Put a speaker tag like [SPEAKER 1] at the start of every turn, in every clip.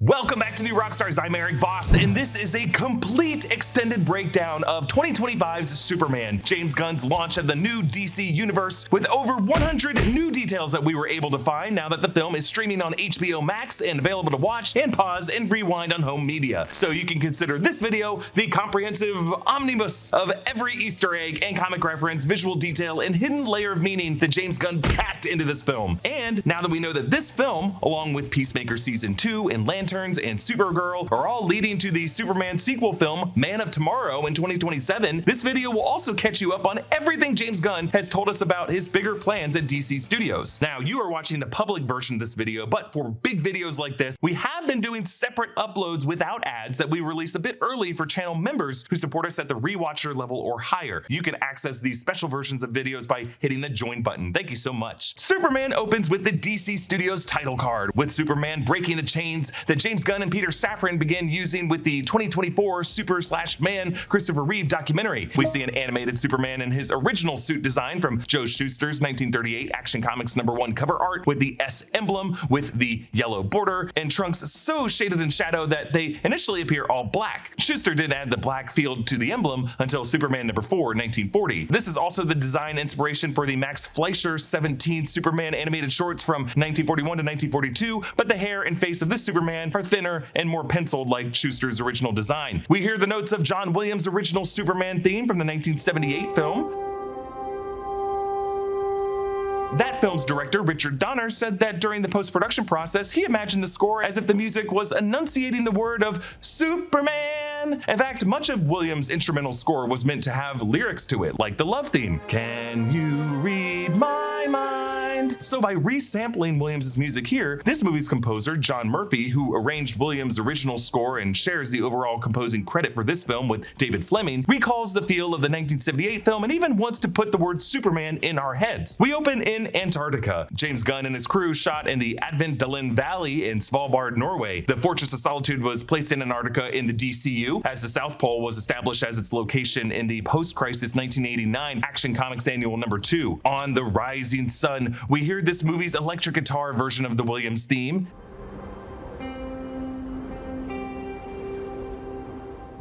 [SPEAKER 1] Welcome back to New Rockstars. I'm Erik Voss, and this is a complete extended breakdown of 2025's Superman, James Gunn's launch of the new DC universe, with over 100 new details that we were able to find now that the film is streaming on HBO Max and available to watch and pause and rewind on home media. So you can consider this video the comprehensive omnibus of every Easter egg and comic reference, visual detail, and hidden layer of meaning that James Gunn packed into this film. And now that we know that this film, along with Peacemaker Season 2 and Lanterns and Supergirl, are all leading to the Superman sequel film, Man of Tomorrow, in 2027, this video will also catch you up on everything James Gunn has told us about his bigger plans at DC Studios. Now, you are watching the public version of this video, but for big videos like this, we have been doing separate uploads without ads that we release a bit early for channel members who support us at the rewatcher level or higher. You can access these special versions of videos by hitting the join button. Thank you so much. Superman opens with the DC Studios title card, with Superman breaking the chains that James Gunn and Peter Safran began using with the 2024 Super/Man Christopher Reeve documentary. We see an animated Superman in his original suit design from Joe Shuster's 1938 Action Comics #1 cover art, with the S emblem with the yellow border and trunks so shaded in shadow that they initially appear all black. Shuster did add the black field to the emblem until Superman #4 in 1940. This is also the design inspiration for the Max Fleischer 17 Superman animated shorts from 1941 to 1942, but the hair and face of this Superman are thinner and more penciled like Shuster's original design. We hear the notes of John Williams' original Superman theme from the 1978 film. That film's director, Richard Donner, said that during the post-production process, he imagined the score as if the music was enunciating the word of Superman. In fact, much of Williams' instrumental score was meant to have lyrics to it, like the love theme. Can you read my mind? So by resampling Williams' music here, this movie's composer, John Murphy, who arranged Williams' original score and shares the overall composing credit for this film with David Fleming, recalls the feel of the 1978 film and even wants to put the word Superman in our heads. We open in Antarctica. James Gunn and his crew shot in the Adventdalen Valley in Svalbard, Norway. The Fortress of Solitude was placed in Antarctica in the DCU, as the South Pole was established as its location in the post-crisis 1989 Action Comics Annual #2. On the Rising Sun, we hear this movie's electric guitar version of the Williams theme.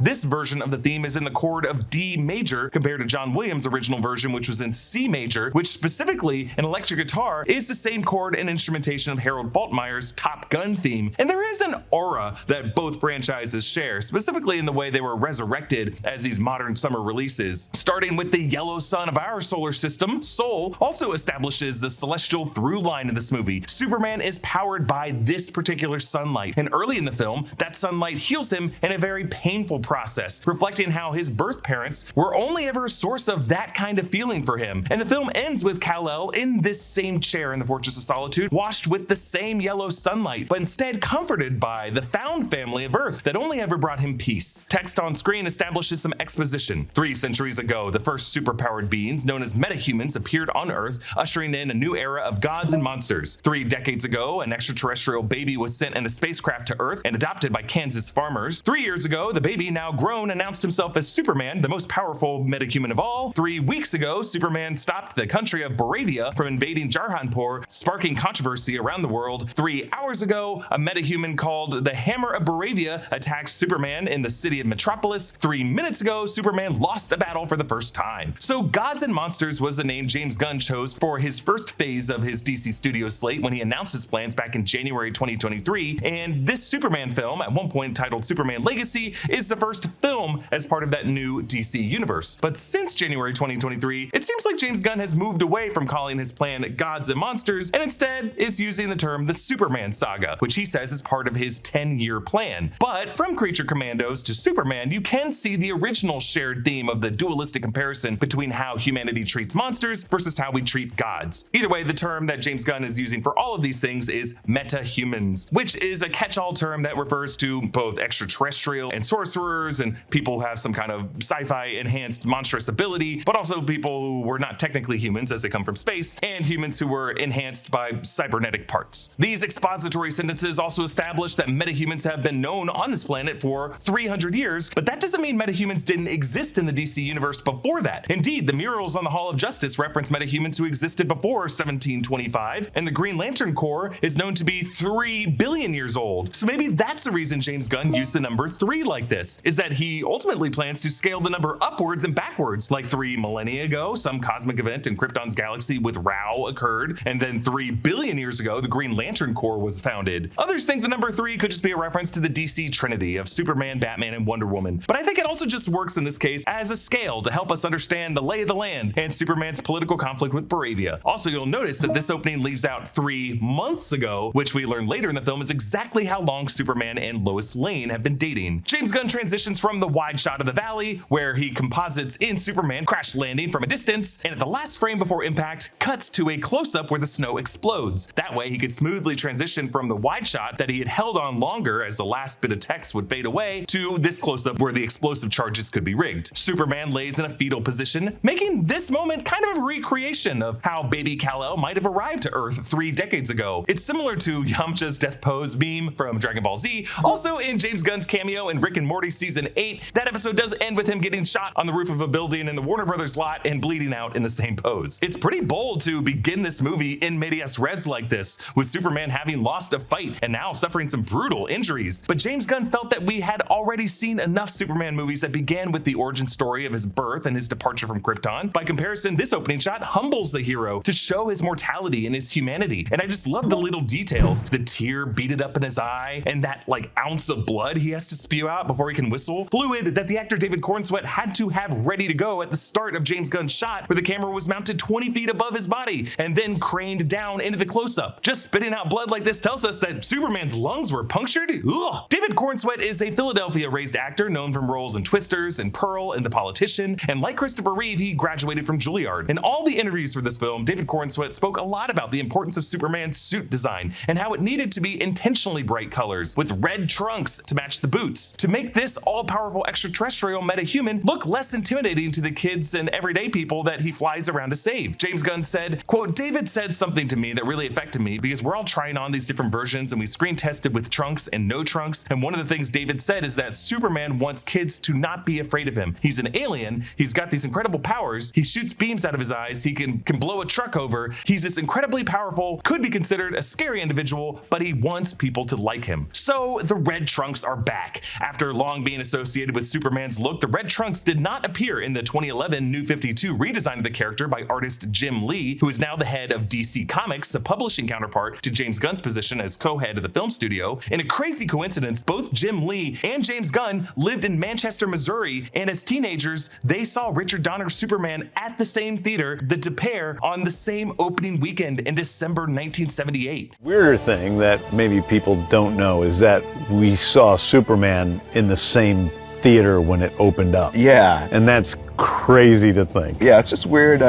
[SPEAKER 1] This version of the theme is in the chord of D major compared to John Williams' original version, which was in C major, which specifically an electric guitar is the same chord and instrumentation of Harold Faltermeyer's Top Gun theme. And there is an aura that both franchises share, specifically in the way they were resurrected as these modern summer releases. Starting with the yellow sun of our solar system, Sol also establishes the celestial through line of this movie. Superman is powered by this particular sunlight, and early in the film, that sunlight heals him in a very painful process, reflecting how his birth parents were only ever a source of that kind of feeling for him. And the film ends with Kal-El in this same chair in the Fortress of Solitude, washed with the same yellow sunlight, but instead comforted by the found family of Earth that only ever brought him peace. Text on screen establishes some exposition. 3 centuries ago, the first superpowered beings, known as metahumans, appeared on Earth, ushering in a new era of gods and monsters. 3 decades ago, an extraterrestrial baby was sent in a spacecraft to Earth and adopted by Kansas farmers. 3 years ago, the baby, now grown, announced himself as Superman, the most powerful metahuman of all. 3 weeks ago, Superman stopped the country of Boravia from invading Jarhanpur, sparking controversy around the world. 3 hours ago, a metahuman called the Hammer of Boravia attacked Superman in the city of Metropolis. 3 minutes ago, Superman lost a battle for the first time. So Gods and Monsters was the name James Gunn chose for his first phase of his DC Studios slate when he announced his plans back in January 2023, and this Superman film, at one point titled Superman Legacy, is the first film as part of that new DC universe. But since January 2023, it seems like James Gunn has moved away from calling his plan Gods and Monsters and instead is using the term the Superman Saga, which he says is part of his 10-year plan. But from Creature Commandos to Superman, you can see the original shared theme of the dualistic comparison between how humanity treats monsters versus how we treat gods. Either way, the term that James Gunn is using for all of these things is metahumans, which is a catch-all term that refers to both extraterrestrial and sorcerer powers, and people who have some kind of sci-fi enhanced monstrous ability, but also people who were not technically humans as they come from space, and humans who were enhanced by cybernetic parts. These expository sentences also establish that metahumans have been known on this planet for 300 years, but that doesn't mean metahumans didn't exist in the DC universe before that. Indeed, the murals on the Hall of Justice reference metahumans who existed before 1725, and the Green Lantern Corps is known to be 3 billion years old. So maybe that's the reason James Gunn used the number 3 like this, is that he ultimately plans to scale the number upwards and backwards. Like 3 millennia ago, some cosmic event in Krypton's galaxy with Rao occurred, and then 3 billion years ago, the Green Lantern Corps was founded. Others think the number 3 could just be a reference to the DC Trinity of Superman, Batman, and Wonder Woman. But I think it also just works in this case as a scale to help us understand the lay of the land and Superman's political conflict with Boravia. Also, you'll notice that this opening leaves out 3 months ago, which we learn later in the film is exactly how long Superman and Lois Lane have been dating. James Gunn transitions from the wide shot of the valley, where he composites in Superman crash landing from a distance, and at the last frame before impact, cuts to a close-up where the snow explodes. That way, he could smoothly transition from the wide shot that he had held on longer as the last bit of text would fade away to this close-up where the explosive charges could be rigged. Superman lays in a fetal position, making this moment kind of a recreation of how baby Kal-El might have arrived to Earth 3 decades ago. It's similar to Yamcha's death pose meme from Dragon Ball Z. Also in James Gunn's cameo in Rick and Morty season 8, that episode does end with him getting shot on the roof of a building in the Warner Brothers lot and bleeding out in the same pose. It's pretty bold to begin this movie in medias res like this, with Superman having lost a fight and now suffering some brutal injuries. But James Gunn felt that we had already seen enough Superman movies that began with the origin story of his birth and his departure from Krypton. By comparison, this opening shot humbles the hero to show his mortality and his humanity. And I just love the little details. The tear beaded up in his eye, and that like ounce of blood he has to spew out before he can whistle. Fluid that the actor David Cornsweet had to have ready to go at the start of James Gunn's shot, where the camera was mounted 20 feet above his body and then craned down into the close-up. Just spitting out blood like this tells us that Superman's lungs were punctured. Ugh. David Cornsweet is a Philadelphia-raised actor known from roles in Twisters and Pearl and The Politician, and like Christopher Reeve, he graduated from Juilliard. In all the interviews for this film, David Cornsweet spoke a lot about the importance of Superman's suit design and how it needed to be intentionally bright colors with red trunks to match the boots to make this all-powerful extraterrestrial metahuman look less intimidating to the kids and everyday people that he flies around to save. James Gunn said, quote, "David said something to me that really affected me because we're all trying on these different versions and we screen tested with trunks and no trunks, and one of the things David said is that Superman wants kids to not be afraid of him. He's an alien, he's got these incredible powers, he shoots beams out of his eyes, he can blow a truck over, he's this incredibly powerful, could be considered a scary individual, but he wants people to like him." So the red trunks are back. After long being associated with Superman's look, the red trunks did not appear in the 2011 New 52 redesign of the character by artist Jim Lee, who is now the head of DC Comics, a publishing counterpart to James Gunn's position as co-head of the film studio. In a crazy coincidence, both Jim Lee and James Gunn lived in Manchester, Missouri, and as teenagers, they saw Richard Donner's Superman at the same theater, the De Pere, on the same opening weekend in December 1978.
[SPEAKER 2] Weirder thing that maybe people don't know is that we saw Superman in the same theater when it opened up.
[SPEAKER 3] Yeah.
[SPEAKER 2] And that's crazy to think.
[SPEAKER 3] Yeah, it's just weird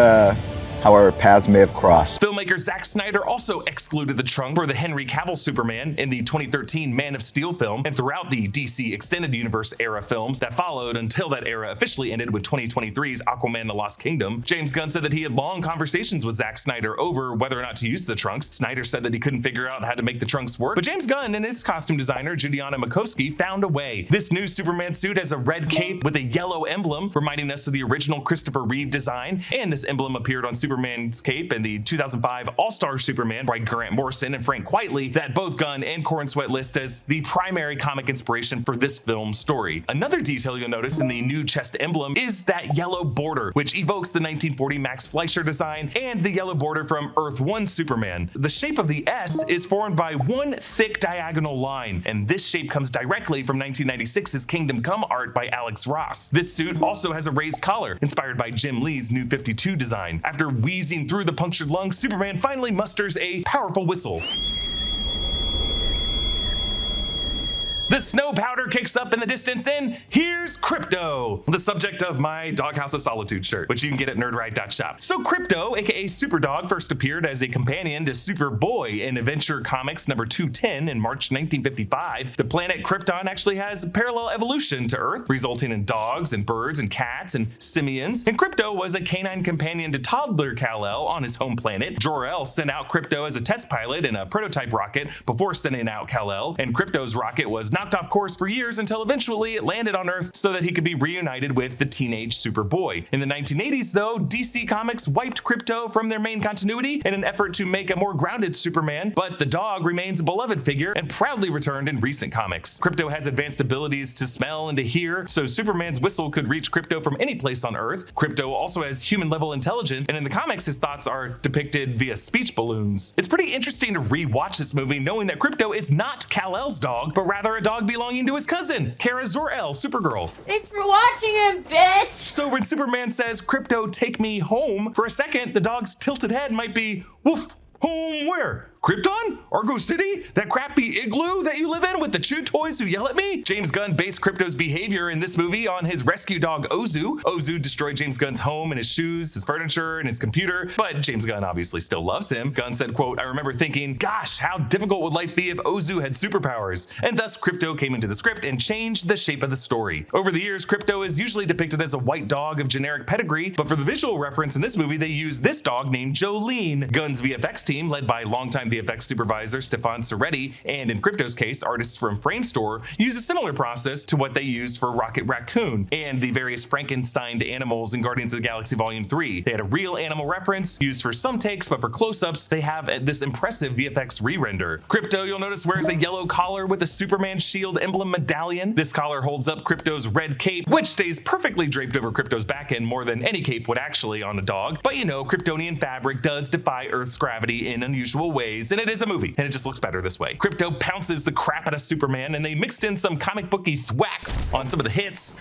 [SPEAKER 3] how our paths may have crossed.
[SPEAKER 1] Filmmaker Zack Snyder also excluded the trunk for the Henry Cavill Superman in the 2013 Man of Steel film and throughout the DC Extended Universe era films that followed until that era officially ended with 2023's Aquaman The Lost Kingdom. James Gunn said that he had long conversations with Zack Snyder over whether or not to use the trunks. Snyder said that he couldn't figure out how to make the trunks work, but James Gunn and his costume designer Juliana Makovsky found a way. This new Superman suit has a red cape with a yellow emblem, reminding us of the original Christopher Reeve design, and this emblem appeared on Superman's cape in the 2005 All-Star Superman by Grant Morrison and Frank Quitely that both Gunn and Cornsweet list as the primary comic inspiration for this film story. Another detail you'll notice in the new chest emblem is that yellow border, which evokes the 1940 Max Fleischer design and the yellow border from Earth 1 Superman. The shape of the S is formed by one thick diagonal line, and this shape comes directly from 1996's Kingdom Come art by Alex Ross. This suit also has a raised collar, inspired by Jim Lee's New 52 design. After wheezing through the punctured lungs, Superman finally musters a powerful whistle. The snow powder kicks up in the distance and here's Krypto, the subject of my Doghouse of Solitude shirt, which you can get at nerdride.shop. So Krypto, aka Superdog, first appeared as a companion to Superboy in Adventure Comics number 210 in March 1955. The planet Krypton actually has a parallel evolution to Earth, resulting in dogs and birds and cats and simians. And Krypto was a canine companion to toddler Kal-El on his home planet. Jor-El sent out Krypto as a test pilot in a prototype rocket before sending out Kal-El, and Krypto's rocket was knocked off course for years until eventually it landed on Earth so that he could be reunited with the teenage Superboy. In the 1980s, though, DC Comics wiped Krypto from their main continuity in an effort to make a more grounded Superman, but the dog remains a beloved figure and proudly returned in recent comics. Krypto has advanced abilities to smell and to hear, so Superman's whistle could reach Krypto from any place on Earth. Krypto also has human-level intelligence, and in the comics, his thoughts are depicted via speech balloons. It's pretty interesting to re-watch this movie knowing that Krypto is not Kal-El's dog, but rather a dog belonging to his cousin, Kara Zor-El, Supergirl.
[SPEAKER 4] Thanks for watching him, bitch!
[SPEAKER 1] So when Superman says, "Krypto, take me home," for a second, the dog's tilted head might be, "Woof, home where? Krypton? Argo City? That crappy igloo that you live in with the chew toys who yell at me?" James Gunn based Krypto's behavior in this movie on his rescue dog Ozu. Ozu destroyed James Gunn's home and his shoes, his furniture, and his computer, but James Gunn obviously still loves him. Gunn said, quote, "I remember thinking, gosh, how difficult would life be if Ozu had superpowers?" And thus Krypto came into the script and changed the shape of the story. Over the years, Krypto is usually depicted as a white dog of generic pedigree, but for the visual reference in this movie, they use this dog named Jolene. Gunn's VFX team, led by longtime VFX supervisor Stefan Soretti, and in Krypto's case, artists from Framestore, use a similar process to what they used for Rocket Raccoon and the various Frankenstein animals in Guardians of the Galaxy Volume 3. They had a real animal reference used for some takes, but for close-ups, they have this impressive VFX re-render. Krypto, you'll notice, wears a yellow collar with a Superman shield emblem medallion. This collar holds up Krypto's red cape, which stays perfectly draped over Krypto's back end more than any cape would actually on a dog. But you know, Kryptonian fabric does defy Earth's gravity in unusual ways, and it is a movie, and it just looks better this way. Krypto pounces the crap out of Superman, and they mixed in some comic booky thwacks on some of the hits.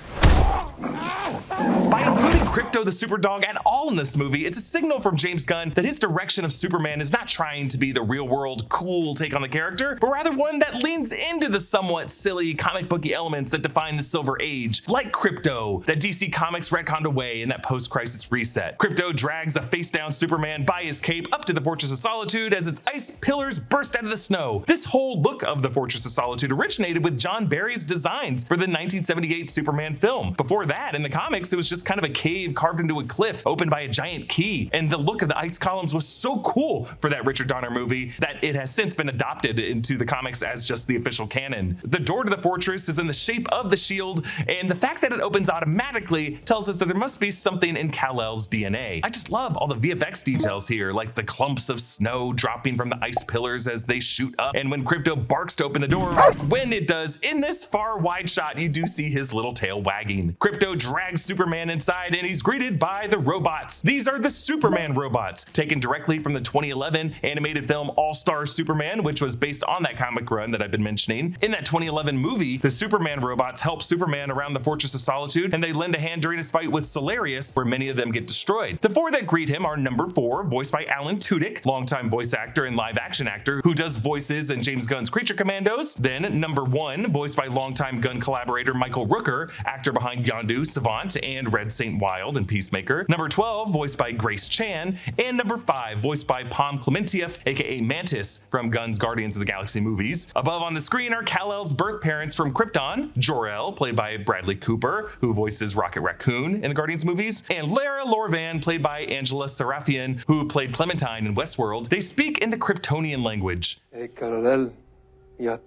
[SPEAKER 1] By including Krypto the Superdog at all in this movie, it's a signal from James Gunn that his direction of Superman is not trying to be the real-world cool take on the character, but rather one that leans into the somewhat silly comic booky elements that define the Silver Age, like Krypto, that DC Comics retconned away in that post-crisis reset. Krypto drags a face-down Superman by his cape up to the Fortress of Solitude as its ice pillars burst out of the snow. This whole look of the Fortress of Solitude originated with John Barry's designs for the 1978 Superman film. Before that, in the comics, it was just kind of a cave carved into a cliff opened by a giant key, and the look of the ice columns was so cool for that Richard Donner movie that it has since been adopted into the comics as just the official canon. The door to the fortress is in the shape of the shield, and the fact that it opens automatically tells us that there must be something in Kal-El's DNA. I just love all the VFX details here, like the clumps of snow dropping from the ice pillars as they shoot up, and when Krypto barks to open the door, when it does, in this far wide shot, you do see his little tail wagging. Krypto drags Superman inside, and he's greeted by the robots. These are the Superman robots, taken directly from the 2011 animated film All-Star Superman, which was based on that comic run that I've been mentioning. In that 2011 movie, the Superman robots help Superman around the Fortress of Solitude, and they lend a hand during his fight with Solarius, where many of them get destroyed. The four that greet him are number 4, voiced by Alan Tudyk, longtime voice actor and live-action actor who does voices in James Gunn's Creature Commandos. Then number 1, voiced by longtime Gunn collaborator Michael Rooker, actor behind Yondu, Savant, and Red Saint Wild and Peacemaker. Number 12, voiced by Grace Chan. And number 5, voiced by Pom Klementieff, aka Mantis from Gunn's Guardians of the Galaxy movies. Above on the screen are Kal-El's birth parents from Krypton, Jor-El, played by Bradley Cooper, who voices Rocket Raccoon in the Guardians movies, and Lara Lorvan, played by Angela Sarafian, who played Clementine in Westworld. They speak in the Kryptonian language.
[SPEAKER 5] Hey, Coronel.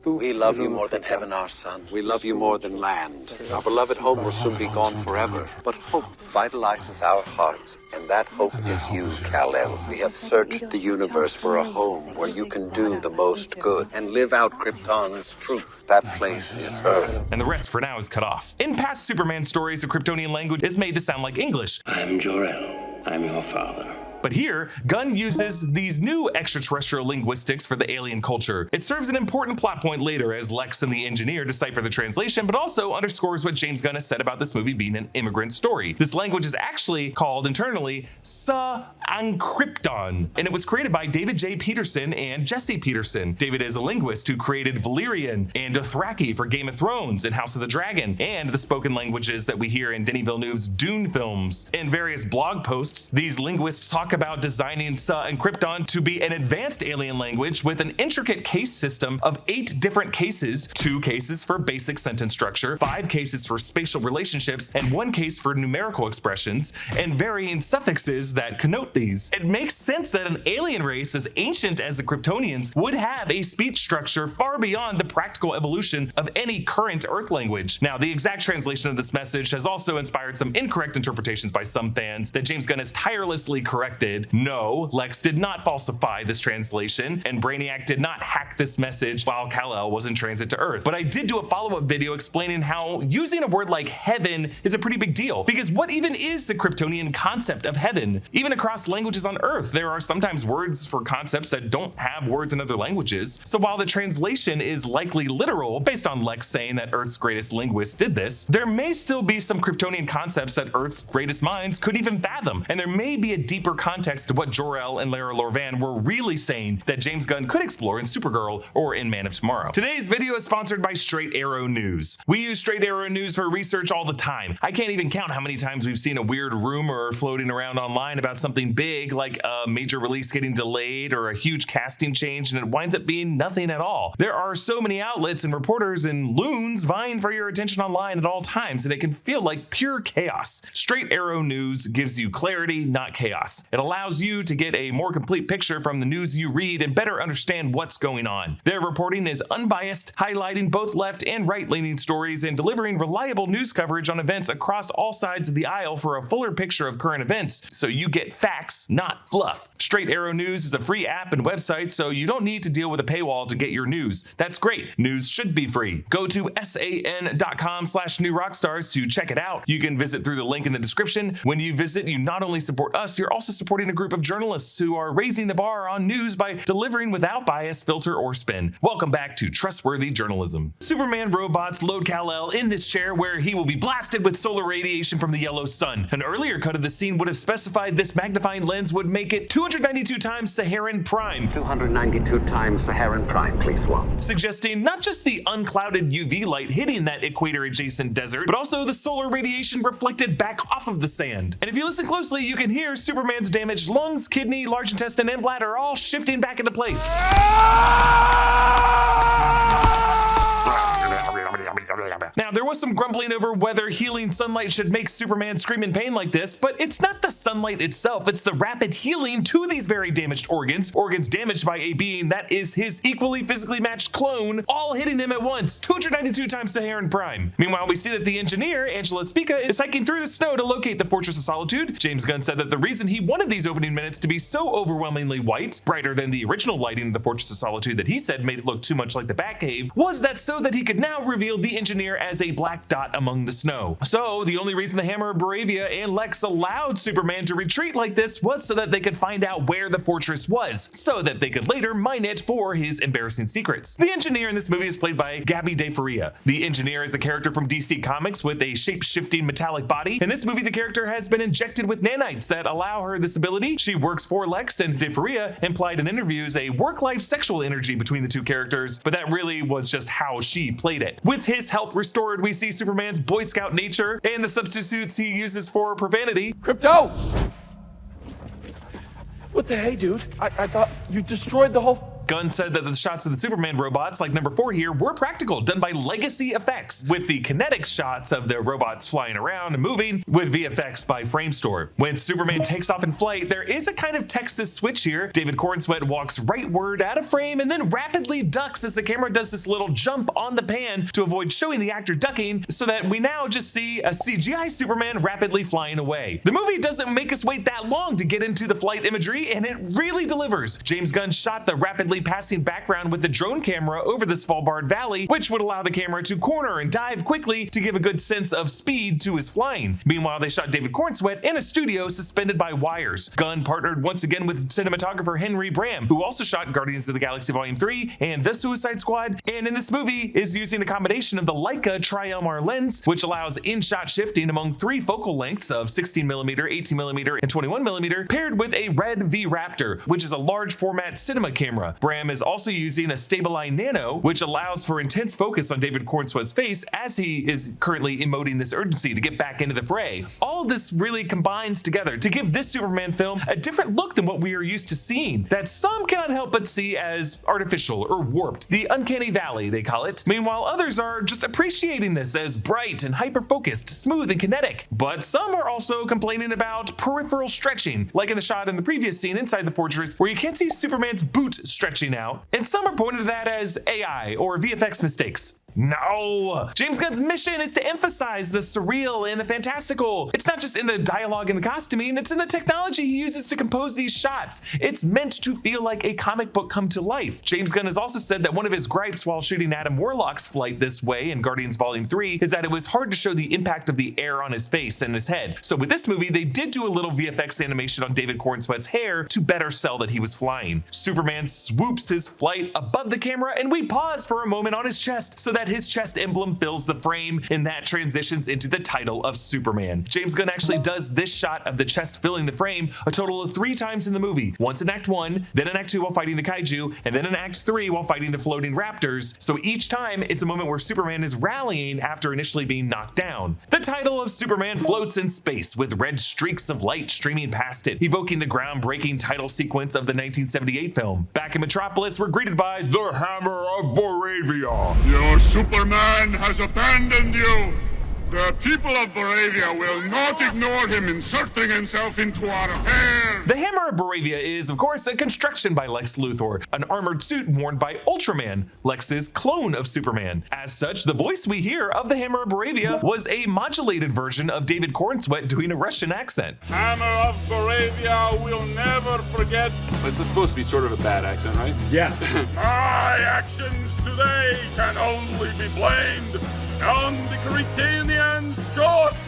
[SPEAKER 6] We love you more than heaven, our son. We love you more than land. Our beloved home will soon be gone forever. But hope vitalizes our hearts, and that hope is you, Kal-El. We have searched the universe for a home where you can do the most good and live out Krypton's truth. That place is Earth.
[SPEAKER 1] And the rest for now is cut off. In past Superman stories, the Kryptonian language is made to sound like English.
[SPEAKER 7] I'm Jor-El. I'm your father.
[SPEAKER 1] But here, Gunn uses these new extraterrestrial linguistics for the alien culture. It serves an important plot point later as Lex and the engineer decipher the translation, but also underscores what James Gunn has said about this movie being an immigrant story. This language is actually called internally Sa on Krypton, and it was created by David J. Peterson and Jesse Peterson. David is a linguist who created Valyrian and Dothraki for Game of Thrones and House of the Dragon, and the spoken languages that we hear in Denis Villeneuve's Dune films. In various blog posts, these linguists talk about designing Sa and Krypton to be an advanced alien language with an intricate case system of 8 different cases, 2 cases for basic sentence structure, 5 cases for spatial relationships, and 1 case for numerical expressions, and varying suffixes that connote these. It makes sense that an alien race as ancient as the Kryptonians would have a speech structure far beyond the practical evolution of any current Earth language. Now, the exact translation of this message has also inspired some incorrect interpretations by some fans that James Gunn has tirelessly corrected. No, Lex did not falsify this translation, and Brainiac did not hack this message while Kal-El was in transit to Earth. But I did do a follow-up video explaining how using a word like heaven is a pretty big deal, because what even is the Kryptonian concept of heaven? Even across languages on Earth, there are sometimes words for concepts that don't have words in other languages. So while the translation is likely literal, based on Lex saying that Earth's greatest linguist did this, there may still be some Kryptonian concepts that Earth's greatest minds couldn't even fathom, and there may be a deeper context to what Jor-El and Lara Lorvan were really saying that James Gunn could explore in Supergirl or in Man of Tomorrow. Today's video is sponsored by Straight Arrow News. We use Straight Arrow News for research all the time. I can't even count how many times we've seen a weird rumor floating around online about something big, like a major release getting delayed or a huge casting change, and it winds up being nothing at all. There are so many outlets and reporters and loons vying for your attention online at all times, and it can feel like pure chaos. Straight Arrow News gives you clarity, not chaos. It allows you to get a more complete picture from the news you read and better understand what's going on. Their reporting is unbiased, highlighting both left and right-leaning stories and delivering reliable news coverage on events across all sides of the aisle for a fuller picture of current events, so you get facts, not fluff. Straight Arrow News is a free app and website, so you don't need to deal with a paywall to get your news. That's great. News should be free. Go to san.com/newrockstars to check it out. You can visit through the link in the description. When you visit, you not only support us, you're also supporting a group of journalists who are raising the bar on news by delivering without bias, filter, or spin. Welcome back to Trustworthy Journalism. Superman robots load Kal-El in this chair where he will be blasted with solar radiation from the yellow sun. An earlier cut of the scene would have specified this magnifying lens would make it 292 times Saharan prime.
[SPEAKER 6] 292 times Saharan prime, please, one.
[SPEAKER 1] Suggesting not just the unclouded UV light hitting that equator-adjacent desert, but also the solar radiation reflected back off of the sand. And if you listen closely, you can hear Superman's damaged lungs, kidney, large intestine, and bladder all shifting back into place. Now, there was some grumbling over whether healing sunlight should make Superman scream in pain like this, but it's not the sunlight itself, it's the rapid healing to these very damaged organs damaged by a being that is his equally physically matched clone, all hitting him at once, 292 times Saharan prime. Meanwhile, we see that the engineer, Angela Spica, is hiking through the snow to locate the Fortress of Solitude. James Gunn said that the reason he wanted these opening minutes to be so overwhelmingly white, brighter than the original lighting of the Fortress of Solitude that he said made it look too much like the Batcave, was that so that he could now reveal the engineer as a black dot among the snow. So the only reason the Hammer of Boravia and Lex allowed Superman to retreat like this was so that they could find out where the fortress was, so that they could later mine it for his embarrassing secrets. The engineer in this movie is played by Gabby De Faria. The engineer is a character from DC Comics with a shape-shifting metallic body. In this movie, the character has been injected with nanites that allow her this ability. She works for Lex, and De Faria implied in interviews a work-life sexual energy between the two characters, but that really was just how she played it. With his health restored, we see Superman's Boy Scout nature and the substitutes he uses for profanity.
[SPEAKER 5] Crypto! What the hey, dude? I thought you destroyed the whole...
[SPEAKER 1] Gunn said that the shots of the Superman robots, like number 4 here, were practical, done by legacy effects, with the kinetics shots of the robots flying around and moving with VFX by Framestore. When Superman takes off in flight, there is a kind of Texas switch here. David Cornsweat walks rightward out of frame and then rapidly ducks as the camera does this little jump on the pan to avoid showing the actor ducking, so that we now just see a CGI Superman rapidly flying away. The movie doesn't make us wait that long to get into the flight imagery, and it really delivers. James Gunn shot the rapidly constantly passing background with the drone camera over the Svalbard Valley, which would allow the camera to corner and dive quickly to give a good sense of speed to his flying. Meanwhile, they shot David Cornsweet in a studio suspended by wires. Gunn partnered once again with cinematographer Henry Bram, who also shot Guardians of the Galaxy Volume 3 and The Suicide Squad, and in this movie is using a combination of the Leica Tri-Elmar lens, which allows in-shot shifting among 3 focal lengths of 16mm, 18mm, and 21mm, paired with a Red V Raptor, which is a large format cinema camera. Bram is also using a Stabiline Nano, which allows for intense focus on David Cornsweet's face as he is currently emoting this urgency to get back into the fray. All of this really combines together to give this Superman film a different look than what we are used to seeing, that some cannot help but see as artificial or warped, the uncanny valley they call it. Meanwhile, others are just appreciating this as bright and hyper-focused, smooth and kinetic. But some are also complaining about peripheral stretching, like in the shot in the previous scene inside the fortress where you can't see Superman's boot stretching out, and some are pointing to that as AI or VFX mistakes. No! James Gunn's mission is to emphasize the surreal and the fantastical. It's not just in the dialogue and the costuming, it's in the technology he uses to compose these shots. It's meant to feel like a comic book come to life. James Gunn has also said that one of his gripes while shooting Adam Warlock's flight this way in Guardians Volume 3 is that it was hard to show the impact of the air on his face and his head. So with this movie, they did do a little VFX animation on David Cornsweet's hair to better sell that he was flying. Superman swoops his flight above the camera, and we pause for a moment on his chest so that his chest emblem fills the frame, and that transitions into the title of Superman. James Gunn actually does this shot of the chest filling the frame a total of 3 times in the movie. Once in Act 1, then in Act 2 while fighting the kaiju, and then in Act 3 while fighting the floating raptors. So each time it's a moment where Superman is rallying after initially being knocked down. The title of Superman floats in space with red streaks of light streaming past it, evoking the groundbreaking title sequence of the 1978 film. Back in Metropolis, we're greeted by the Hammer of Boravia.
[SPEAKER 8] Your Superman has abandoned you. The people of Boravia will not ignore him inserting himself into our affairs.
[SPEAKER 1] The Hammer of Boravia is, of course, a construction by Lex Luthor, an armored suit worn by Ultraman, Lex's clone of Superman. As such, the voice we hear of the Hammer of Boravia was a modulated version of David Cornsweet doing a Russian accent.
[SPEAKER 8] Hammer of Boravia will never forget.
[SPEAKER 9] It's supposed to be sort of a bad accent, right?
[SPEAKER 1] Yeah.
[SPEAKER 8] My actions today can only be blamed on the Cretanians' choice.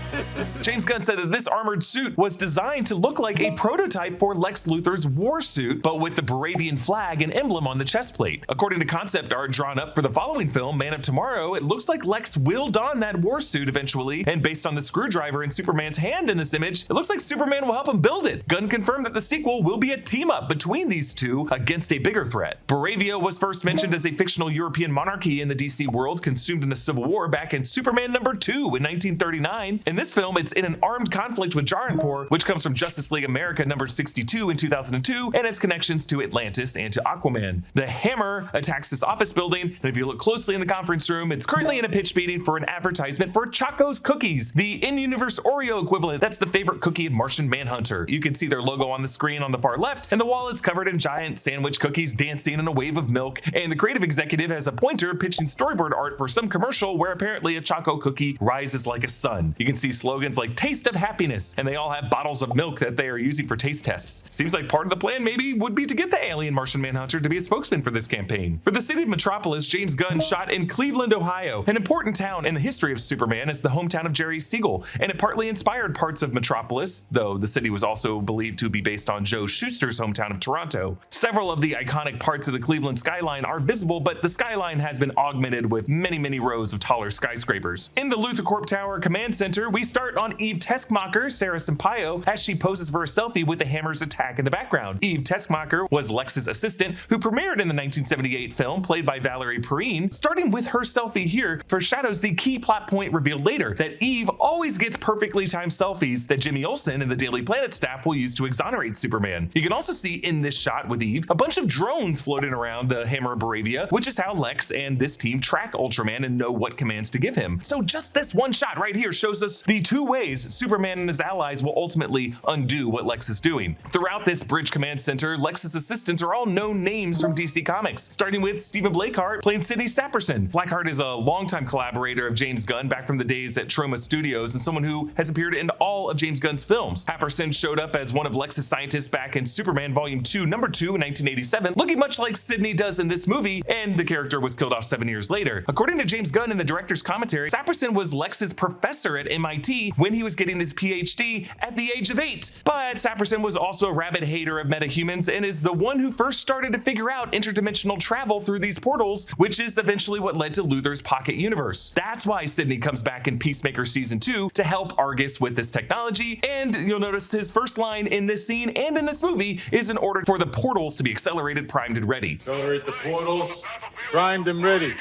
[SPEAKER 1] James Gunn said that this armored suit was designed to look like a prototype for Lex Luthor's war suit, but with the Boravian flag and emblem on the chest plate. According to concept art drawn up for the following film, Man of Tomorrow, it looks like Lex will don that war suit eventually, and based on the screwdriver in Superman's hand in this image, it looks like Superman will help him build it. Gunn confirmed that the sequel will be a team-up between these two against a bigger threat. Boravia was first mentioned as a fictional European monarchy in the DC world consumed in the Civil War back in Superman #2 in 1939. In this film, it's in an armed conflict with Jaranpur, which comes from Justice League America #62 in 2002, and its connections to Atlantis and to Aquaman. The Hammer attacks this office building, and if you look closely in the conference room, it's currently in a pitch meeting for an advertisement for Choco's Cookies, the in-universe Oreo equivalent. That's the favorite cookie of Martian Manhunter. You can see their logo on the screen on the far left, and the wall is covered in giant sandwich cookies dancing in a wave of milk, and the creative executive has a pointer pitching storyboard art for some commercial where apparently a Choco cookie rises like a sun. You can see slogans like taste of happiness, and they all have bottles of milk that they are using for taste tests. Seems like part of the plan maybe would be to get the alien Martian Manhunter to be a spokesman for this campaign. For the city of Metropolis, James Gunn shot in Cleveland, Ohio, an important town in the history of Superman as the hometown of Jerry Siegel, and it partly inspired parts of Metropolis, though the city was also believed to be based on Joe Shuster's hometown of Toronto. Several of the iconic parts of the Cleveland skyline are visible, but the skyline has been augmented with many rows of taller skyscrapers. In the LuthorCorp Tower Command Center, we start on Eve Teskmacher, Sarah Sampaio, as she poses for a selfie with the Hammer's attack in the background. Eve Teskmacher was Lex's assistant, who premiered in the 1978 film, played by Valerie Perrine. Starting with her selfie here foreshadows the key plot point revealed later, that Eve always gets perfectly timed selfies that Jimmy Olsen and the Daily Planet staff will use to exonerate Superman. You can also see in this shot with Eve a bunch of drones floating around the Hammer of Boravia, which is how Lex and this team track Ultraman and know what commands to give him. So just this one shot right here shows us the two ways Superman and his allies will ultimately undo what Lex is doing. Throughout this Bridge Command Center, Lex's assistants are all known names from DC Comics, starting with Stephen Blakeheart playing Sidney Saperson. Blakeheart is a longtime collaborator of James Gunn back from the days at Troma Studios and someone who has appeared in all of James Gunn's films. Saperson showed up as one of Lex's scientists back in Superman Volume 2, Number 2 in 1987, looking much like Sidney does in this movie, and the character was killed off 7 years later. According to James Gunn in the director's commentary, Saperson was Lex's professor at MIT when he was getting his PhD at the age of 8. But Saperson was also a rabid hater of metahumans and is the one who first started to figure out interdimensional travel through these portals, which is eventually what led to Luthor's pocket universe. That's why Sidney comes back in Peacemaker Season 2 to help Argus with this technology, and you'll notice his first line in this scene and in this movie is in order for the portals to be accelerated, primed, and ready.
[SPEAKER 10] Accelerate the portals, primed and ready.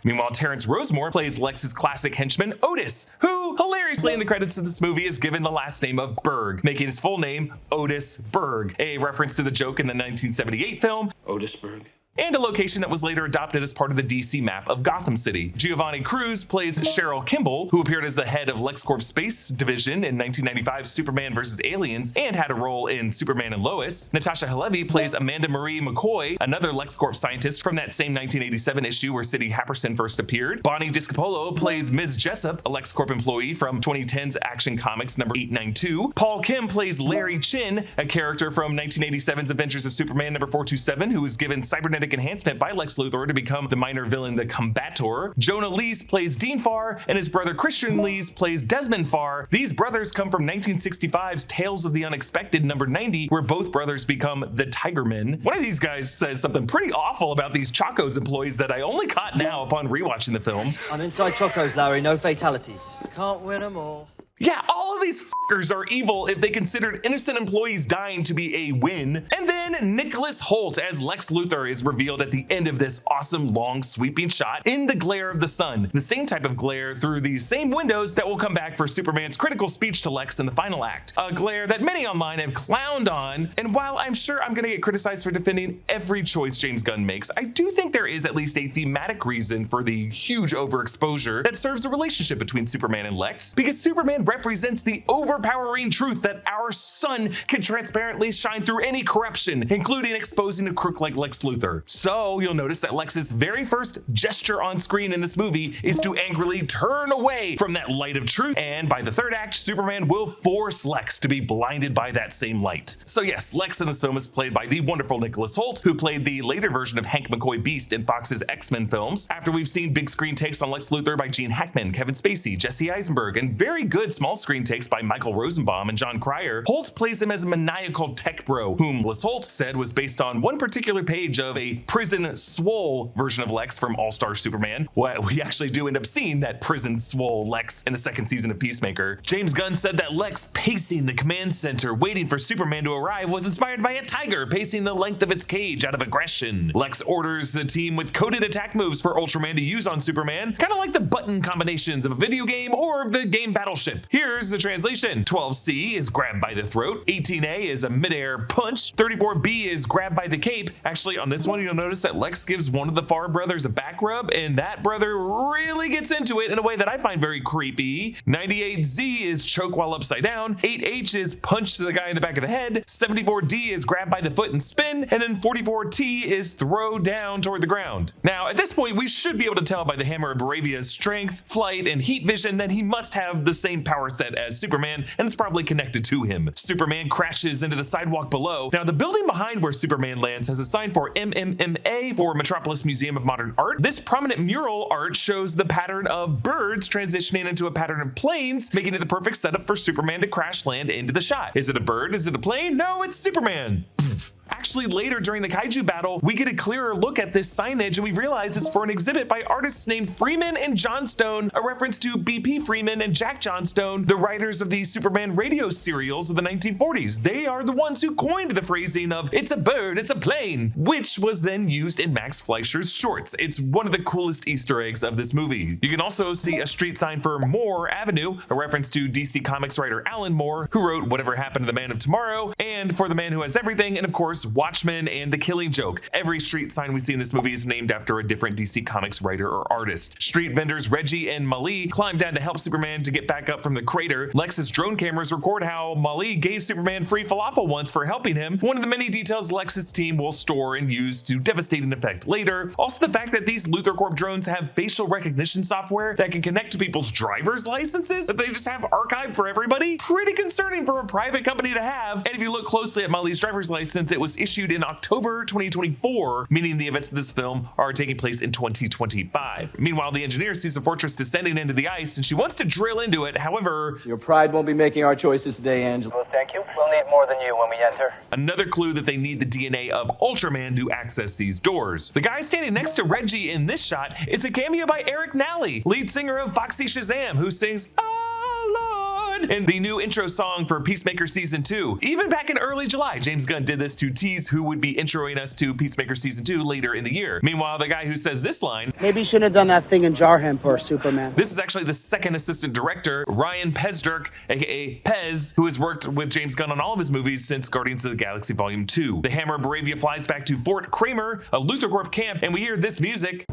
[SPEAKER 1] Meanwhile, Terrence Rosemore plays Lex's classic henchman, Otis, who, hilariously in the credits of this movie, is given the last name of Berg, making his full name Otis Berg, a reference to the joke in the 1978 film
[SPEAKER 7] Otis Berg.
[SPEAKER 1] and a location that was later adopted as part of the DC map of Gotham City. Giovanni Cruz plays Cheryl Kimball, who appeared as the head of LexCorp's Space Division in 1995's Superman vs. Aliens and had a role in Superman and Lois. Natasha Halevi plays Amanda Marie McCoy, another LexCorp scientist from that same 1987 issue where Sidney Happerson first appeared. Bonnie Discapolo plays Ms. Jessup, a LexCorp employee from 2010's Action Comics number 892. Paul Kim plays Larry Chin, a character from 1987's Adventures of Superman number 427, who was given cybernetic enhancement by Lex Luthor to become the minor villain, the Combator. Jonah Lees plays Dean Farr, and his brother Christian Lees plays Desmond Farr. These brothers come from 1965's Tales of the Unexpected number 90, where both brothers become the Tigermen. One of these guys says something pretty awful about these Chacos employees that I only caught now upon rewatching the film.
[SPEAKER 11] I'm inside Chocos, Larry, no fatalities. Can't win them all.
[SPEAKER 1] Yeah, all of these fuckers are evil if they considered innocent employees dying to be a win. And then Nicholas Hoult as Lex Luthor is revealed at the end of this awesome long sweeping shot in the glare of the sun, the same type of glare through these same windows that will come back for Superman's critical speech to Lex in the final act. A glare that many online have clowned on, and while I'm sure I'm gonna get criticized for defending every choice James Gunn makes, I do think there is at least a thematic reason for the huge overexposure that serves the relationship between Superman and Lex, because Superman represents the overpowering truth that our sun can transparently shine through any corruption, including exposing a crook like Lex Luthor. So you'll notice that Lex's very first gesture on screen in this movie is to angrily turn away from that light of truth, and by the third act, Superman will force Lex to be blinded by that same light. So yes, Lex in this film is played by the wonderful Nicholas Hoult, who played the later version of Hank McCoy Beast in Fox's X-Men films, after we've seen big screen takes on Lex Luthor by Gene Hackman, Kevin Spacey, Jesse Eisenberg, and very good small screen takes by Michael Rosenbaum and John Cryer. Holt plays him as a maniacal tech bro, whom Les Holt said was based on one particular page of a prison swole version of Lex from All-Star Superman. Well, we actually do end up seeing that prison swole Lex in the second season of Peacemaker. James Gunn said that Lex pacing the command center, waiting for Superman to arrive, was inspired by a tiger pacing the length of its cage out of aggression. Lex orders the team with coded attack moves for Ultraman to use on Superman, kind of like the button combinations of a video game or the game Battleship. Here's the translation. 12C is grabbed by the throat, 18A is a midair punch, 34B is grabbed by the cape. Actually, on this one, you'll notice that Lex gives one of the Farr brothers a back rub, and that brother really gets into it in a way that I find very creepy. 98Z is choke while upside down, 8H is punch to the guy in the back of the head, 74D is grabbed by the foot and spin, and then 44T is throw down toward the ground. Now, at this point, we should be able to tell by the Hammer of Boravia's strength, flight, and heat vision that he must have the same power set as Superman, and it's probably connected to him. Superman crashes into the sidewalk below. Now, the building behind where Superman lands has a sign for MMMA for Metropolis Museum of Modern Art. This prominent mural art shows the pattern of birds transitioning into a pattern of planes, making it the perfect setup for Superman to crash land into the shot. Is it a bird? Is it a plane? No, it's Superman. Actually, later during the kaiju battle, we get a clearer look at this signage and we realize it's for an exhibit by artists named Freeman and Johnstone, a reference to BP Freeman and Jack Johnstone, the writers of the Superman radio serials of the 1940s. They are the ones who coined the phrasing of "it's a bird, it's a plane," which was then used in Max Fleischer's shorts. It's one of the coolest Easter eggs of this movie. You can also see a street sign for Moore Avenue, a reference to DC Comics writer Alan Moore, who wrote Whatever Happened to the Man of Tomorrow, and For the Man Who Has Everything, and of course, course, Watchmen and The Killing Joke. Every street sign we see in this movie is named after a different DC Comics writer or artist. Street vendors Reggie and Mali climb down to help Superman to get back up from the crater. Lex's drone cameras record how Mali gave Superman free falafel once for helping him, one of the many details Lex's team will store and use to devastating effect later. Also the fact that these Luthor Corp drones have facial recognition software that can connect to people's driver's licenses that they just have archived for everybody. Pretty concerning for a private company to have. And if you look closely at Mali's driver's license, it was issued in October 2024, meaning the events of this film are taking place in 2025. Meanwhile, the engineer sees the fortress descending into the ice and she wants to drill into it. However,
[SPEAKER 12] your pride won't be making our choices today, Angela.
[SPEAKER 13] Well, thank you. We'll need more than you when we enter.
[SPEAKER 1] Another clue that they need the DNA of Ultraman to access these doors. The guy standing next to Reggie in this shot is a cameo by Erik, lead singer of Foxy Shazam, who sings "Oh Lord" in the new intro song for Peacemaker Season 2. Even back in early July, James Gunn did this to tease who would be introing us to Peacemaker Season 2 later in the year. Meanwhile, the guy who says this line,
[SPEAKER 14] "Maybe you shouldn't have done that thing in jar hemp or Superman."
[SPEAKER 1] This is actually the second assistant director, Ryan Pezdirk, aka Pez, who has worked with James Gunn on all of his movies since Guardians of the Galaxy Volume 2. The Hammer of Boravia flies back to Fort Kramer, a Luthor Corp camp, and we hear this music.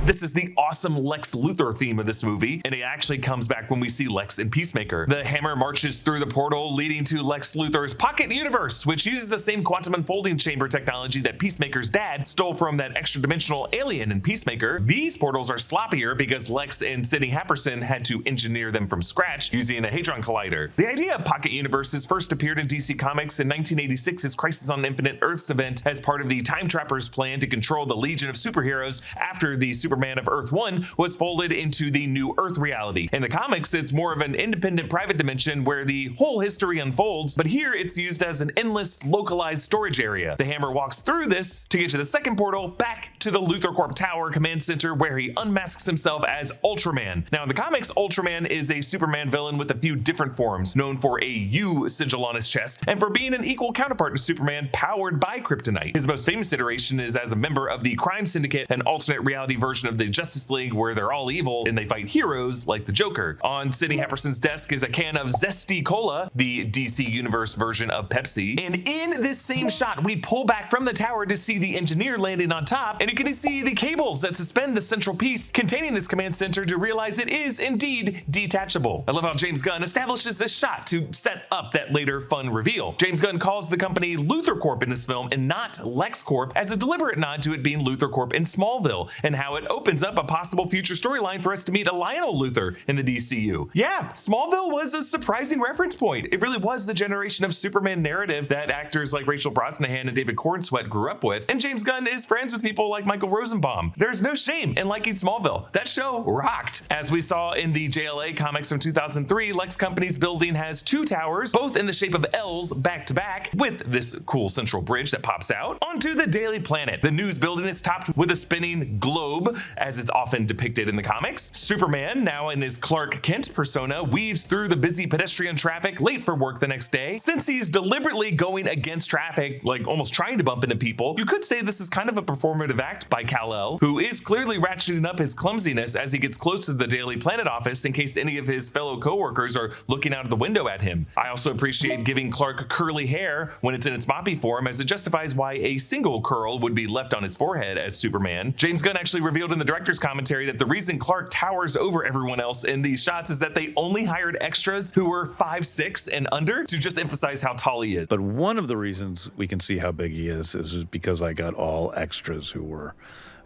[SPEAKER 1] This is the awesome Lex Luthor theme of this movie, and it actually comes back when we see Lex in Peacemaker. The hammer marches through the portal leading to Lex Luthor's pocket universe, which uses the same quantum unfolding chamber technology that Peacemaker's dad stole from that extra-dimensional alien in Peacemaker. These portals are sloppier because Lex and Sidney Happerson had to engineer them from scratch using a Hadron Collider. The idea of pocket universes first appeared in DC Comics in 1986's Crisis on Infinite Earths event as part of the Time Trappers' plan to control the Legion of Superheroes after the Superman of Earth 1 was folded into the New Earth reality. In the comics, it's more of an independent private dimension where the whole history unfolds, but here it's used as an endless localized storage area. The hammer walks through this to get to the second portal back to the Luthor Corp Tower Command Center where he unmasks himself as Ultraman. Now in the comics, Ultraman is a Superman villain with a few different forms, known for a U sigil on his chest and for being an equal counterpart to Superman powered by kryptonite. His most famous iteration is as a member of the Crime Syndicate, an alternate reality version of the Justice League where they're all evil and they fight heroes like the Joker. On Sidney Happerson's desk is a can of Zesty Cola, the DC Universe version of Pepsi. And in this same shot, we pull back from the tower to see the engineer landing on top, and you can see the cables that suspend the central piece containing this command center to realize it is indeed detachable. I love how James Gunn establishes this shot to set up that later fun reveal. James Gunn calls the company Luthor Corp in this film and not Lex Corp as a deliberate nod to it being Luthor Corp in Smallville and how it opens up a possible future storyline for us to meet a Lionel Luthor in the DCU. Yeah, Smallville was a surprising reference point. It really was the generation of Superman narrative that actors like Rachel Brosnahan and David Cornsweet grew up with, and James Gunn is friends with people like Michael Rosenbaum. There's no shame in liking Smallville. That show rocked. As we saw in the JLA comics from 2003, Lex Company's building has two towers, both in the shape of L's back to back, with this cool central bridge that pops out onto the Daily Planet. The news building is topped with a spinning globe, as it's often depicted in the comics. Superman, now in his Clark Kent persona, weaves through the busy pedestrian traffic late for work the next day. Since he's deliberately going against traffic, like almost trying to bump into people, you could say this is kind of a performative act by Kal-El, who is clearly ratcheting up his clumsiness as he gets close to the Daily Planet office in case any of his fellow co-workers are looking out of the window at him. I also appreciate giving Clark curly hair when it's in its moppy form, as it justifies why a single curl would be left on his forehead as Superman. James Gunn actually revealed in the director's commentary that the reason Clark towers over everyone else in these shots is that they only hired extras who were 5'6" and under to just emphasize how tall he is.
[SPEAKER 2] But one of the reasons we can see how big he is because I got all extras who were,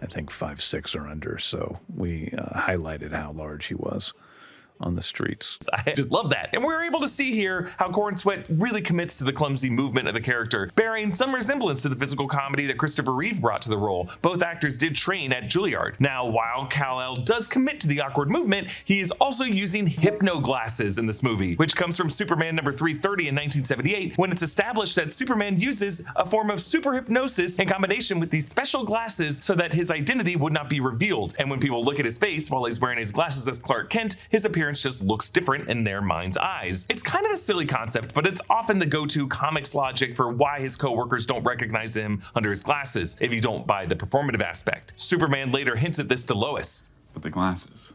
[SPEAKER 2] I think, 5'6" or under. So we highlighted how large he was on the streets.
[SPEAKER 1] I just love that. And we're able to see here how Cornsweet really commits to the clumsy movement of the character, bearing some resemblance to the physical comedy that Christopher Reeve brought to the role. Both actors did train at Juilliard. Now, while Kal-El does commit to the awkward movement, he is also using hypno glasses in this movie, which comes from Superman number 330 in 1978, when it's established that Superman uses a form of super hypnosis in combination with these special glasses so that his identity would not be revealed. And when people look at his face while he's wearing his glasses as Clark Kent, his appearance just looks different in their mind's eyes. It's kind of a silly concept, but it's often the go-to comics logic for why his co-workers don't recognize him under his glasses if you don't buy the performative aspect. Superman later hints at this to Lois.
[SPEAKER 9] But the glasses.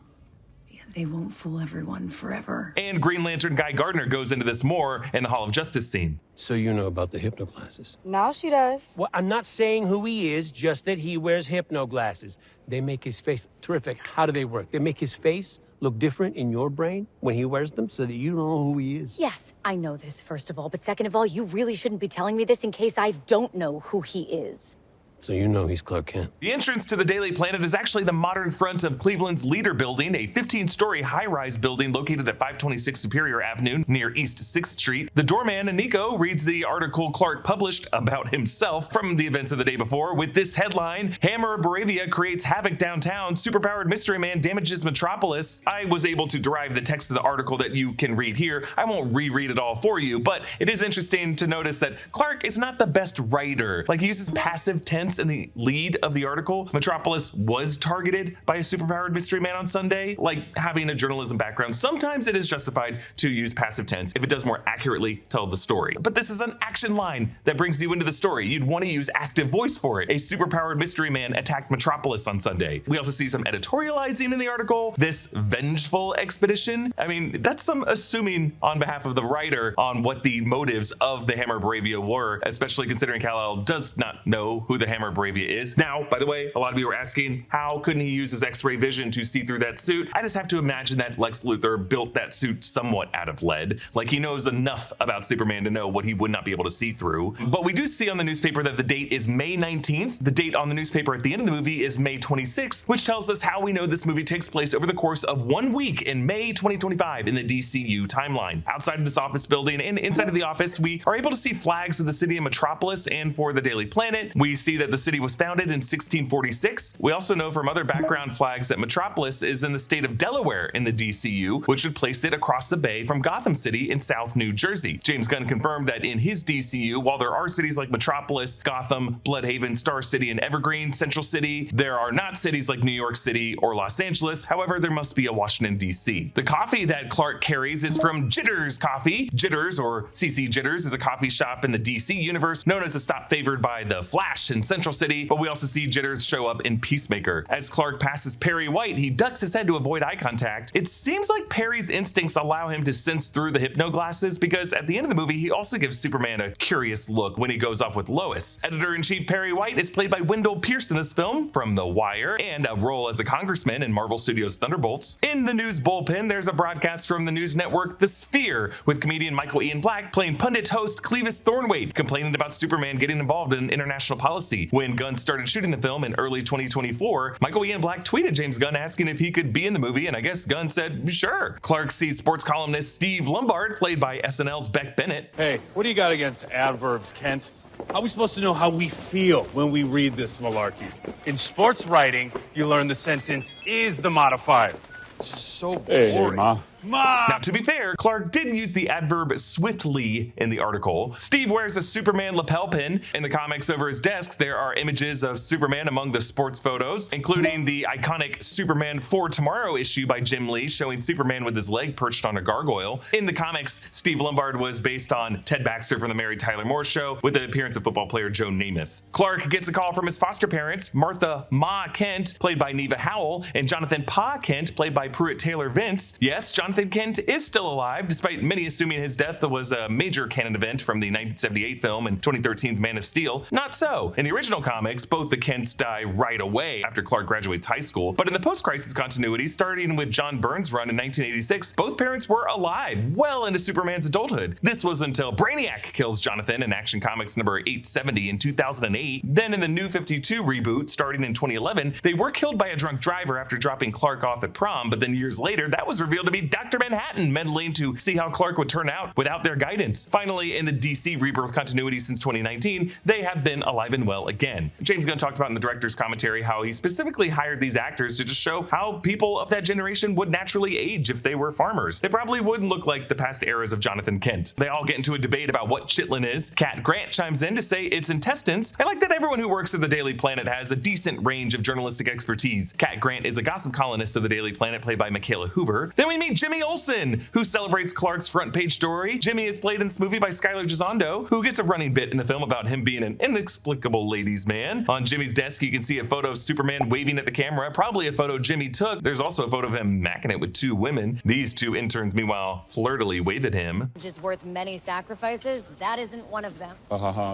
[SPEAKER 15] they won't fool everyone forever.
[SPEAKER 1] And Green Lantern Guy Gardner goes into this more in the Hall of Justice scene.
[SPEAKER 16] So you know about the hypno glasses?
[SPEAKER 17] Now she does.
[SPEAKER 16] Well, I'm not saying who he is, just that he wears hypno glasses. They make his face terrific. How do they work? They make his face look different in your brain when he wears them so that you don't know who he is.
[SPEAKER 18] Yes, I know this, first of all. But second of all, you really shouldn't be telling me this in case I don't know who he is.
[SPEAKER 16] So you know he's Clark Kent.
[SPEAKER 1] The entrance to the Daily Planet is actually the modern front of Cleveland's Leader Building, a 15-story high-rise building located at 526 Superior Avenue near East 6th Street. The doorman, Nico, reads the article Clark published about himself from the events of the day before with this headline: Hammer of Boravia creates havoc downtown, superpowered mystery man damages Metropolis. I was able to derive the text of the article that you can read here. I won't reread it all for you, but it is interesting to notice that Clark is not the best writer. Like, he uses passive tense in the lead of the article. Metropolis was targeted by a superpowered mystery man on Sunday. Like, having a journalism background, sometimes it is justified to use passive tense if it does more accurately tell the story. But this is an action line that brings you into the story. You'd want to use active voice for it. A superpowered mystery man attacked Metropolis on Sunday. We also see some editorializing in the article. This vengeful expedition. I mean, that's some assuming on behalf of the writer on what the motives of the Hammer of Boravia were, especially considering Kal-El does not know who the Hammer of Boravia is. Now, by the way, a lot of you are asking, how couldn't he use his X-ray vision to see through that suit? I just have to imagine that Lex Luthor built that suit somewhat out of lead. Like, he knows enough about Superman to know what he would not be able to see through. But we do see on the newspaper that the date is May 19th. The date on the newspaper at the end of the movie is May 26th, which tells us how we know this movie takes place over the course of 1 week in May 2025 in the DCU timeline. Outside of this office building and inside of the office, we are able to see flags of the city of Metropolis and for the Daily Planet. We see that the city was founded in 1646. We also know from other background flags that Metropolis is in the state of Delaware in the DCU, which would place it across the bay from Gotham City in South New Jersey. James Gunn confirmed that in his DCU, while there are cities like Metropolis, Gotham, Bloodhaven, Star City, and Evergreen, Central City, there are not cities like New York City or Los Angeles. However, there must be a Washington, D.C. The coffee that Clark carries is from Jitters Coffee. Jitters, or CC Jitters, is a coffee shop in the DC universe known as a stop favored by the Flash in Central City, but we also see Jitters show up in Peacemaker. As Clark passes Perry White, he ducks his head to avoid eye contact. It seems like Perry's instincts allow him to sense through the hypno glasses, because at the end of the movie, he also gives Superman a curious look when he goes off with Lois. Editor-in-Chief Perry White is played by Wendell Pierce in this film from The Wire, and a role as a congressman in Marvel Studios' Thunderbolts. In the news bullpen, there's a broadcast from the news network The Sphere, with comedian Michael Ian Black playing pundit host Clevis Thornweight, complaining about Superman getting involved in international policy. When Gunn started shooting the film in early 2024, Michael Ian Black tweeted James Gunn asking if he could be in the movie, and I guess Gunn said, sure. Clark sees sports columnist Steve Lombard, played by SNL's Beck Bennett.
[SPEAKER 10] Hey, what do you got against adverbs, Kent? How are we supposed to know how we feel when we read this malarkey? In sports writing, you learn the sentence is the modifier. It's just so boring.
[SPEAKER 9] Hey, Ma.
[SPEAKER 1] Now, to be fair, Clark did use the adverb swiftly in the article. Steve wears a Superman lapel pin. In the comics over his desk, there are images of Superman among the sports photos, including the iconic Superman for Tomorrow issue by Jim Lee showing Superman with his leg perched on a gargoyle. In the comics, Steve Lombard was based on Ted Baxter from the Mary Tyler Moore Show, with the appearance of football player Joe Namath. Clark gets a call from his foster parents, Martha Ma Kent, played by Neva Howell, and Jonathan Pa Kent, played by Pruitt Taylor Vince. Yes, Jonathan Kent is still alive, despite many assuming his death was a major canon event from the 1978 film and 2013's Man of Steel. Not so. In the original comics, both the Kents die right away after Clark graduates high school, but in the post-crisis continuity, starting with John Byrne's run in 1986, both parents were alive well into Superman's adulthood. This was until Brainiac kills Jonathan in Action Comics number 870 in 2008. Then in the New 52 reboot, starting in 2011, they were killed by a drunk driver after dropping Clark off at prom, but then years later, that was revealed to be Dr. Manhattan meddling to see how Clark would turn out without their guidance. Finally, in the DC rebirth continuity since 2019, they have been alive and well again. James Gunn talked about in the director's commentary how he specifically hired these actors to just show how people of that generation would naturally age if they were farmers. They probably wouldn't look like the past eras of Jonathan Kent. They all get into a debate about what chitlin is. Cat Grant chimes in to say it's intestines. I like that everyone who works at the Daily Planet has a decent range of journalistic expertise. Cat Grant is a gossip columnist of the Daily Planet, played by Michaela Hoover. Then we meet Jimmy Olsen, who celebrates Clark's front page story. Jimmy is played in this movie by Skylar Gisondo, who gets a running bit in the film about him being an inexplicable ladies' man. On Jimmy's desk, you can see a photo of Superman waving at the camera, probably a photo Jimmy took. There's also a photo of him macking it with two women. These two interns, meanwhile, flirtily wave at him.
[SPEAKER 18] Which is worth many sacrifices. That isn't one of them.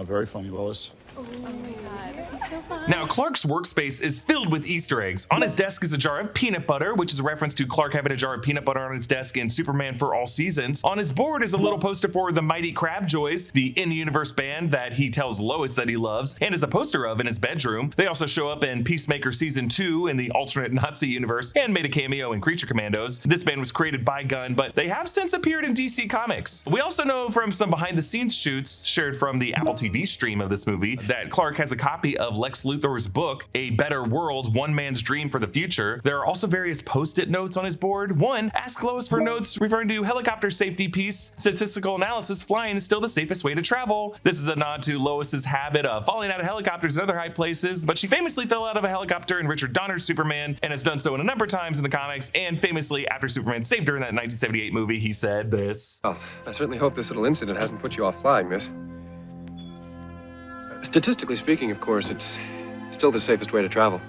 [SPEAKER 17] Very funny, Lois.
[SPEAKER 18] Oh my God, he's so fun.
[SPEAKER 1] Now, Clark's workspace is filled with Easter eggs. On his desk is a jar of peanut butter, which is a reference to Clark having a jar of peanut butter on his desk in Superman for All Seasons. On his board is a little poster for the Mighty Crabjoys, the in-universe band that he tells Lois that he loves, and is a poster of in his bedroom. They also show up in Peacemaker Season 2 in the alternate Nazi universe, and made a cameo in Creature Commandos. This band was created by Gunn, but they have since appeared in DC Comics. We also know from some behind-the-scenes shoots shared from the Apple TV stream of this movie that Clark has a copy of Lex Luthor's book, A Better World, One Man's Dream for the Future. There are also various post-it notes on his board. One, ask Lois for notes referring to helicopter safety piece, statistical analysis, flying is still the safest way to travel. This is a nod to Lois's habit of falling out of helicopters and other high places, but she famously fell out of a helicopter in Richard Donner's Superman and has done so in a number of times in the comics, and famously after Superman saved her in that 1978 movie, he said this.
[SPEAKER 19] Oh, I certainly hope this little incident hasn't put you off flying, miss. Statistically speaking, of course, it's still the safest way to travel.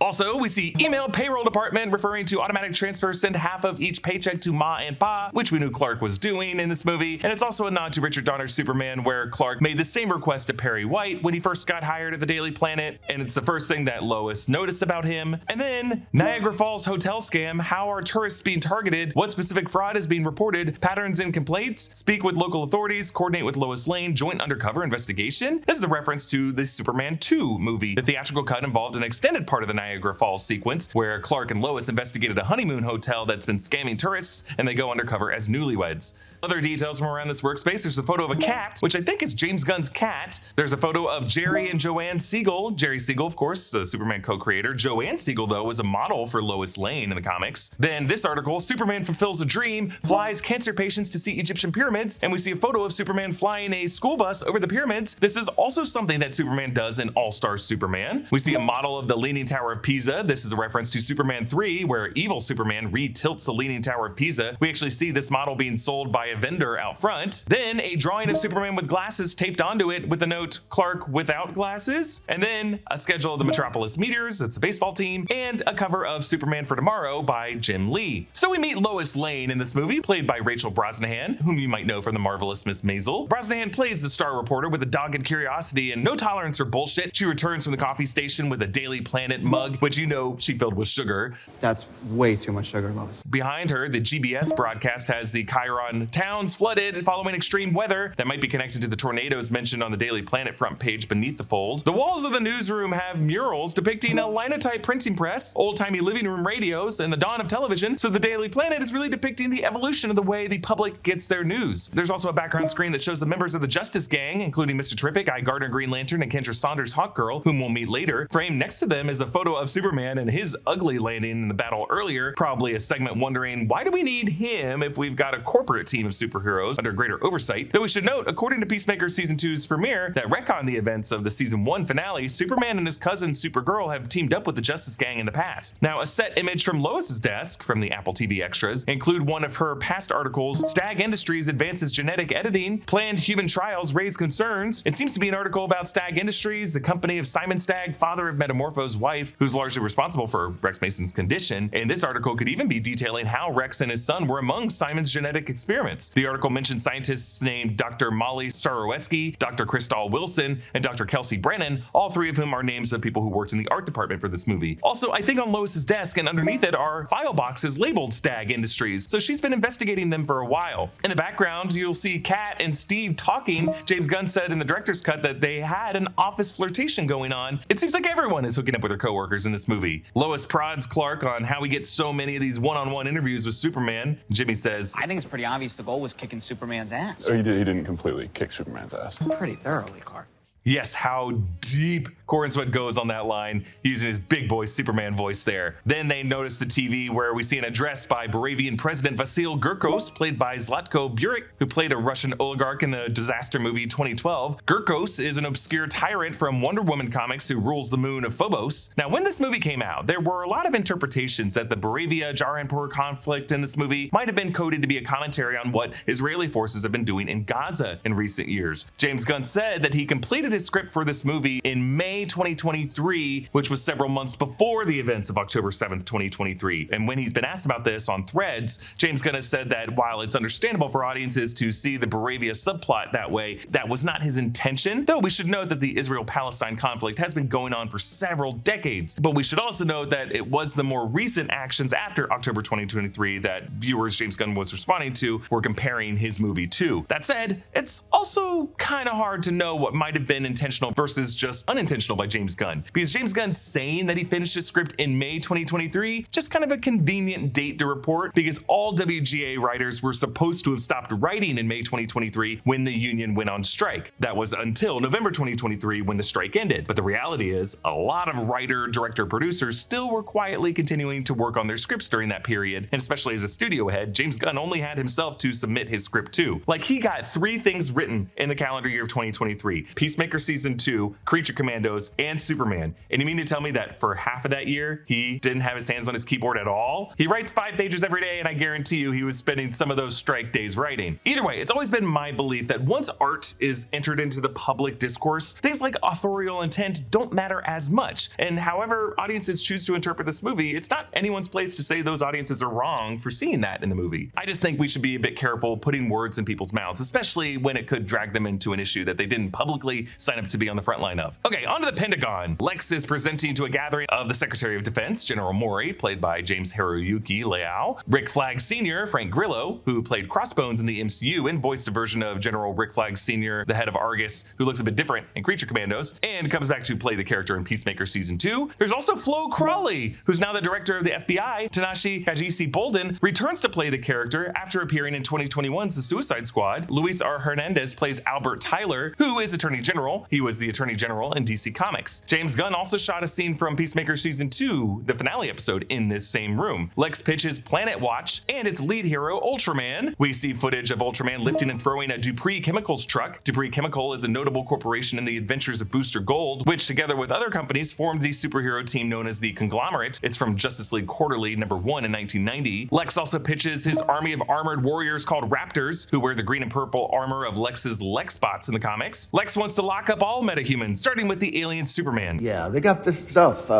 [SPEAKER 1] Also, we see email payroll department referring to automatic transfers, send half of each paycheck to Ma and Pa, which we knew Clark was doing in this movie. And it's also a nod to Richard Donner's Superman, where Clark made the same request to Perry White when he first got hired at the Daily Planet. And it's the first thing that Lois noticed about him. And then Niagara Falls hotel scam. How are tourists being targeted? What specific fraud is being reported? Patterns and complaints? Speak with local authorities. Coordinate with Lois Lane. Joint undercover investigation. This is a reference to the Superman 2 movie. The theatrical cut involved an extended part of the Niagara Falls sequence where Clark and Lois investigated a honeymoon hotel that's been scamming tourists, and they go undercover as newlyweds. Other details from around this workspace: there's a photo of a cat, which I think is James Gunn's cat. There's a photo of Jerry and Joanne Siegel. Jerry Siegel, of course, the Superman co-creator. Joanne Siegel, though, was a model for Lois Lane in the comics. Then this article, Superman fulfills a dream, flies cancer patients to see Egyptian pyramids, and we see a photo of Superman flying a school bus over the pyramids. This is also something that Superman does in All-Star Superman. We see a model of the Leaning Tower of Pisa. This is a reference to Superman 3, where evil Superman re-tilts the Leaning Tower of Pisa. We actually see this model being sold by a vendor out front. Then a drawing of Superman with glasses taped onto it with the note, Clark without glasses. And then a schedule of the Metropolis Meteors, that's a baseball team, and a cover of Superman for Tomorrow by Jim Lee. So we meet Lois Lane in this movie, played by Rachel Brosnahan, whom you might know from The Marvelous Miss Maisel. Brosnahan plays the star reporter with a dogged curiosity and no tolerance for bullshit. She returns from the coffee station with a Daily Planet mug, which you know she filled with sugar.
[SPEAKER 20] That's way too much sugar, Lois.
[SPEAKER 1] Behind her, the GBS broadcast has the Chiron towns flooded following extreme weather that might be connected to the tornadoes mentioned on the Daily Planet front page beneath the fold. The walls of the newsroom have murals depicting a linotype printing press, old-timey living room radios, and the dawn of television, so the Daily Planet is really depicting the evolution of the way the public gets their news. There's also a background screen that shows the members of the Justice Gang, including Mr. Terrific, Guy Gardner Green Lantern, and Kendra Saunders Hawkgirl, whom we'll meet later. Framed next to them is a photo of Superman and his ugly landing in the battle earlier, probably a segment wondering, why do we need him if we've got a corporate team of superheroes under greater oversight? Though we should note, according to Peacemaker Season 2's premiere, that retconned the events of the Season 1 finale, Superman and his cousin Supergirl have teamed up with the Justice Gang in the past. Now, a set image from Lois's desk from the Apple TV extras include one of her past articles, Stag Industries advances genetic editing, planned human trials raise concerns. It seems to be an article about Stag Industries, the company of Simon Stagg, father of Metamorpho's wife, who's largely responsible for Rex Mason's condition. And this article could even be detailing how Rex and his son were among Simon's genetic experiments. The article mentions scientists named Dr. Molly Staroweski, Dr. Crystal Wilson, and Dr. Kelsey Brennan, all three of whom are names of people who worked in the art department for this movie. Also, I think on Lois's desk and underneath it are file boxes labeled Stag Industries, so she's been investigating them for a while. In the background, you'll see Kat and Steve talking. James Gunn said in the director's cut that they had an office flirtation going on. It seems like everyone is hooking up with their coworkers in this movie. Lois prods Clark on how he gets so many of these one-on-one interviews with Superman. Jimmy says,
[SPEAKER 21] I think it's pretty obvious the goal was kicking Superman's ass.
[SPEAKER 17] Oh, he didn't completely kick Superman's ass.
[SPEAKER 21] Pretty thoroughly, Clark.
[SPEAKER 1] Yes, how deep Cornsweet goes on that line, using his big boy Superman voice there. Then they notice the TV where we see an address by Boravian President Vasil Gurkos, played by Zlatko Buric, who played a Russian oligarch in the disaster movie 2012. Gurkos is an obscure tyrant from Wonder Woman comics who rules the moon of Phobos. Now, when this movie came out, there were a lot of interpretations that the Boravia-Jarhanpur conflict in this movie might have been coded to be a commentary on what Israeli forces have been doing in Gaza in recent years. James Gunn said that he completed his script for this movie in May 2023, which was several months before the events of October 7th, 2023. And when he's been asked about this on Threads, James Gunn has said that while it's understandable for audiences to see the Boravia subplot that way, that was not his intention. Though we should note that the Israel-Palestine conflict has been going on for several decades. But we should also note that it was the more recent actions after October 2023 that viewers James Gunn was responding to were comparing his movie to. That said, it's also kind of hard to know what might have been intentional versus just unintentional by James Gunn, because James Gunn saying that he finished his script in May 2023, just kind of a convenient date to report, because all WGA writers were supposed to have stopped writing in May 2023 when the union went on strike. That was until November 2023 when the strike ended. But the reality is, a lot of writer, director, producers still were quietly continuing to work on their scripts during that period, and especially as a studio head, James Gunn only had himself to submit his script to. Like, he got 3 things written in the calendar year of 2023: Peacemaker Season 2, Creature Commandos, and Superman. And you mean to tell me that for half of that year, he didn't have his hands on his keyboard at all? He writes 5 pages every day, and I guarantee you he was spending some of those strike days writing. Either way, it's always been my belief that once art is entered into the public discourse, things like authorial intent don't matter as much. And however audiences choose to interpret this movie, it's not anyone's place to say those audiences are wrong for seeing that in the movie. I just think we should be a bit careful putting words in people's mouths, especially when it could drag them into an issue that they didn't publicly sign up to be on the front line of. Okay, on to the Pentagon. Lex is presenting to a gathering of the Secretary of Defense, General Mori, played by James Hiroyuki Leao, Rick Flag Sr., Frank Grillo, who played Crossbones in the MCU and voiced a version of General Rick Flag Sr., the head of Argus, who looks a bit different in Creature Commandos, and comes back to play the character in Peacemaker Season 2. There's also Flo Crawley, who's now the director of the FBI. Tanashi Kajisi Bolden returns to play the character after appearing in 2021's The Suicide Squad. Luis R. Hernandez plays Albert Tyler, who is Attorney General. He was the Attorney General in DC Comics. James Gunn also shot a scene from Peacemaker Season 2, the finale episode, in this same room. Lex pitches Planet Watch and its lead hero, Ultraman. We see footage of Ultraman lifting and throwing a Dupree Chemicals truck. Dupree Chemical is a notable corporation in the adventures of Booster Gold, which together with other companies formed the superhero team known as the Conglomerate. It's from Justice League Quarterly #1 in 1990. Lex also pitches his army of armored warriors called Raptors, who wear the green and purple armor of Lex's Lexbots in the comics. Lex wants to lock up all metahumans, starting with the alien Superman.
[SPEAKER 3] Yeah, they got this stuff.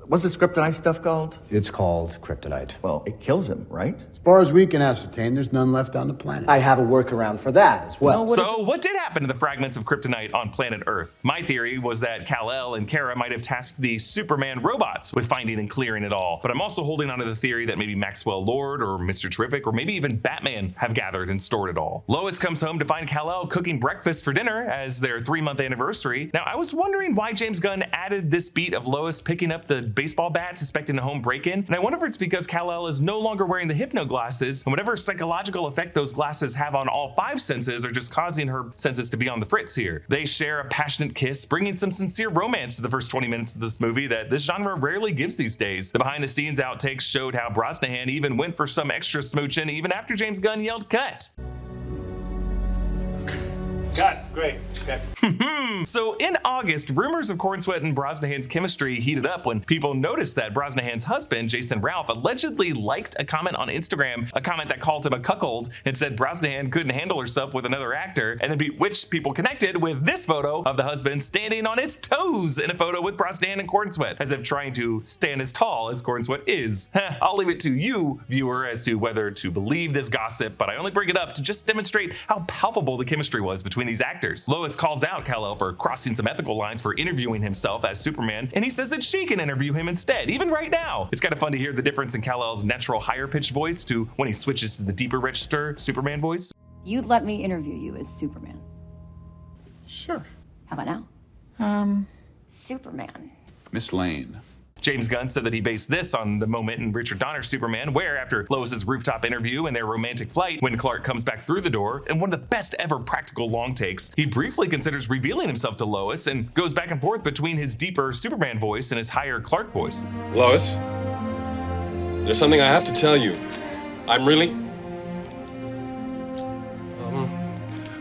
[SPEAKER 3] What's this kryptonite stuff called?
[SPEAKER 17] It's called kryptonite.
[SPEAKER 3] Well, it kills him, right?
[SPEAKER 21] As far as we can ascertain, there's none left on the planet.
[SPEAKER 12] I have a workaround for that as well.
[SPEAKER 1] So what did happen to the fragments of kryptonite on planet Earth? My theory was that Kal-El and Kara might have tasked the Superman robots with finding and clearing it all. But I'm also holding onto the theory that maybe Maxwell Lord or Mr. Terrific or maybe even Batman have gathered and stored it all. Lois comes home to find Kal-El cooking breakfast for dinner as their 3-month anniversary. Now, I was wondering why James Gunn added this beat of Lois picking up the baseball bat suspecting a home break-in, and I wonder if it's because Kal-El is no longer wearing the hypno glasses, and whatever psychological effect those glasses have on all 5 senses are just causing her senses to be on the fritz here. They share a passionate kiss, bringing some sincere romance to the first 20 minutes of this movie that this genre rarely gives these days. The behind-the-scenes outtakes showed how Brosnahan even went for some extra smooching even after James Gunn yelled cut.
[SPEAKER 10] Got great. Okay.
[SPEAKER 1] So in August, rumors of Cornsweet and Brosnahan's chemistry heated up when people noticed that Brosnahan's husband, Jason Ralph, allegedly liked a comment on Instagram, a comment that called him a cuckold and said Brosnahan couldn't handle herself with another actor, and then which people connected with this photo of the husband standing on his toes in a photo with Brosnahan and Cornsweet, as if trying to stand as tall as Cornsweet is. I'll leave it to you, viewer, as to whether to believe this gossip, but I only bring it up to just demonstrate how palpable the chemistry was between these actors. Lois calls out Kal-El for crossing some ethical lines for interviewing himself as Superman, and he says that she can interview him instead, even right now. It's kind of fun to hear the difference in Kal-El's natural higher-pitched voice to when he switches to the deeper register Superman voice.
[SPEAKER 15] You'd let me interview you as Superman.
[SPEAKER 9] Sure.
[SPEAKER 15] How about now? Superman.
[SPEAKER 9] Miss Lane.
[SPEAKER 1] James Gunn said that he based this on the moment in Richard Donner's Superman, where after Lois's rooftop interview and their romantic flight, when Clark comes back through the door, and one of the best ever practical long takes, he briefly considers revealing himself to Lois and goes back and forth between his deeper Superman voice and his higher Clark voice.
[SPEAKER 19] Lois, there's something I have to tell you. I'm really...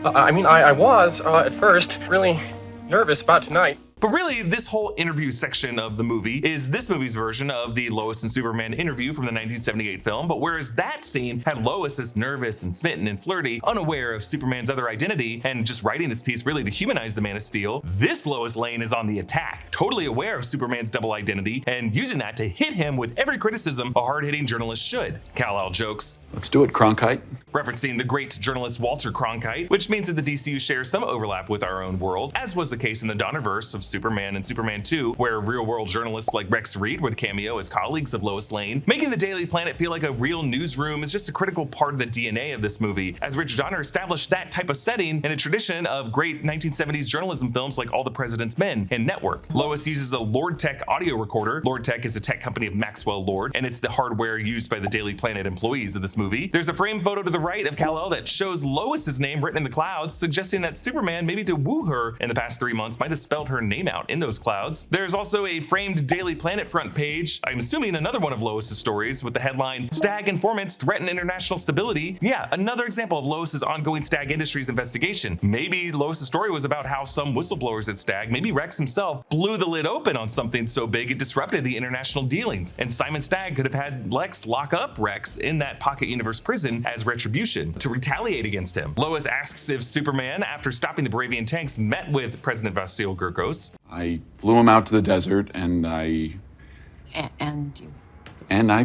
[SPEAKER 19] I was, at first, really nervous about tonight.
[SPEAKER 1] But really, this whole interview section of the movie is this movie's version of the Lois and Superman interview from the 1978 film. But whereas that scene had Lois as nervous and smitten and flirty, unaware of Superman's other identity, and just writing this piece really to humanize the Man of Steel, this Lois Lane is on the attack, totally aware of Superman's double identity, and using that to hit him with every criticism a hard-hitting journalist should. Kal-El jokes,
[SPEAKER 9] "Let's do it, Cronkite."
[SPEAKER 1] Referencing the great journalist Walter Cronkite, which means that the DCU shares some overlap with our own world, as was the case in the Donnerverse of Superman and Superman 2, where real-world journalists like Rex Reed would cameo as colleagues of Lois Lane. Making the Daily Planet feel like a real newsroom is just a critical part of the DNA of this movie, as Richard Donner established that type of setting in the tradition of great 1970s journalism films like All the President's Men and Network. Lois uses a Lord Tech audio recorder. Lord Tech is a tech company of Maxwell Lord, and it's the hardware used by the Daily Planet employees of this movie. There's a framed photo to the right of Kal-El that shows Lois's name written in the clouds, suggesting that Superman, maybe to woo her in the past 3 months, might have spelled her name out in those clouds. There's also a framed Daily Planet front page, I'm assuming another one of Lois's stories, with the headline, "Stag informants threaten international stability." Yeah, another example of Lois's ongoing Stag Industries investigation. Maybe Lois's story was about how some whistleblowers at Stag, maybe Rex himself, blew the lid open on something so big it disrupted the international dealings, and Simon Stagg could have had Lex lock up Rex in that pocket universe prison as retribution to retaliate against him. Lois asks if Superman, after stopping the Boravian tanks, met with President Vasil Gurkos.
[SPEAKER 9] I flew him out to the desert, and I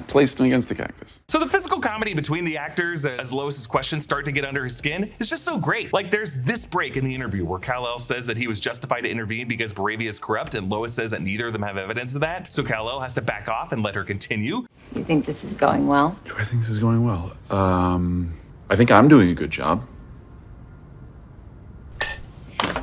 [SPEAKER 9] placed him against a cactus.
[SPEAKER 1] So the physical comedy between the actors as Lois's questions start to get under his skin is just so great. Like, there's this break in the interview where Kal-El says that he was justified to intervene because Boravia is corrupt, and Lois says that neither of them have evidence of that. So Kal-El has to back off and let her continue.
[SPEAKER 15] You think this is going well?
[SPEAKER 9] Do I think this is going well? I think I'm doing a good job.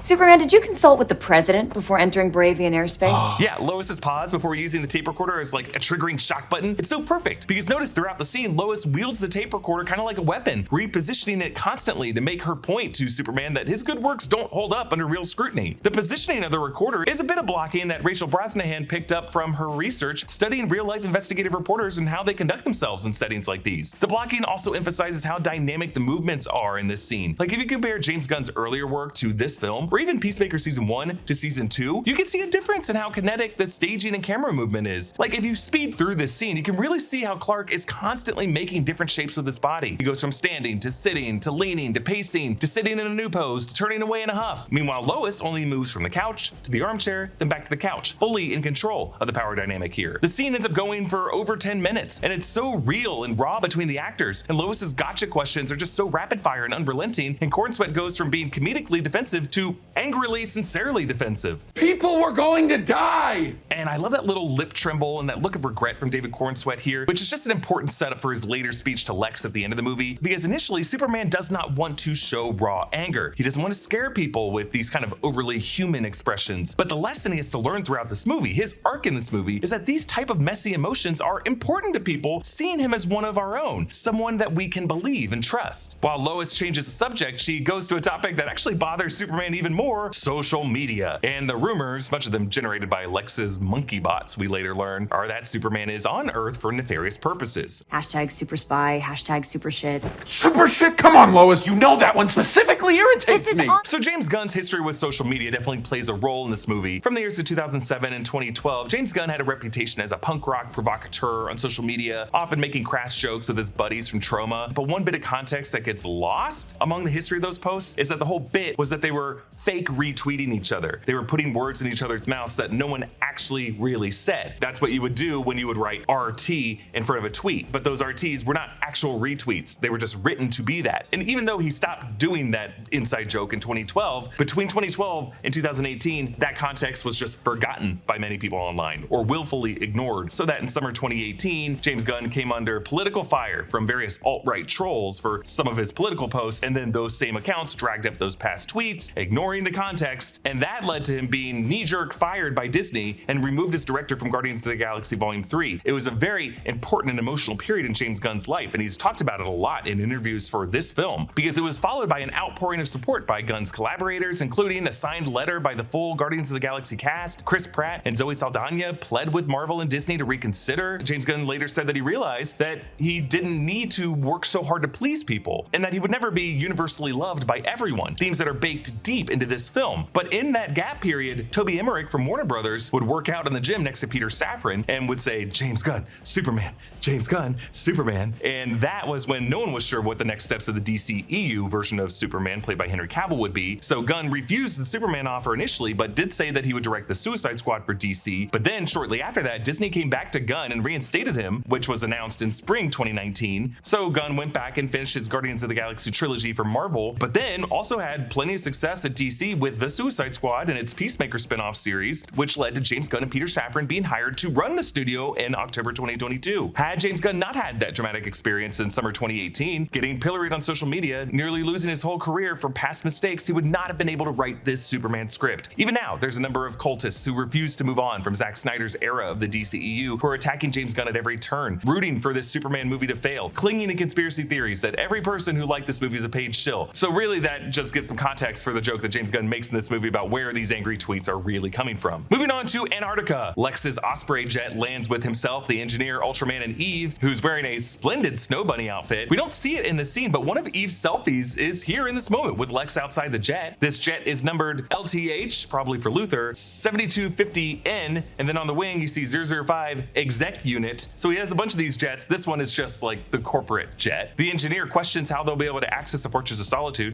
[SPEAKER 15] Superman, did you consult with the president before entering Boravian airspace?
[SPEAKER 1] Yeah, Lois's pause before using the tape recorder is like a triggering shock button. It's so perfect because notice throughout the scene, Lois wields the tape recorder kind of like a weapon, repositioning it constantly to make her point to Superman that his good works don't hold up under real scrutiny. The positioning of the recorder is a bit of blocking that Rachel Brosnahan picked up from her research studying real-life investigative reporters and how they conduct themselves in settings like these. The blocking also emphasizes how dynamic the movements are in this scene. Like, if you compare James Gunn's earlier work to this film, or even Peacemaker season 1 to season 2, you can see a difference in how kinetic the staging and camera movement is. Like, if you speed through this scene, you can really see how Clark is constantly making different shapes with his body. He goes from standing to sitting to leaning to pacing to sitting in a new pose to turning away in a huff. Meanwhile, Lois only moves from the couch to the armchair, then back to the couch, fully in control of the power dynamic here. The scene ends up going for over 10 minutes, and it's so real and raw between the actors, and Lois's gotcha questions are just so rapid fire and unrelenting, and Cornsweet goes from being comedically defensive to angrily, sincerely defensive.
[SPEAKER 9] People were going to die!
[SPEAKER 1] And I love that little lip tremble and that look of regret from David Cornsweet here, which is just an important setup for his later speech to Lex at the end of the movie, because initially Superman does not want to show raw anger. He doesn't want to scare people with these kind of overly human expressions. But the lesson he has to learn throughout this movie, his arc in this movie, is that these type of messy emotions are important to people, seeing him as one of our own, someone that we can believe and trust. While Lois changes the subject, she goes to a topic that actually bothers Superman even more: social media. And the rumors, much of them generated by Lex's monkey bots, we later learn, are that Superman is on Earth for nefarious purposes.
[SPEAKER 15] Hashtag super spy, hashtag super shit.
[SPEAKER 9] Super shit? Come on, Lois, you know that one specifically irritates me.
[SPEAKER 1] So James Gunn's history with social media definitely plays a role in this movie. From the years of 2007 and 2012, James Gunn had a reputation as a punk rock provocateur on social media, often making crass jokes with his buddies from Troma. But one bit of context that gets lost among the history of those posts is that the whole bit was that they were fake retweeting each other. They were putting words in each other's mouths that no one actually really said. That's what you would do when you would write RT in front of a tweet. But those RTs were not actual retweets. They were just written to be that. And even though he stopped doing that inside joke in 2012, between 2012 and 2018, that context was just forgotten by many people online or willfully ignored. So that in summer 2018, James Gunn came under political fire from various alt-right trolls for some of his political posts, and then those same accounts dragged up those past tweets, ignored ignoring the context, and that led to him being knee-jerk fired by Disney and removed as director from Guardians of the Galaxy Volume 3. It was a very important and emotional period in James Gunn's life, and he's talked about it a lot in interviews for this film, because it was followed by an outpouring of support by Gunn's collaborators, including a signed letter by the full Guardians of the Galaxy cast. Chris Pratt and Zoe Saldana pled with Marvel and Disney to reconsider. James Gunn later said that he realized that he didn't need to work so hard to please people, and that he would never be universally loved by everyone, themes that are baked deep into this film. But in that gap period, Toby Emmerich from Warner Brothers would work out in the gym next to Peter Safran and would say, "James Gunn, Superman, James Gunn, Superman," and that was when no one was sure what the next steps of the DCEU version of Superman, played by Henry Cavill, would be. So Gunn refused the Superman offer initially, but did say that he would direct the Suicide Squad for DC. But then shortly after that, Disney came back to Gunn and reinstated him, which was announced in spring 2019. So Gunn went back and finished his Guardians of the Galaxy trilogy for Marvel, but then also had plenty of success at DC with the Suicide Squad and its Peacemaker spin-off series, which led to James Gunn and Peter Safran being hired to run the studio in October 2022. Had James Gunn not had that dramatic experience in summer 2018, getting pilloried on social media, nearly losing his whole career for past mistakes, he would not have been able to write this Superman script. Even now, there's a number of cultists who refuse to move on from Zack Snyder's era of the DCEU, who are attacking James Gunn at every turn, rooting for this Superman movie to fail, clinging to conspiracy theories that every person who liked this movie is a page shill. So really, that just gives some context for the joke that James Gunn makes in this movie about where these angry tweets are really coming from. Moving on to Antarctica. Lex's Osprey jet lands with himself, the Engineer, Ultraman, and Eve, who's wearing a splendid Snow Bunny outfit. We don't see it in the scene, but one of Eve's selfies is here in this moment with Lex outside the jet. This jet is numbered LTH, probably for Luthor, 7250N, and then on the wing you see 005 Exec Unit. So he has a bunch of these jets. This one is just like the corporate jet. The Engineer questions how they'll be able to access the Fortress of Solitude.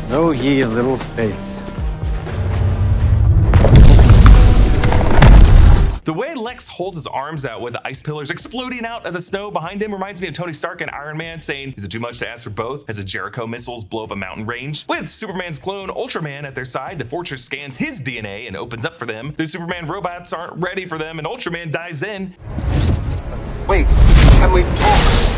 [SPEAKER 17] Know ye a little faith.
[SPEAKER 1] The way Lex holds his arms out with the ice pillars exploding out of the snow behind him reminds me of Tony Stark and Iron Man saying, "Is it too much to ask for both?" as the Jericho missiles blow up a mountain range. With Superman's clone Ultraman at their side, the Fortress scans his DNA and opens up for them. The Superman robots aren't ready for them, and Ultraman dives in.
[SPEAKER 6] Wait, can we talk?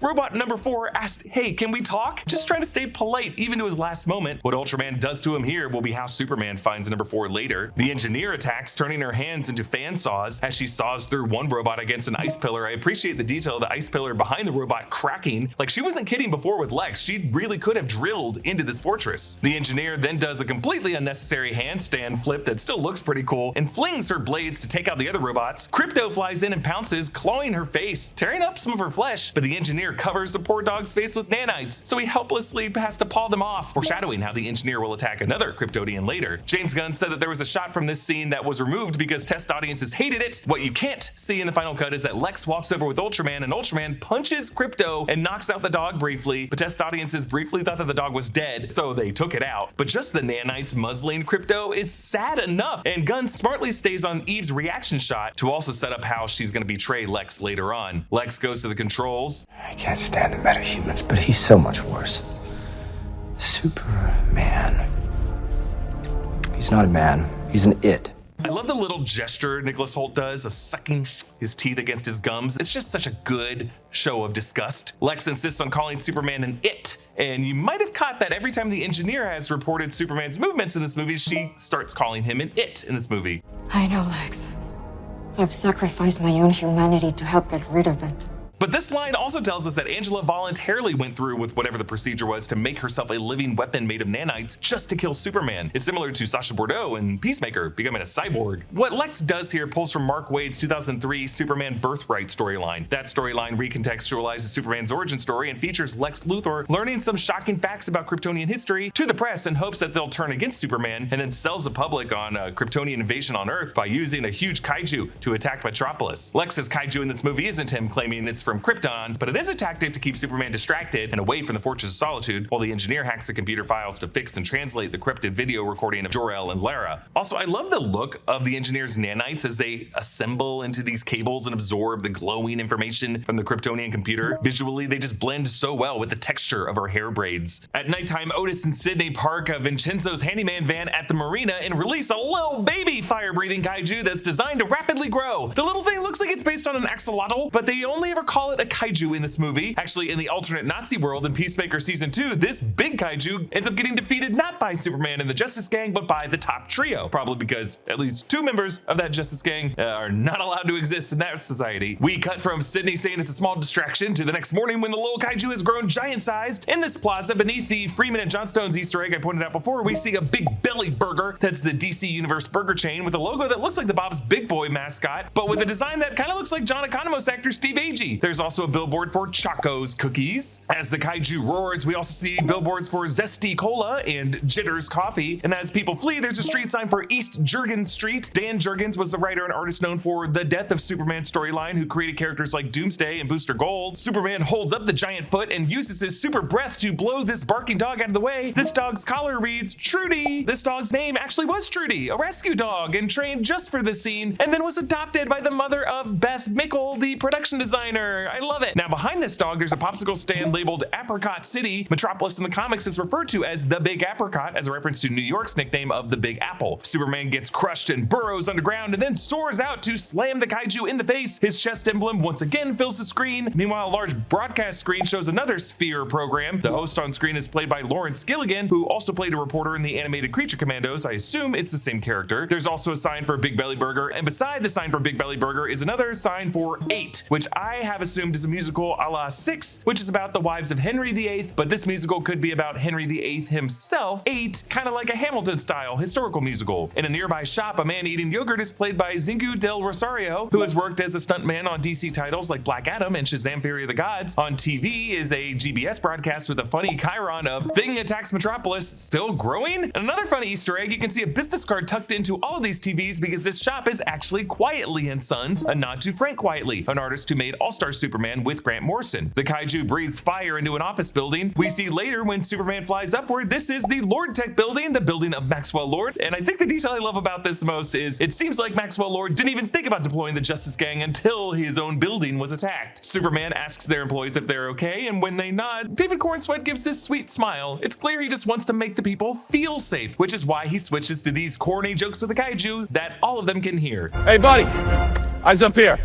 [SPEAKER 1] Robot number 4 asked, "Hey, can we talk?" Just trying to stay polite even to his last moment. What Ultraman does to him here will be how Superman finds number 4 later. The Engineer attacks, turning her hands into fan saws as she saws through one robot against an ice pillar. I appreciate the detail of the ice pillar behind the robot cracking. Like, she wasn't kidding before with Lex. She really could have drilled into this fortress. The Engineer then does a completely unnecessary handstand flip that still looks pretty cool and flings her blades to take out the other robots. Crypto flies in and pounces, clawing her face, tearing up some of her flesh, but the Engineer covers the poor dog's face with nanites, so he helplessly has to paw them off, foreshadowing how the Engineer will attack another Kryptonian later. James Gunn said that there was a shot from this scene that was removed because test audiences hated it. What you can't see in the final cut is that Lex walks over with Ultraman, and Ultraman punches Krypto and knocks out the dog briefly, but test audiences briefly thought that the dog was dead, so they took it out. But just the nanites muzzling Krypto is sad enough, and Gunn smartly stays on Eve's reaction shot to also set up how she's going to betray Lex later on. Lex goes to the controls.
[SPEAKER 12] I can't stand the metahumans, but he's so much worse. Superman. He's not a man. He's an it.
[SPEAKER 1] I love the little gesture Nicholas Hoult does of sucking his teeth against his gums. It's just such a good show of disgust. Lex insists on calling Superman an it, and you might have caught that every time the Engineer has reported Superman's movements in this movie, she starts calling him an it in this movie.
[SPEAKER 22] I know, Lex. I've sacrificed my own humanity to help get rid of it.
[SPEAKER 1] But this line also tells us that Angela voluntarily went through with whatever the procedure was to make herself a living weapon made of nanites just to kill Superman. It's similar to Sacha Bordeaux in Peacemaker becoming a cyborg. What Lex does here pulls from Mark Waid's 2003 Superman Birthright storyline. That storyline recontextualizes Superman's origin story and features Lex Luthor learning some shocking facts about Kryptonian history to the press in hopes that they'll turn against Superman, and then sells the public on a Kryptonian invasion on Earth by using a huge kaiju to attack Metropolis. Lex's kaiju in this movie isn't him claiming it's from Krypton, but it is a tactic to keep Superman distracted and away from the Fortress of Solitude, while the Engineer hacks the computer files to fix and translate the encrypted video recording of Jor-El and Lara. Also, I love the look of the Engineer's nanites as they assemble into these cables and absorb the glowing information from the Kryptonian computer. Visually, they just blend so well with the texture of her hair braids. At nighttime, Otis and Sydney park Vincenzo's handyman van at the marina and release a little baby fire-breathing kaiju that's designed to rapidly grow. The little thing looks like it's based on an axolotl, but they only ever call call it a kaiju in this movie. Actually, in the alternate Nazi world in Peacemaker Season 2, this big kaiju ends up getting defeated not by Superman and the Justice Gang, but by the top trio, probably because at least 2 members of that Justice Gang are not allowed to exist in that society. We cut from Sydney saying it's a small distraction to the next morning when the little kaiju has grown giant-sized. In this plaza, beneath the Freeman and Johnstone's Easter egg I pointed out before, we see a Big Belly Burger. That's the DC Universe burger chain with a logo that looks like the Bob's Big Boy mascot, but with a design that kind of looks like John Economos actor Steve Agee. There's also a billboard for Choco's Cookies. As the kaiju roars, we also see billboards for Zesty Cola and Jitters Coffee. And as people flee, there's a street sign for East Jurgens Street. Dan Jurgens was the writer and artist known for the Death of Superman storyline, who created characters like Doomsday and Booster Gold. Superman holds up the giant foot and uses his super breath to blow this barking dog out of the way. This dog's collar reads Trudy. This dog's name actually was Trudy, a rescue dog and trained just for this scene, and then was adopted by the mother of Beth Mickle, the production designer. I love it. Now behind this dog, there's a popsicle stand labeled Apricot City. Metropolis in the comics is referred to as the Big Apricot as a reference to New York's nickname of the Big Apple. Superman gets crushed and burrows underground and then soars out to slam the kaiju in the face. His chest emblem once again fills the screen. Meanwhile, a large broadcast screen shows another Sphere program. The host on screen is played by Lawrence Gilligan, who also played a reporter in the animated Creature Commandos. I assume it's the same character. There's also a sign for Big Belly Burger, and beside the sign for Big Belly Burger is another sign for 8, which I have assumed is a musical a la 6, which is about the wives of Henry VIII, but this musical could be about Henry VIII himself. 8, kind of like a Hamilton-style historical musical. In a nearby shop, a man eating yogurt is played by Zingu del Rosario, who has worked as a stuntman on DC titles like Black Adam and Shazam! Fury of the Gods. On TV is a GBS broadcast with a funny chyron of Thing Attacks Metropolis, still growing? And another funny Easter egg, you can see a business card tucked into all of these TVs because this shop is actually Quietly & Sons, a nod to Frank Quietly, an artist who made All-Star Superman with Grant Morrison. The kaiju breathes fire into an office building. We see later when Superman flies upward, this is the Lord Tech building, the building of Maxwell Lord. And I think the detail I love about this most is it seems like Maxwell Lord didn't even think about deploying the Justice Gang until his own building was attacked. Superman asks their employees if they're okay, and when they nod, David Cornsweet gives this sweet smile. It's clear he just wants to make the people feel safe, which is why he switches to these corny jokes with the kaiju that all of them can hear.
[SPEAKER 19] Hey, buddy, eyes up here.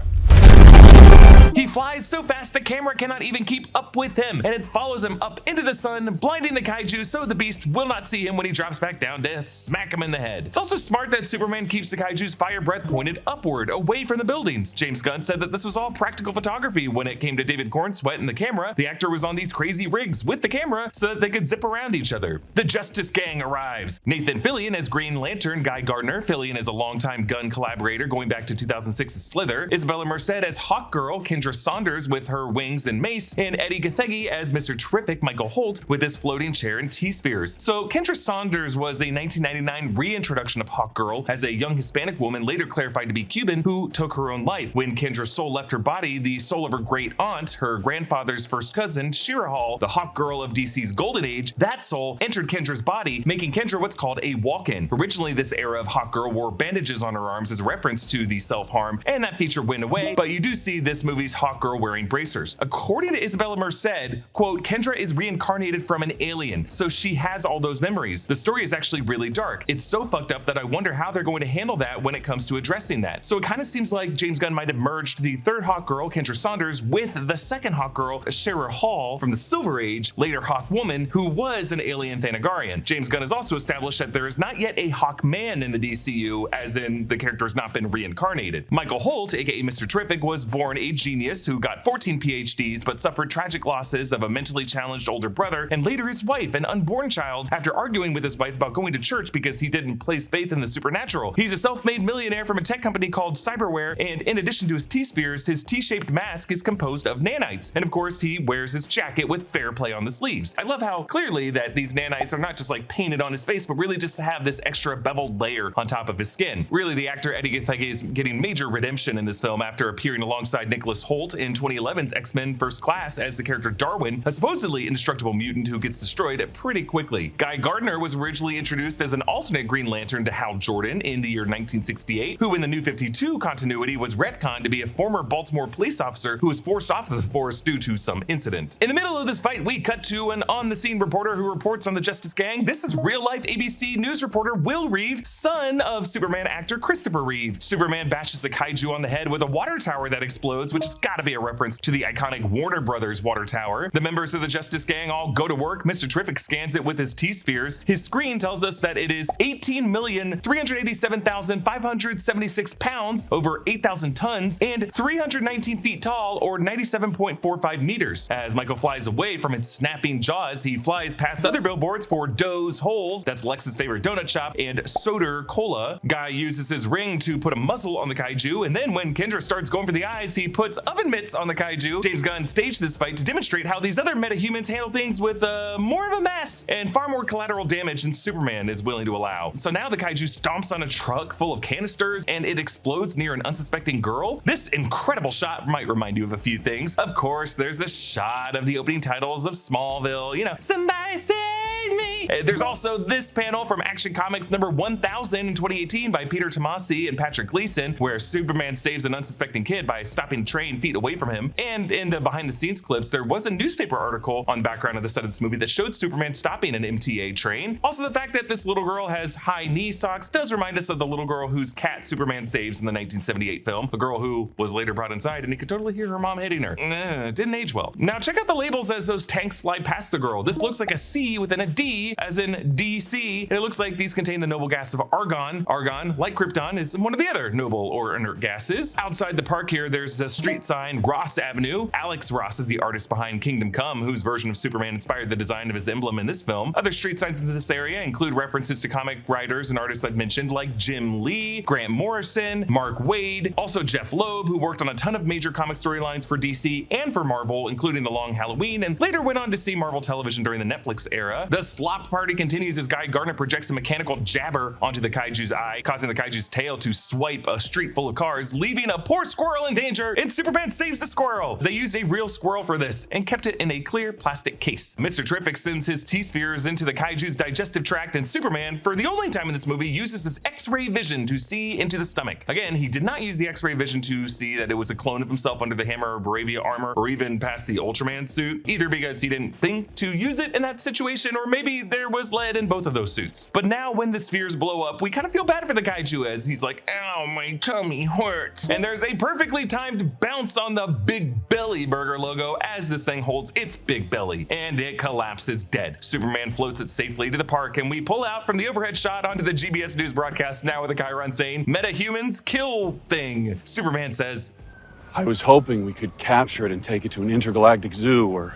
[SPEAKER 1] He flies so fast the camera cannot even keep up with him, and it follows him up into the sun, blinding the kaiju so the beast will not see him when he drops back down to smack him in the head. It's also smart that Superman keeps the kaiju's fire breath pointed upward, away from the buildings. James Gunn said that this was all practical photography when it came to David Cornsweet and the camera. The actor was on these crazy rigs with the camera so that they could zip around each other. The Justice Gang arrives. Nathan Fillion as Green Lantern, Guy Gardner. Fillion is a longtime Gunn collaborator going back to 2006's Slither. Isabella Merced as Hawkgirl, Kendra Saunders with her wings and mace, and Eddie Gathegi as Mr. Terrific Michael Holt with his floating chair and T-spheres. So Kendra Saunders was a 1999 reintroduction of Hawkgirl as a young Hispanic woman later clarified to be Cuban who took her own life. When Kendra's soul left her body, the soul of her great aunt, her grandfather's first cousin, Shira Hall, the Hawkgirl of DC's Golden Age, that soul entered Kendra's body, making Kendra what's called a walk-in. Originally, this era of Hawkgirl wore bandages on her arms as a reference to the self-harm, and that feature went away, but you do see this movie's Hawkgirl wearing bracers. According to Isabella Merced, quote, Kendra is reincarnated from an alien, so she has all those memories. The story is actually really dark. It's so fucked up that I wonder how they're going to handle that when it comes to addressing that. So it kind of seems like James Gunn might have merged the third Hawkgirl, Kendra Saunders, with the second Hawkgirl, Shira Hall from the Silver Age, later Hawkwoman, who was an alien Thanagarian. James Gunn has also established that there is not yet a Hawkman in the DCU, as in the character has not been reincarnated. Michael Holt, aka Mr. Terrific, was born a genius who got 14 PhDs but suffered tragic losses of a mentally challenged older brother and later his wife, an unborn child, after arguing with his wife about going to church because he didn't place faith in the supernatural. He's a self-made millionaire from a tech company called Cyberware, and in addition to his T-spheres, his T-shaped mask is composed of nanites, and of course he wears his jacket with fair play on the sleeves. I love how clearly that these nanites are not just like painted on his face, but really just to have this extra beveled layer on top of his skin. Really, the actor Eddie Gathegi is getting major redemption in this film after appearing alongside Nicholas Hoult in 2011's X-Men First Class as the character Darwin, a supposedly indestructible mutant who gets destroyed pretty quickly. Guy Gardner was originally introduced as an alternate Green Lantern to Hal Jordan in the year 1968, who in the New 52 continuity was retconned to be a former Baltimore police officer who was forced off of the force due to some incident. In the middle of this fight, we cut to an on-the-scene reporter who reports on the Justice Gang. This is real-life ABC News reporter Will Reeve, son of Superman actor Christopher Reeve. Superman bashes a kaiju on the head with a water tower that explodes, which is there's gotta be a reference to the iconic Warner Brothers water tower. The members of the Justice Gang all go to work. Mr. Terrific scans it with his T-spheres. His screen tells us that it is 18,387,576 pounds, over 8,000 tons, and 319 feet tall, or 97.45 meters. As Michael flies away from its snapping jaws, he flies past other billboards for Doe's Holes, that's Lex's favorite donut shop, and Soder Cola. Guy uses his ring to put a muzzle on the kaiju, and then when Kendra starts going for the eyes, he puts oven mitts on the kaiju. James Gunn staged this fight to demonstrate how these other metahumans handle things with more of a mess and far more collateral damage than Superman is willing to allow. So now the kaiju stomps on a truck full of canisters and it explodes near an unsuspecting girl. This incredible shot might remind you of a few things. Of course, there's a shot of the opening titles of Smallville, you know, somebody save me. There's also this panel from Action Comics number 1000 in 2018 by Peter Tomasi and Patrick Gleason, where Superman saves an unsuspecting kid by stopping a train feet away from him. And in the behind the scenes clips, there was a newspaper article on the background of the set of this movie that showed Superman stopping an MTA train. Also, the fact that this little girl has high knee socks does remind us of the little girl whose cat Superman saves in the 1978 film, a girl who was later brought inside and he could totally hear her mom hitting her. Didn't age well. Now check out the labels as those tanks fly past the girl. This looks like a C within a D, as in DC, and it looks like these contain the noble gas of argon. Argon, like Krypton, is one of the other noble or inert gases. Outside the park here, there's a street sign, Ross Avenue. Alex Ross is the artist behind Kingdom Come, whose version of Superman inspired the design of his emblem in this film. Other street signs in this area include references to comic writers and artists I've mentioned, like Jim Lee, Grant Morrison, Mark Waid, also Jeff Loeb, who worked on a ton of major comic storylines for DC and for Marvel, including The Long Halloween, and later went on to see Marvel television during the Netflix era. The slop party continues as Guy Gardner projects a mechanical jabber onto the kaiju's eye, causing the kaiju's tail to swipe a street full of cars, leaving a poor squirrel in danger, and Superman saves the squirrel. They used a real squirrel for this and kept it in a clear plastic case. Mr. Terrific sends his T-spheres into the kaiju's digestive tract, and Superman, for the only time in this movie, uses his X-ray vision to see into the stomach. Again, he did not use the X-ray vision to see that it was a clone of himself under the Hammer of Boravia armor, or even past the Ultraman suit, either because he didn't think to use it in that situation, or maybe there was lead in both of those suits. But now when the spheres blow up, we kind of feel bad for the kaiju as he's like, ow, my tummy hurts. And there's a perfectly timed bounce on the Big Belly Burger logo as this thing holds its big belly, and it collapses dead. Superman floats it safely to the park, and we pull out from the overhead shot onto the GBS News broadcast now with a chyron saying, "Metahumans kill thing." Superman says,
[SPEAKER 9] I was hoping we could capture it and take it to an intergalactic zoo, or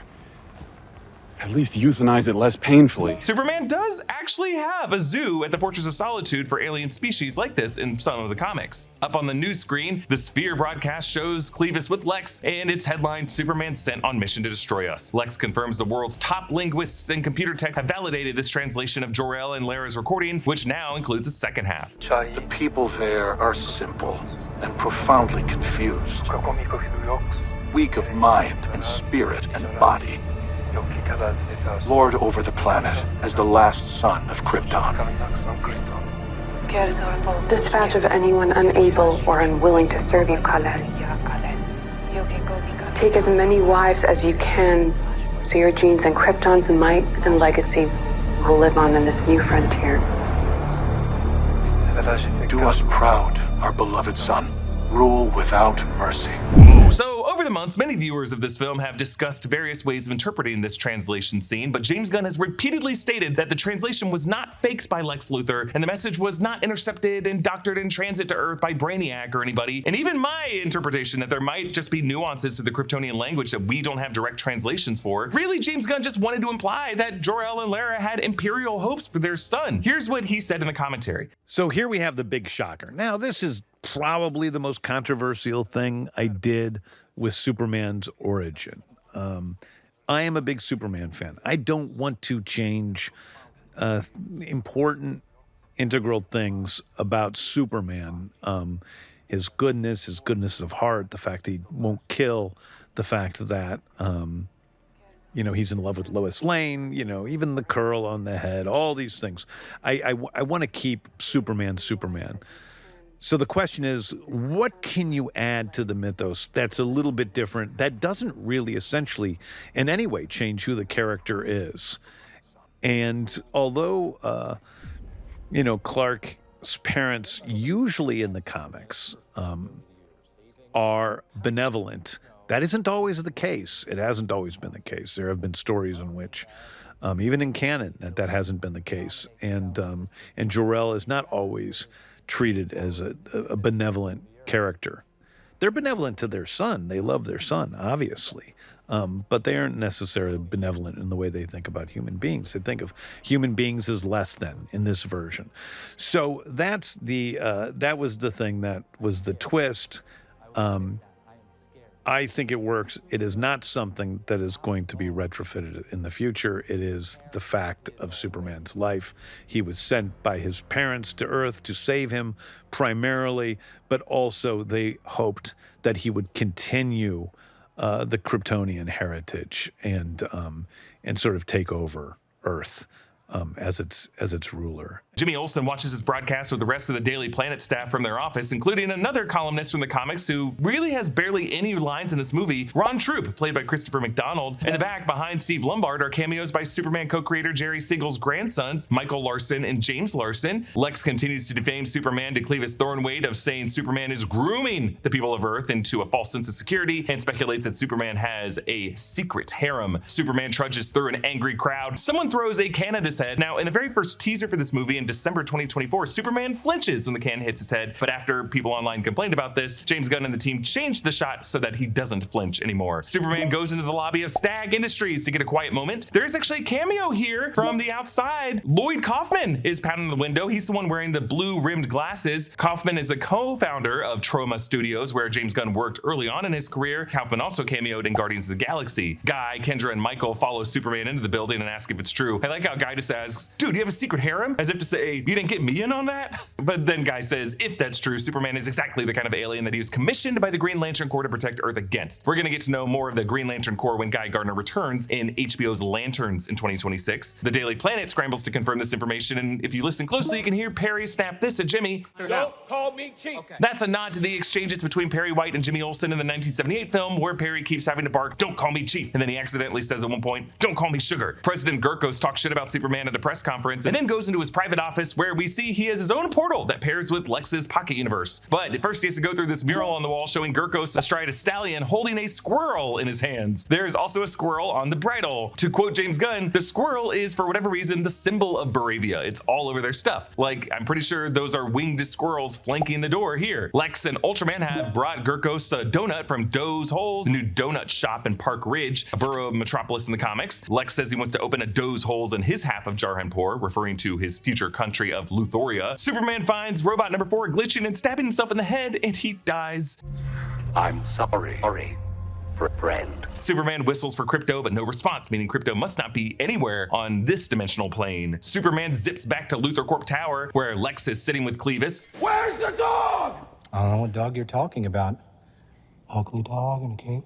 [SPEAKER 9] at least euthanize it less painfully.
[SPEAKER 1] Superman does actually have a zoo at the Fortress of Solitude for alien species like this in some of the comics. Up on the news screen, the Sphere broadcast shows Clevis with Lex, and its headline, "Superman sent on mission to destroy us." Lex confirms the world's top linguists and computer techs have validated this translation of Jor-El and Lara's recording, which now includes a second half.
[SPEAKER 4] The people there are simple and profoundly confused, weak of mind and spirit and body. Lord over the planet as the last son of Krypton.
[SPEAKER 5] Dispatch of anyone unable or unwilling to serve you, Kal-El. Take as many wives as you can, so your genes and Krypton's might and legacy will live on in this new frontier.
[SPEAKER 4] Do us proud, our beloved son. Rule without mercy.
[SPEAKER 1] So, over the months, many viewers of this film have discussed various ways of interpreting this translation scene, but James Gunn has repeatedly stated that the translation was not faked by Lex Luthor, and the message was not intercepted and doctored in transit to Earth by Brainiac or anybody. And even my interpretation that there might just be nuances to the Kryptonian language that we don't have direct translations for. Really, James Gunn just wanted to imply that Jor-El and Lara had imperial hopes for their son. Here's what he said in the commentary.
[SPEAKER 2] So here we have the big shocker. Now, this is probably the most controversial thing I did with Superman's origin. I am a big Superman fan. I don't want to change important, integral things about Superman. His goodness of heart, the fact that he won't kill, the fact that, he's in love with Lois Lane, even the curl on the head, all these things. I want to keep Superman. So the question is, what can you add to the mythos that's a little bit different, that doesn't really essentially in any way change who the character is? And although, Clark's parents usually in the comics are benevolent. That isn't always the case. It hasn't always been the case. There have been stories in which, even in canon, that hasn't been the case. And Jor-El is not always treated as a benevolent character. They're benevolent to their son. They love their son, obviously. But they aren't necessarily benevolent in the way they think about human beings. They think of human beings as less than in this version. So that was the thing that was the twist. I think it works. It is not something that is going to be retrofitted in the future. It is the fact of Superman's life. He was sent by his parents to Earth to save him primarily, but also they hoped that he would continue the Kryptonian heritage and sort of take over Earth as its ruler.
[SPEAKER 1] Jimmy Olsen watches his broadcast with the rest of the Daily Planet staff from their office, including another columnist from the comics who really has barely any lines in this movie, Ron Troop, played by Christopher McDonald. In the back, behind Steve Lombard, are cameos by Superman co-creator Jerry Siegel's grandsons, Michael Larson and James Larson. Lex continues to defame Superman to Clevis Thornwade of saying Superman is grooming the people of Earth into a false sense of security, and speculates that Superman has a secret harem. Superman trudges through an angry crowd. Someone throws a can at his head. Now, in the very first teaser for this movie in December 2024, Superman flinches when the can hits his head, but after people online complained about this, James Gunn and the team changed the shot so that he doesn't flinch anymore. Superman goes into the lobby of Stag Industries to get a quiet moment. There's actually a cameo here from the outside. Lloyd Kaufman is pounding the window. He's the one wearing the blue-rimmed glasses. Kaufman is a co-founder of Troma Studios, where James Gunn worked early on in his career. Kaufman also cameoed in Guardians of the Galaxy. Guy, Kendra, and Michael follow Superman into the building and ask if it's true. I like how Guy just asks, dude, you have a secret harem? As if to say, you didn't get me in on that? But then Guy says, if that's true, Superman is exactly the kind of alien that he was commissioned by the Green Lantern Corps to protect Earth against. We're gonna get to know more of the Green Lantern Corps when Guy Gardner returns in HBO's Lanterns in 2026. The Daily Planet scrambles to confirm this information, and if you listen closely, you can hear Perry snap this at Jimmy.
[SPEAKER 10] Don't call me chief. Okay.
[SPEAKER 1] That's a nod to the exchanges between Perry White and Jimmy Olsen in the 1978 film, where Perry keeps having to bark, don't call me chief, and then he accidentally says at one point, don't call me sugar. President Gurkos talks shit about Superman at a press conference, and then goes into his private office where we see he has his own portal that pairs with Lex's pocket universe. But first he has to go through this mural on the wall showing Gurkos astride a stallion holding a squirrel in his hands. There's also a squirrel on the bridle. To quote James Gunn, the squirrel is, for whatever reason, the symbol of Boravia. It's all over their stuff. Like, I'm pretty sure those are winged squirrels flanking the door here. Lex and Ultraman have brought Gurkos a donut from Doe's Holes, the new donut shop in Park Ridge, a borough of Metropolis in the comics. Lex says he wants to open a Doe's Holes in his half of Jarhanpur, referring to his future country of Luthoria. Superman finds robot number 4 glitching and stabbing himself in the head, and he dies.
[SPEAKER 6] I'm sorry. Friend.
[SPEAKER 1] Superman whistles for Crypto, but no response, meaning Crypto must not be anywhere on this dimensional plane. Superman zips back to Luthor Corp Tower, where Lex is sitting with Clevis.
[SPEAKER 10] Where's the dog?
[SPEAKER 12] I don't know what dog you're talking about. Ugly dog in a cape.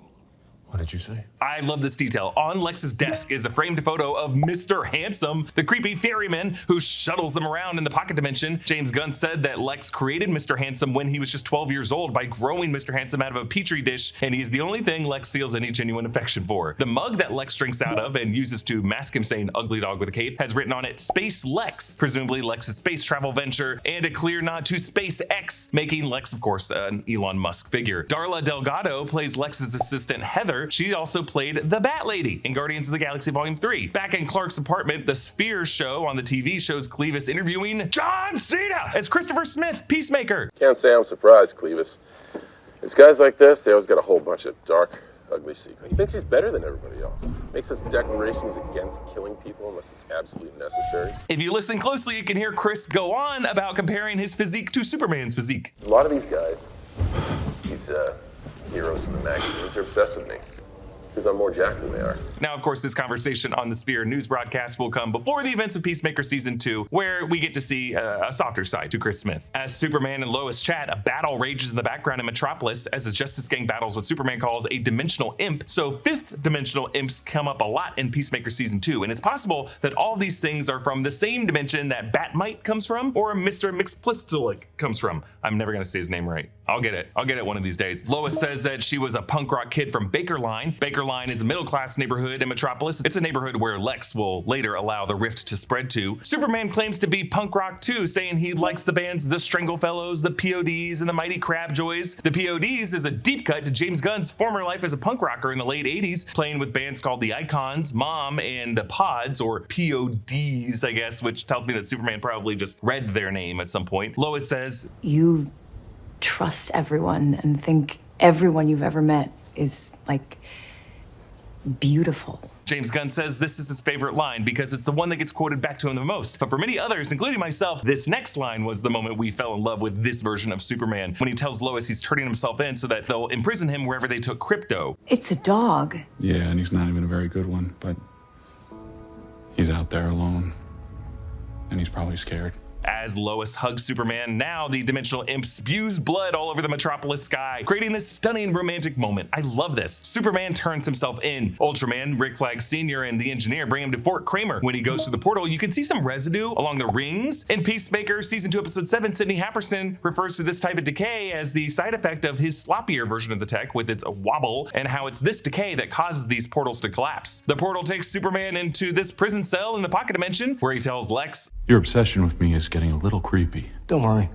[SPEAKER 19] What did you say?
[SPEAKER 1] I love this detail. On Lex's desk is a framed photo of Mr. Handsome, the creepy ferryman who shuttles them around in the pocket dimension. James Gunn said that Lex created Mr. Handsome when he was just 12 years old by growing Mr. Handsome out of a petri dish, and he's the only thing Lex feels any genuine affection for. The mug that Lex drinks out of and uses to mask him saying ugly dog with a cape has written on it Space Lex, presumably Lex's space travel venture, and a clear nod to SpaceX, making Lex, of course, an Elon Musk figure. Darla Delgado plays Lex's assistant Heather. She also played the Bat Lady in Guardians of the Galaxy Volume 3. Back in Clark's apartment, the Sphere show on the TV shows Clevis interviewing John Cena as Christopher Smith, Peacemaker.
[SPEAKER 7] Can't say I'm surprised, Clevis. It's guys like this, they always got a whole bunch of dark, ugly secrets. He thinks he's better than everybody else. Makes his declarations against killing people unless it's absolutely necessary.
[SPEAKER 1] If you listen closely, you can hear Chris go on about comparing his physique to Superman's physique.
[SPEAKER 7] A lot of these guys, these heroes from the magazines, are obsessed with me. Because I'm more jacked than they are.
[SPEAKER 1] Now, of course, this conversation on the Sphere news broadcast will come before the events of Peacemaker Season 2, where we get to see a softer side to Chris Smith. As Superman and Lois chat, a battle rages in the background in Metropolis as the Justice Gang battles what Superman calls a dimensional imp. So fifth dimensional imps come up a lot in Peacemaker Season 2, and it's possible that all these things are from the same dimension that Batmite comes from, or Mr. Mxyzptlk comes from. I'm never gonna say his name right. I'll get it one of these days. Lois says that she was a punk rock kid from Bakerline. Bakerline Peacemaker line is a middle-class neighborhood in Metropolis. It's a neighborhood where Lex will later allow the rift to spread to. Superman claims to be punk rock too, saying he likes the bands The Strangle-Fellows, the PODs, and the Mighty Crabjoys. The PODs is a deep cut to James Gunn's former life as a punk rocker in the late 80s, playing with bands called The Icons, Mom, and The Pods, or PODs, I guess, which tells me that Superman probably just read their name at some point. Lois says,
[SPEAKER 15] You trust everyone and think everyone you've ever met is, like, beautiful.
[SPEAKER 1] James Gunn says this is his favorite line because it's the one that gets quoted back to him the most. But for many others, including myself, this next line was the moment we fell in love with this version of Superman, when he tells Lois he's turning himself in so that they'll imprison him wherever they took Crypto.
[SPEAKER 15] It's a dog.
[SPEAKER 9] Yeah, and he's not even a very good one, but he's out there alone, and he's probably scared.
[SPEAKER 1] As Lois hugs Superman, now the dimensional imp spews blood all over the Metropolis sky, creating this stunning romantic moment. I love this. Superman turns himself in. Ultraman, Rick Flag Sr., and the engineer bring him to Fort Kramer. When he goes through the portal, you can see some residue along the rings. In Peacemaker Season 2, Episode 7, Sidney Happerson refers to this type of decay as the side effect of his sloppier version of the tech with its wobble, and how it's this decay that causes these portals to collapse. The portal takes Superman into this prison cell in the pocket dimension, where he tells Lex,
[SPEAKER 9] Your obsession with me is getting a little creepy.
[SPEAKER 12] Don't worry.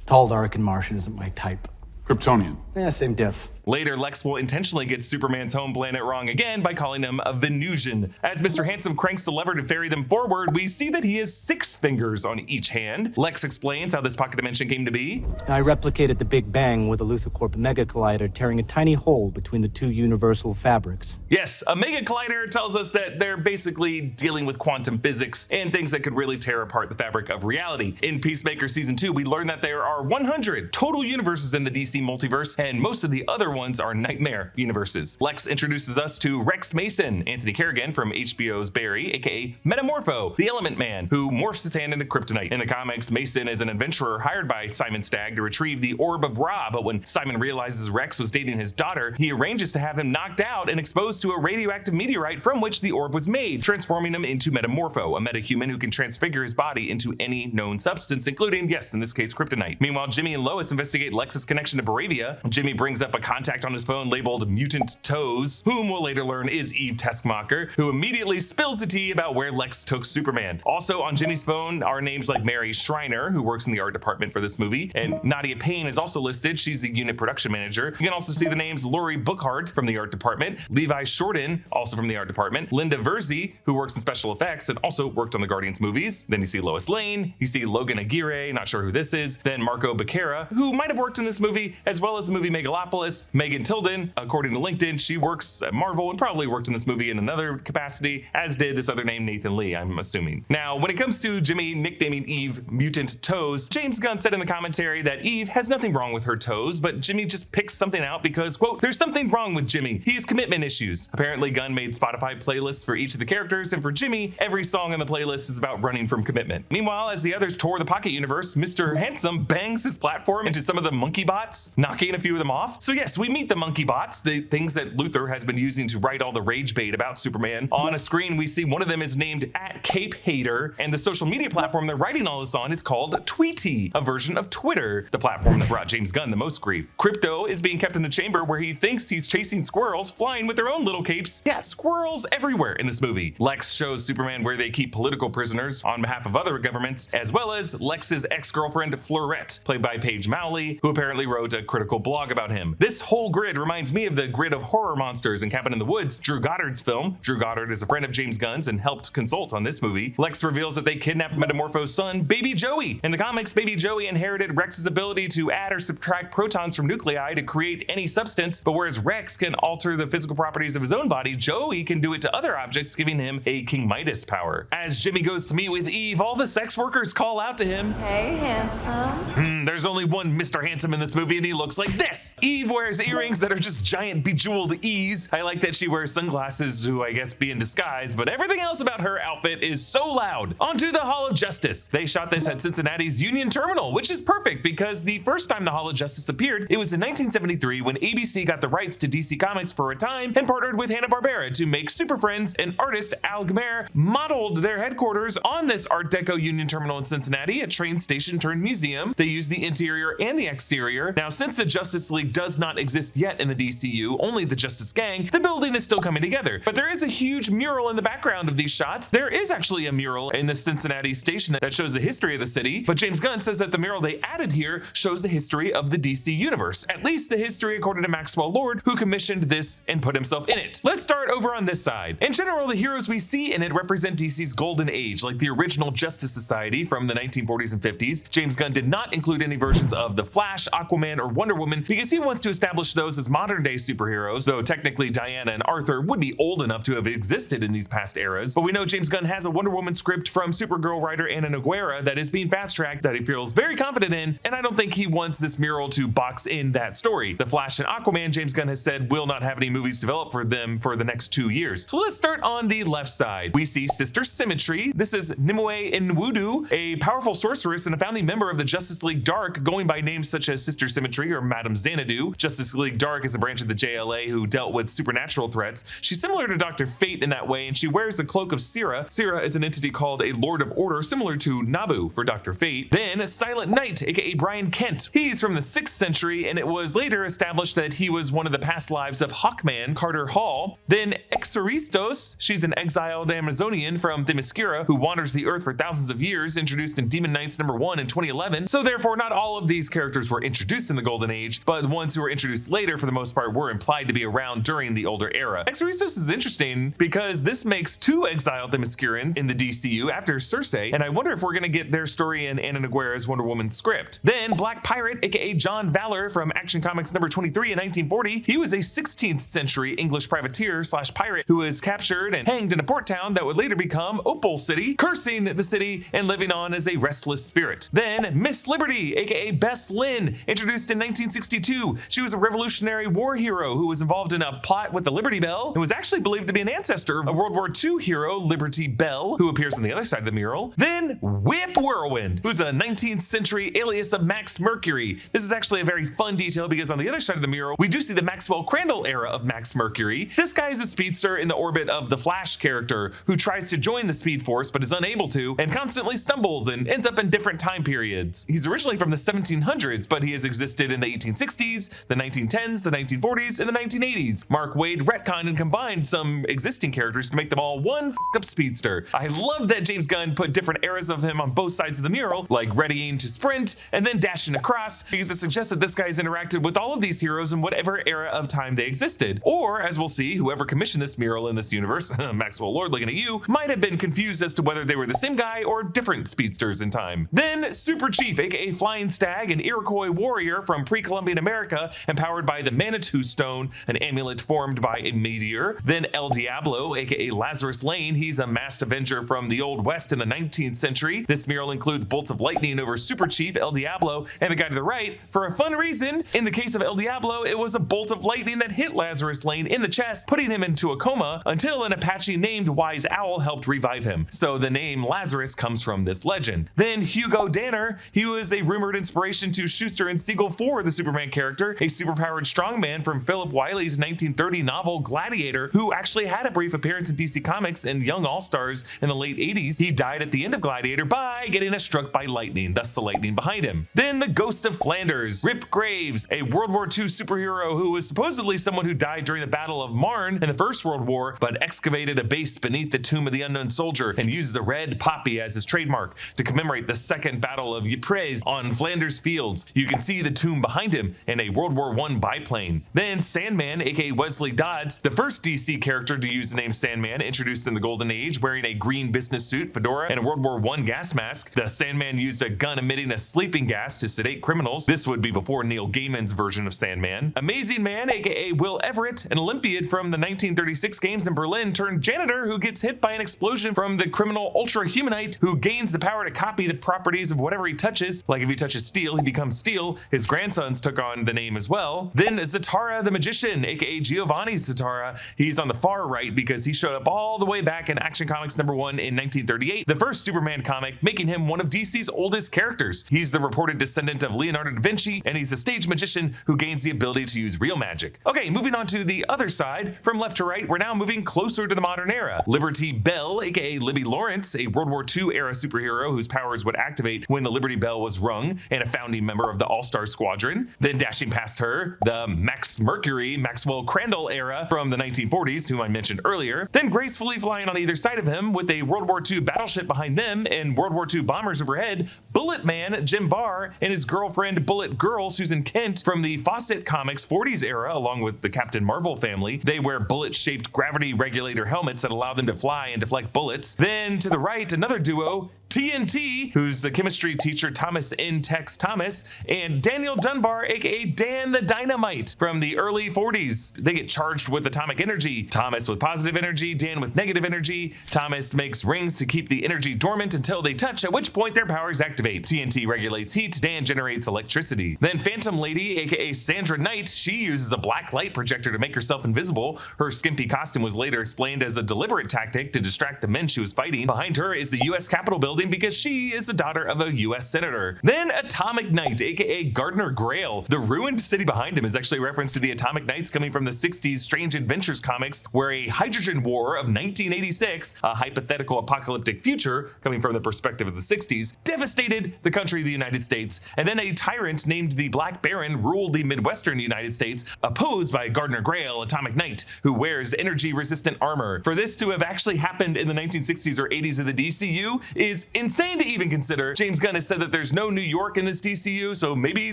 [SPEAKER 12] Tall, dark, and Martian isn't my type.
[SPEAKER 9] Kryptonian.
[SPEAKER 12] Yeah, same diff.
[SPEAKER 1] Later, Lex will intentionally get Superman's home planet wrong again by calling him a Venusian. As Mr. Handsome cranks the lever to ferry them forward, we see that he has 6 fingers on each hand. Lex explains how this pocket dimension came to be.
[SPEAKER 12] I replicated the Big Bang with a Luthor-Corp mega collider tearing a tiny hole between the 2 universal fabrics.
[SPEAKER 1] Yes, a mega collider tells us that they're basically dealing with quantum physics and things that could really tear apart the fabric of reality. In Peacemaker Season 2, we learn that there are 100 total universes in the DC multiverse, and most of the other ones are nightmare universes. Lex introduces us to Rex Mason, Anthony Kerrigan from HBO's Barry, aka Metamorpho, the Element Man, who morphs his hand into kryptonite. In the comics, Mason is an adventurer hired by Simon Stagg to retrieve the Orb of Ra, but when Simon realizes Rex was dating his daughter, he arranges to have him knocked out and exposed to a radioactive meteorite from which the orb was made, transforming him into Metamorpho, a metahuman who can transfigure his body into any known substance, including, yes, in this case, kryptonite. Meanwhile, Jimmy and Lois investigate Lex's connection to Boravia. Jimmy brings up a contact on his phone labeled Mutant Toes, whom we'll later learn is Eve Teskmacher, who immediately spills the tea about where Lex took Superman. Also on Jimmy's phone are names like Mary Schreiner, who works in the art department for this movie, and Nadia Payne is also listed. She's the unit production manager. You can also see the names Lori Bookhart from the art department, Levi Shorten, also from the art department, Linda Verzi, who works in special effects and also worked on the Guardians movies. Then you see Lois Lane, you see Logan Aguirre, not sure who this is, then Marco Becerra, who might have worked in this movie, as well as the movie Megalopolis, Megan Tilden. According to LinkedIn, she works at Marvel and probably worked in this movie in another capacity, as did this other name, Nathan Lee, I'm assuming. Now, when it comes to Jimmy nicknaming Eve Mutant Toes, James Gunn said in the commentary that Eve has nothing wrong with her toes, but Jimmy just picks something out because, quote, there's something wrong with Jimmy. He has commitment issues. Apparently, Gunn made Spotify playlists for each of the characters, and for Jimmy, every song on the playlist is about running from commitment. Meanwhile, as the others tour the Pocket Universe, Mr. Handsome bangs his platform into some of the monkey bots, knocking a few of them off. So yes, we meet the monkey bots, the things that Luthor has been using to write all the rage bait about Superman. On a screen, we see one of them is named @CapeHater, and the social media platform they're writing all this on is called Tweety, a version of Twitter, the platform that brought James Gunn the most grief. Crypto is being kept in a chamber where he thinks he's chasing squirrels flying with their own little capes. Yeah, squirrels everywhere in this movie. Lex shows Superman where they keep political prisoners on behalf of other governments, as well as Lex's ex-girlfriend Fleurette, played by Paige Mowley, who apparently wrote a critical blog about him. This whole grid reminds me of the grid of horror monsters in Cabin in the Woods, Drew Goddard's film. Drew Goddard is a friend of James Gunn's and helped consult on this movie. Lex reveals that they kidnapped Metamorpho's son, Baby Joey. In the comics, Baby Joey inherited Rex's ability to add or subtract protons from nuclei to create any substance, but whereas Rex can alter the physical properties of his own body, Joey can do it to other objects, giving him a King Midas power. As Jimmy goes to meet with Eve, all the sex workers call out to him.
[SPEAKER 15] Hey, handsome.
[SPEAKER 1] There's only one Mr. Handsome in this movie, and he looks like this. Eve wears earrings that are just giant bejeweled E's. I like that she wears sunglasses to, I guess, be in disguise, but everything else about her outfit is so loud. Onto the Hall of Justice. They shot this at Cincinnati's Union Terminal, which is perfect because the first time the Hall of Justice appeared, it was in 1973 when ABC got the rights to DC Comics for a time and partnered with Hanna-Barbera to make Super Friends, and artist Al Gmer modeled their headquarters on this Art Deco Union Terminal in Cincinnati, a train station turned museum. They used the interior and the exterior. Now, since the Justice League does not exist yet in the DCU, only the Justice Gang, the building is still coming together. But there is a huge mural in the background of these shots. There is actually a mural in the Cincinnati station that shows the history of the city, but James Gunn says that the mural they added here shows the history of the DC universe, at least the history according to Maxwell Lord, who commissioned this and put himself in it. Let's start over on this side. In general, the heroes we see in it represent DC's golden age, like the original Justice Society from the 1940s and 50s. James Gunn did not include any versions of The Flash, Aquaman, or Wonder Woman because he wants to establish those as modern day superheroes, though technically Diana and Arthur would be old enough to have existed in these past eras. But we know James Gunn has a Wonder Woman script from Supergirl writer Anna Nogueira that is being fast-tracked that he feels very confident in, and I don't think he wants this mural to box in that story. The Flash and Aquaman, James Gunn has said, will not have any movies developed for them for the next 2 years. So let's start on the left side. We see Sister Symmetry. This is Nimue Nwudu, a powerful sorceress and a founding member of the Justice League Dark, going by names such as Sister Symmetry or Madame Xanadu. Justice League Dark is a branch of the JLA who dealt with supernatural threats. She's similar to Dr. Fate in that way, and she wears the cloak of Sira. Sira is an entity called a Lord of Order, similar to Nabu for Dr. Fate. Then Silent Knight, aka Brian Kent. He's from the 6th century, and it was later established that he was one of the past lives of Hawkman, Carter Hall. Then Exoristos, she's an exiled Amazonian from Themyscira who wanders the earth for thousands of years, introduced in Demon Knights #1 in 2011. So therefore, not all of these characters were introduced in the Golden Age, but the ones who were introduced later, for the most part, were implied to be around during the older era. Exoristos is interesting because this makes 2 exiled Themyscirans in the DCU after Cersei, and I wonder if we're going to get their story in Anna Nogueira's Wonder Woman script. Then Black Pirate, aka John Valor from Action Comics #23 in 1940. He was a 16th century English privateer / pirate who was captured and hanged in a port town that would later become Opal City, cursing the city and living on as a restless spirit. Then Miss Liberty, aka Bess Lynn, introduced in 1962. She was a Revolutionary War hero who was involved in a plot with the Liberty Bell and was actually believed to be an ancestor of World War II hero Liberty Bell, who appears on the other side of the mural. Then Whip Whirlwind, who's a 19th century alias of Max Mercury. This is actually a very fun detail because on the other side of the mural, we do see the Maxwell Crandall era of Max Mercury. This guy is a speedster in the orbit of the Flash character who tries to join the Speed Force but is unable to and constantly stumbles and ends up in different time periods. He's originally from the 1700s, but he has existed in the 1860s, the 1910s, the 1940s, and the 1980s. Mark Waid retconned and combined some existing characters to make them all one f***up speedster. I love that James Gunn put different eras of him on both sides of the mural, like readying to sprint and then dashing across, because it suggests that this guy has interacted with all of these heroes in whatever era of time they existed. Or, as we'll see, whoever commissioned this mural in this universe, Maxwell Lord looking at you, might have been confused as to whether they were the same guy or different speedsters in time. Then Super Chief, aka Flying Stag, an Iroquois warrior from pre-Columbian America, empowered by the Manitou Stone, an amulet formed by a meteor. Then El Diablo, aka Lazarus Lane, he's a masked avenger from the Old West in the 19th century. This mural includes bolts of lightning over Super Chief, El Diablo, and the guy to the right. For a fun reason, in the case of El Diablo, it was a bolt of lightning that hit Lazarus Lane in the chest, putting him into a coma until an Apache named Wise Owl helped revive him. So the name Lazarus comes from this legend. Then Hugo Danner, he was a rumored inspiration to Schuster and Siegel for the Superman character, a superpowered strongman from Philip Wiley's 1930 novel Gladiator, who actually had a brief appearance in DC Comics and Young All-Stars in the late 80s. He died at the end of Gladiator by getting struck by lightning, thus the lightning behind him. Then the Ghost of Flanders, Rip Graves, a World War II superhero who was supposedly someone who died during the Battle of Marne in the First World War, but excavated a base beneath the tomb of the unknown soldier and uses a red poppy as his trademark to commemorate the Second Battle of Ypres on Flanders Fields. You can see the tomb behind him in a World War I biplane. Then Sandman, aka Wesley Dodds, the first DC character to use the name Sandman, introduced in the Golden Age, wearing a green business suit, fedora, and a World War I gas mask. The Sandman used a gun emitting a sleeping gas to sedate criminals. This would be before Neil Gaiman's version of Sandman. Amazing Man, aka Will Everett, an Olympiad from the 1936 games in Berlin, turned janitor who gets hit by an explosion from the criminal Ultra Humanite, who gains the power to copy the properties of whatever he touches. Like if he touches steel, he becomes steel. His grandsons took on the name as well. Then Zatara the Magician, aka Giovanni Zatara. He's on the far right because he showed up all the way back in Action Comics #1 in 1938, the first Superman comic, making him one of DC's oldest characters. He's the reported descendant of Leonardo da Vinci, and he's a stage magician who gains the ability to use real magic. Okay, moving on to the other side, from left to right, we're now moving closer to the modern era. Liberty Bell, aka Libby Lawrence, a World War II era superhero whose powers would activate when the Liberty Bell was rung, and a founding member of the All-Star Squadron. Then dashing past her, Senator, the Max Mercury, Maxwell Crandall era from the 1940s, whom I mentioned earlier, then gracefully flying on either side of him with a World War II battleship behind them and World War II bombers overhead, Bullet Man Jim Barr and his girlfriend Bullet Girl Susan Kent from the Fawcett Comics 40s era, along with the Captain Marvel family. They wear bullet-shaped gravity regulator helmets that allow them to fly and deflect bullets. Then to the right, another duo, TNT, who's the chemistry teacher Thomas N. Tex Thomas, and Daniel Dunbar, aka Dan the Dynamite, from the early 40s. They get charged with atomic energy. Thomas with positive energy, Dan with negative energy. Thomas makes rings to keep the energy dormant until they touch, at which point their powers activate. TNT regulates heat, Dan generates electricity. Then Phantom Lady, aka Sandra Knight, she uses a black light projector to make herself invisible. Her skimpy costume was later explained as a deliberate tactic to distract the men she was fighting. Behind her is the US Capitol building because she is the daughter of a US senator. Then Atomic Knight, aka Gardner Grail. The ruined city behind him is actually a reference to the Atomic Knights coming from the 60s Strange Adventures comics, where a hydrogen war of 1986, a hypothetical apocalyptic future coming from the perspective of the 60s, devastated the country of the United States, and then a tyrant named the Black Baron ruled the Midwestern United States, opposed by Gardner Grail, Atomic Knight, who wears energy-resistant armor. For this to have actually happened in the 1960s or 80s of the DCU is insane to even consider. James Gunn has said that there's no New York in this DCU, so maybe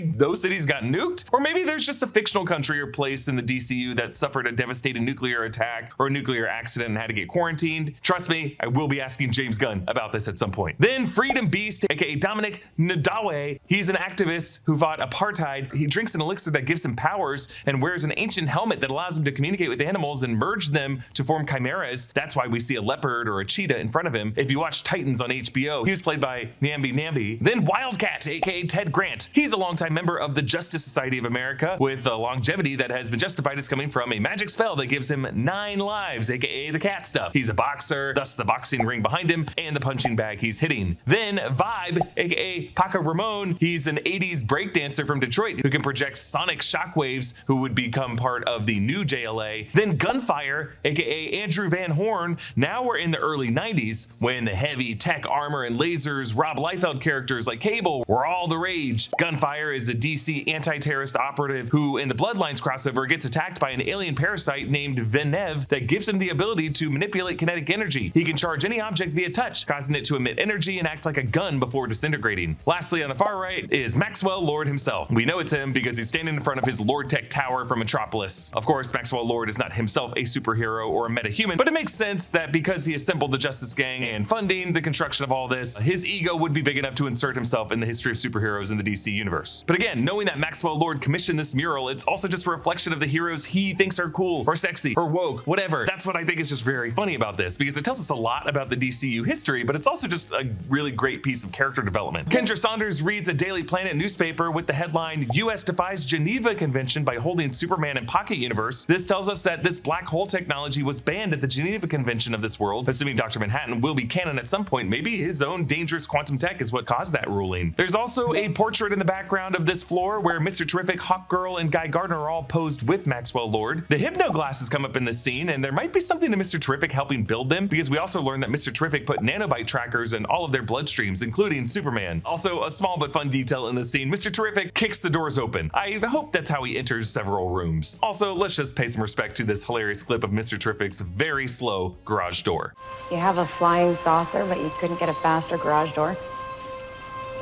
[SPEAKER 1] those cities got nuked, or maybe there's just a fictional country or place in the DCU that suffered a devastating nuclear attack or a nuclear accident and had to get quarantined. Trust me, I will be asking James Gunn about this at some point. Then Freedom Beast, aka Dominic Nadawe. He's an activist who fought apartheid. He drinks an elixir that gives him powers and wears an ancient helmet that allows him to communicate with animals and merge them to form chimeras. That's why we see a leopard or a cheetah in front of him. If you watch Titans on HBO, he was played by Nambi Nambi. Then Wildcat, aka Ted Grant. He's a longtime member of the Justice Society of America with a longevity that has been justified as coming from a magic spell that gives him 9 lives, aka the cat stuff. He's a boxer, thus the boxing ring behind him and the punching bag he's hitting. Then Vibe, aka Paco Ramon. He's an 80s breakdancer from Detroit who can project sonic shockwaves, who would become part of the new JLA. Then Gunfire, aka Andrew Van Horn. Now we're in the early 90s when the heavy tech armor and lasers, Rob Liefeld characters like Cable were all the rage. Gunfire is a DC anti-terrorist operative who in the Bloodlines crossover gets attacked by an alien parasite named Venev that gives him the ability to manipulate kinetic energy. He can charge any object via touch, causing it to emit energy and act like a gun before disintegrating. Lastly, on the far right is Maxwell Lord himself. We know it's him because he's standing in front of his Lord Tech tower from Metropolis. Of course, Maxwell Lord is not himself a superhero or a metahuman, but it makes sense that because he assembled the Justice Gang and funding the construction of all this, his ego would be big enough to insert himself in the history of superheroes in the DC universe. But again, knowing that Maxwell Lord commissioned this mural, it's also just a reflection of the heroes he thinks are cool or sexy or woke, whatever. That's what I think is just very funny about this, because it tells us a lot about the DCU history, but it's also just a really great piece of character development. Kendra Saunders reads a Daily Planet newspaper with the headline, US defies Geneva Convention by holding Superman in Pocket Universe. This tells us that this black hole technology was banned at the Geneva Convention of this world. Assuming Dr. Manhattan will be canon at some point, maybe his own dangerous quantum tech is what caused that ruling. There's also a portrait in the background of this floor where Mr. Terrific, Hawkgirl, and Guy Gardner are all posed with Maxwell Lord. The hypno glasses come up in this scene, and there might be something to Mr. Terrific helping build them, because we also learned that Mr. Terrific put nanobite trackers in all of their bloodstreams, including Superman. Also, a small but fun detail in this scene, Mr. Terrific kicks the doors open. I hope that's how he enters several rooms. Also, let's just pay some respect to this hilarious clip of Mr. Terrific's very slow garage door.
[SPEAKER 22] You have a flying saucer, but you couldn't get a faster garage door?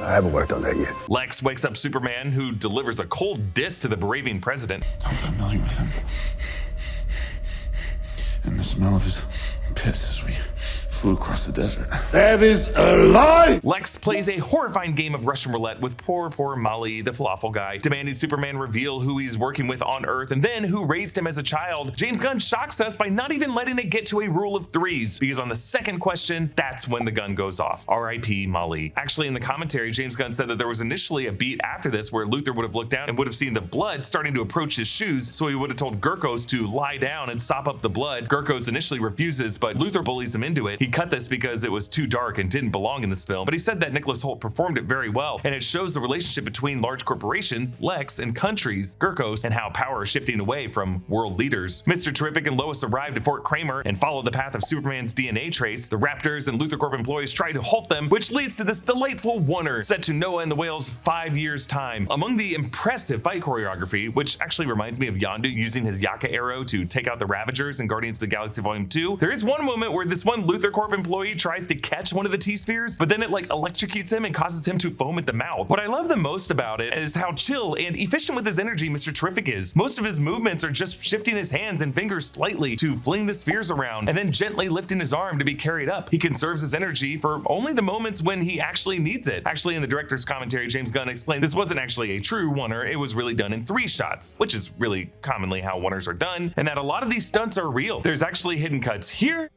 [SPEAKER 8] I haven't worked on that yet.
[SPEAKER 1] Lex wakes up Superman, who delivers a cold diss to the braving president.
[SPEAKER 9] I'm familiar with him. And the smell of his piss as we flew across the desert.
[SPEAKER 8] That is a lie!
[SPEAKER 1] Lex plays a horrifying game of Russian roulette with poor Molly, the falafel guy, demanding Superman reveal who he's working with on Earth and then who raised him as a child. James Gunn shocks us by not even letting it get to a rule of threes, because on the second question, that's when the gun goes off. R.I.P. Molly. Actually, in the commentary, James Gunn said that there was initially a beat after this where Luthor would have looked down and would have seen the blood starting to approach his shoes, so he would have told Gurkos to lie down and sop up the blood. Gurkos initially refuses, but Luthor bullies him into it. He cut this because it was too dark and didn't belong in this film, but he said that Nicholas Hoult performed it very well, and it shows the relationship between large corporations, Lex, and countries, Gurkos, and how power is shifting away from world leaders. Mr. Terrific and Lois arrived at Fort Kramer and followed the path of Superman's DNA trace. The Raptors and Luthor Corp employees try to halt them, which leads to this delightful oneer set to Noah and the Whale's 5 years' time. Among the impressive fight choreography, which actually reminds me of Yondu using his Yaka arrow to take out the Ravagers in Guardians of the Galaxy Volume 2, there is one moment where this one Luthor Corp employee tries to catch one of the T-spheres, but then it like electrocutes him and causes him to foam at the mouth. What I love the most about it is how chill and efficient with his energy Mr. Terrific is. Most of his movements are just shifting his hands and fingers slightly to fling the spheres around and then gently lifting his arm to be carried up. He conserves his energy for only the moments when he actually needs it. Actually, in the director's commentary, James Gunn explained this wasn't actually a true oneer, it was really done in 3 shots, which is really commonly how oneers are done, and that a lot of these stunts are real. There's actually hidden cuts here.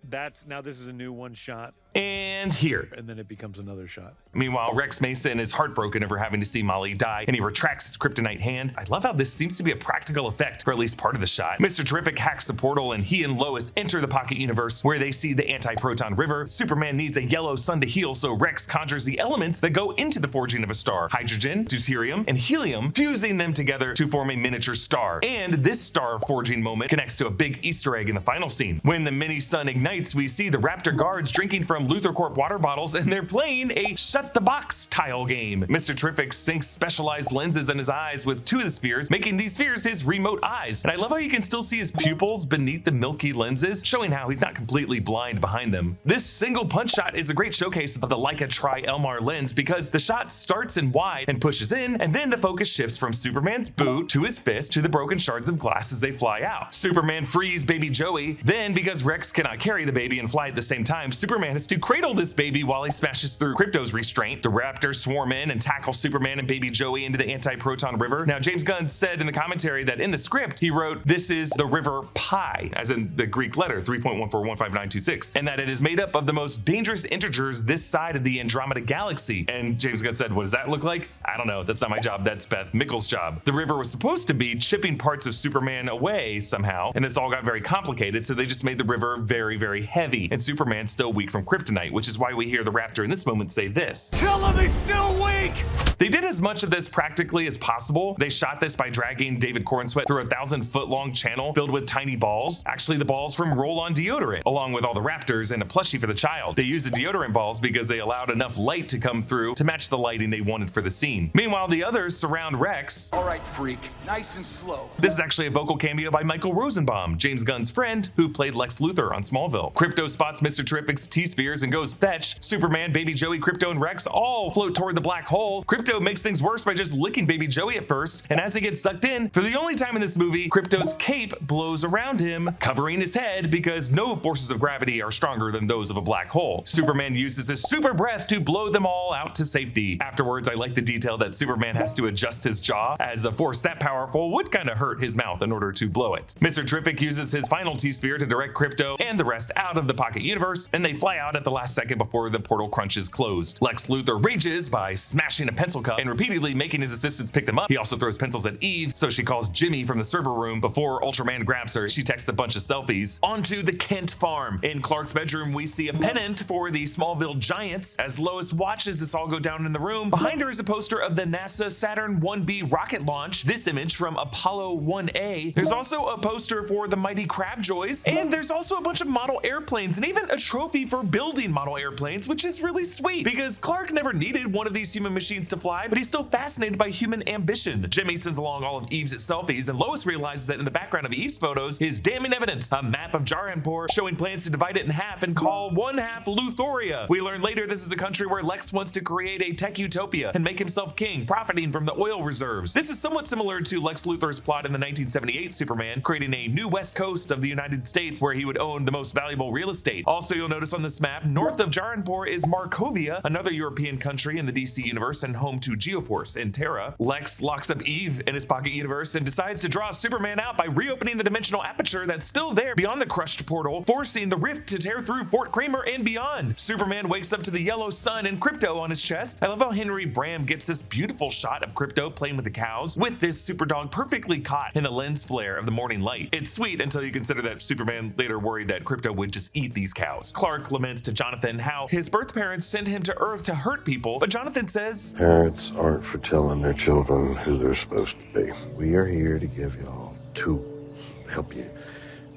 [SPEAKER 2] Now this is a new one shot.
[SPEAKER 1] And here.
[SPEAKER 2] And then it becomes another shot.
[SPEAKER 1] Meanwhile, Rex Mason is heartbroken over having to see Molly die, and he retracts his kryptonite hand. I love how this seems to be a practical effect for at least part of the shot. Mr. Terrific hacks the portal, and he and Lois enter the Pocket Universe, where they see the anti-proton river. Superman needs a yellow sun to heal, so Rex conjures the elements that go into the forging of a star: hydrogen, deuterium, and helium, fusing them together to form a miniature star. And this star forging moment connects to a big Easter egg in the final scene. When the mini sun ignites, we see the Raptor guards drinking from Luthor Corp water bottles, and they're playing a shut the box tile game. Mr. Terrific sinks specialized lenses in his eyes with 2 of the spheres, making these spheres his remote eyes. And I love how you can still see his pupils beneath the milky lenses, showing how he's not completely blind behind them. This single punch shot is a great showcase of the Leica Tri-Elmar lens, because the shot starts in wide and pushes in, and then the focus shifts from Superman's boot to his fist to the broken shards of glass as they fly out. Superman frees baby Joey. Then, because Rex cannot carry the baby and fly at the same time, Superman has to cradle this baby while he smashes through Krypto's restraint. The Raptors swarm in and tackle Superman and baby Joey into the anti-proton river. Now, James Gunn said in the commentary that in the script, he wrote, "This is the river pi," as in the Greek letter 3.1415926, and that it is made up of the most dangerous integers this side of the Andromeda Galaxy. And James Gunn said, "What does that look like? I don't know. That's not my job. That's Beth Mickles' job." The river was supposed to be chipping parts of Superman away somehow, and this all got very complicated, so they just made the river very, very heavy, and Superman's still weak from kryptonite, which is why we hear the Raptor in this moment say this: "Kill him, he's still weak!" They did as much of this practically as possible. They shot this by dragging David Cornsweet through a 1,000-foot-long channel filled with tiny balls, actually the balls from roll-on deodorant, along with all the Raptors and a plushie for the child. They used the deodorant balls because they allowed enough light to come through to match the lighting they wanted for the scene. Meanwhile, the others surround Rex.
[SPEAKER 11] "All right, freak, nice and slow."
[SPEAKER 1] This is actually a vocal cameo by Michael Rosenbaum, James Gunn's friend, who played Lex Luthor on Smallville. Krypto spots Mr. Terrific's T-spheres and goes fetch. Superman, baby Joey, Krypto, and Rex all float toward the black hole. Krypto makes things worse by just licking baby Joey at first, and as he gets sucked in, for the only time in this movie, Krypto's cape blows around him, covering his head, because no forces of gravity are stronger than those of a black hole. Superman uses his super breath to blow them all out to safety. Afterwards, I like the detail that Superman has to adjust his jaw, as a force that powerful would kind of hurt his mouth in order to blow it. Mr. Terrific uses his final T-sphere to direct Krypto and the rest out of the Pocket Universe, and they fly out at the last second before the portal crunches closed. Lex Luthor rages by smashing a pencil cup and repeatedly making his assistants pick them up. He also throws pencils at Eve, so she calls Jimmy from the server room. Before Ultraman grabs her, she texts a bunch of selfies. Onto the Kent farm. In Clark's bedroom, we see a pennant for the Smallville Giants. As Lois watches this all go down in the room, behind her is a poster of the NASA Saturn 1B rocket launch. This image from Apollo 1A. There's also a poster for the Mighty Crabjoys, and there's also a bunch of model airplanes, and even a trophy for building model airplanes, which is really sweet, because Clark never needed one of these human machines to fly, but he's still fascinated by human ambition. Jimmy sends along all of Eve's selfies, and Lois realizes that in the background of Eve's photos is damning evidence, a map of Jaranpur showing plans to divide it in half and call one half Luthoria. We learn later this is a country where Lex wants to create a tech utopia and make himself king, profiting from the oil reserves. This is somewhat similar to Lex Luthor's plot in the 1978 Superman, creating a new west coast of the United States where he would own the most valuable real estate. Also, you'll notice on this map, north of Jaranpur is Markovia, another European country in the DC universe and home to Geoforce and Terra. Lex locks up Eve in his Pocket Universe and decides to draw Superman out by reopening the dimensional aperture that's still there beyond the crushed portal, forcing the rift to tear through Fort Kramer and beyond. Superman wakes up to the yellow sun and Krypto on his chest. I love how Henry Bram gets this beautiful shot of Krypto playing with the cows, with this super dog perfectly caught in the lens flare of the morning light. It's sweet until you consider that Superman later worried that Krypto would just eat these cows. Clark laments comments to Jonathan how his birth parents sent him to Earth to hurt people, but Jonathan says,
[SPEAKER 8] Parents aren't for telling their children who they're supposed to be. We are here to give y'all tools, help you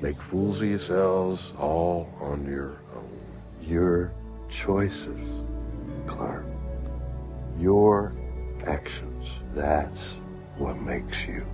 [SPEAKER 8] make fools of yourselves all on your own. Your choices, Clark. Your actions. That's what makes you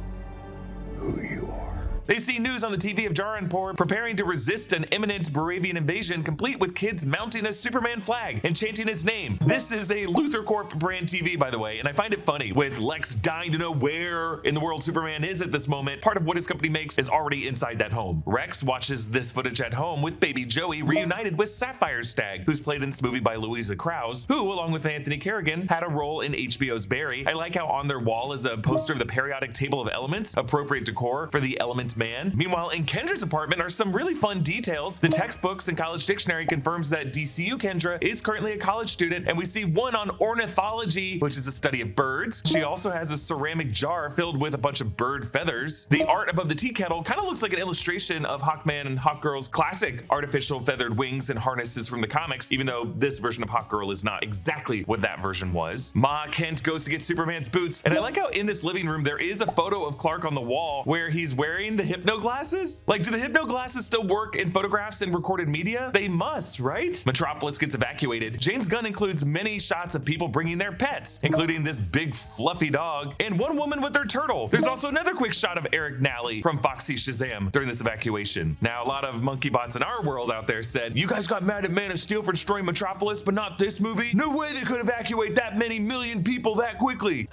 [SPEAKER 8] who you are.
[SPEAKER 1] They see news on the TV of Jaranpur preparing to resist an imminent Boravian invasion, complete with kids mounting a Superman flag and chanting his name. This is a Luthor Corp brand TV, by the way, and I find it funny. With Lex dying to know where in the world Superman is at this moment, part of what his company makes is already inside that home. Rex watches this footage at home with baby Joey reunited with Sapphire Stagg, who's played in this movie by Louisa Krause, who, along with Anthony Kerrigan, had a role in HBO's Barry. I like how on their wall is a poster of the periodic table of elements, appropriate decor for the element man. Meanwhile, in Kendra's apartment are some really fun details. The textbooks and college dictionary confirms that DCU Kendra is currently a college student, and we see one on ornithology, which is the study of birds. She also has a ceramic jar filled with a bunch of bird feathers. The art above the tea kettle kind of looks like an illustration of Hawkman and Hawkgirl's classic artificial feathered wings and harnesses from the comics, even though this version of Hawkgirl is not exactly what that version was. Ma Kent goes to get Superman's boots, and I like how in this living room there is a photo of Clark on the wall where he's wearing the hypno glasses. Like, do the hypno glasses still work in photographs and recorded media? They must, right? Metropolis gets evacuated. James Gunn includes many shots of people bringing their pets, including this big fluffy dog and one woman with their turtle. There's also another quick shot of Erik Nally from Foxy Shazam during this evacuation. Now, a lot of monkey bots in our world out there said, you guys got mad at Man of Steel for destroying Metropolis, but not this movie? No way they could evacuate that many million people that quickly.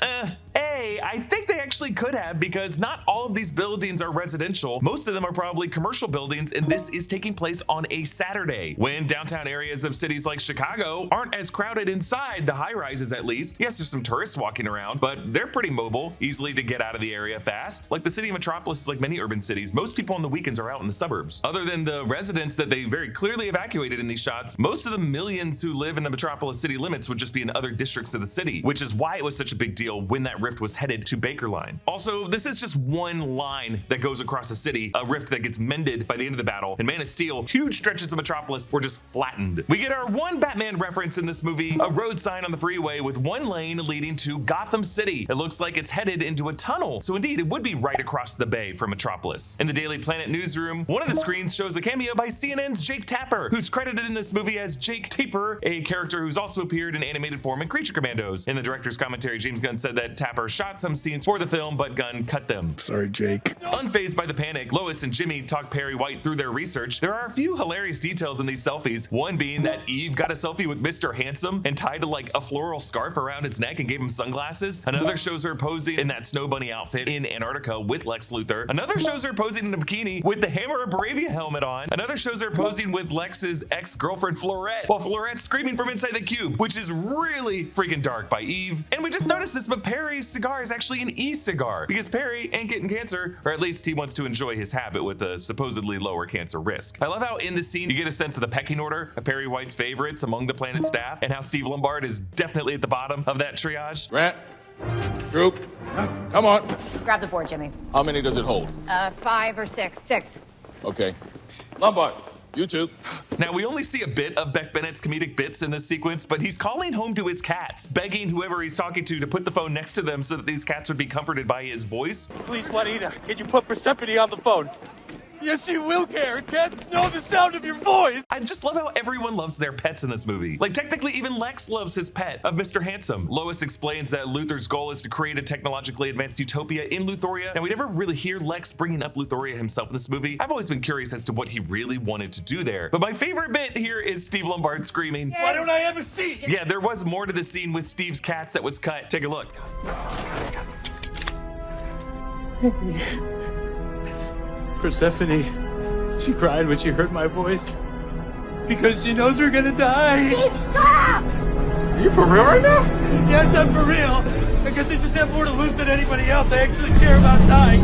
[SPEAKER 1] I think they actually could have, because not all of these buildings are residential. Most of them are probably commercial buildings, and this is taking place on a Saturday, when downtown areas of cities like Chicago aren't as crowded inside the high-rises, at least. Yes, there's some tourists walking around, but they're pretty mobile, easily to get out of the area fast. Like the city of Metropolis is like many urban cities. Most people on the weekends are out in the suburbs. Other than the residents that they very clearly evacuated in these shots, most of the millions who live in the Metropolis city limits would just be in other districts of the city, which is why it was such a big deal when that rift was headed to Baker Line. Also, this is just one line that goes across a city, a rift that gets mended by the end of the battle. In Man of Steel, huge stretches of Metropolis were just flattened. We get our one Batman reference in this movie, a road sign on the freeway with one lane leading to Gotham City. It looks like it's headed into a tunnel, so indeed it would be right across the bay from Metropolis. In the Daily Planet newsroom, one of the screens shows a cameo by CNN's Jake Tapper, who's credited in this movie as Jake Taper, a character who's also appeared in animated form in Creature Commandos. In the director's commentary, James Gunn said that Tapper shot some scenes for the film, but Gunn cut them.
[SPEAKER 2] Sorry, Jake.
[SPEAKER 1] Unfazed by the panic, Lois and Jimmy talk Perry White through their research. There are a few hilarious details in these selfies, one being that Eve got a selfie with Mr. Handsome and tied to like a floral scarf around his neck and gave him sunglasses. Another shows her posing in that snow bunny outfit in Antarctica with Lex Luthor. Another shows her posing in a bikini with the Hammer of Boravia helmet on. Another shows her posing with Lex's ex-girlfriend Florette, while Florette's screaming from inside the cube, which is really freaking dark by Eve. And we just noticed this, but Perry's cigar is actually an e-cigar, because Perry ain't getting cancer, or at least he wants to enjoy his habit with a supposedly lower cancer risk. I love how in this scene you get a sense of the pecking order of Perry White's favorites among the Planet staff, and how Steve Lombard is definitely at the bottom of that triage.
[SPEAKER 7] Grant, Troop, come on.
[SPEAKER 18] Grab the board, Jimmy.
[SPEAKER 7] How many does it hold?
[SPEAKER 18] 5 or 6. 6.
[SPEAKER 7] Okay. Lombard, you two.
[SPEAKER 1] Now, we only see a bit of Beck Bennett's comedic bits in this sequence, but he's calling home to his cats, begging whoever he's talking to put the phone next to them so that these cats would be comforted by his voice.
[SPEAKER 10] Please, Juanita, can you put Persephone on the phone? Yes, she will care. Cats know the sound of your voice.
[SPEAKER 1] I just love how everyone loves their pets in this movie. Like, technically, even Lex loves his pet of Mr. Handsome. Lois explains that Luthor's goal is to create a technologically advanced utopia in Luthoria. Now, we never really hear Lex bringing up Luthoria himself in this movie. I've always been curious as to what he really wanted to do there. But my favorite bit here is Steve Lombard screaming,
[SPEAKER 10] "Why don't I have a seat?"
[SPEAKER 1] Yeah, there was more to the scene with Steve's cats that was cut. Take a look.
[SPEAKER 10] Persephone, she cried when she heard my voice because she knows we're gonna die.
[SPEAKER 22] Steve, stop!
[SPEAKER 10] Are you for real right now? Yes, I'm for real. I guess I just have more to lose than anybody else. I actually care about dying.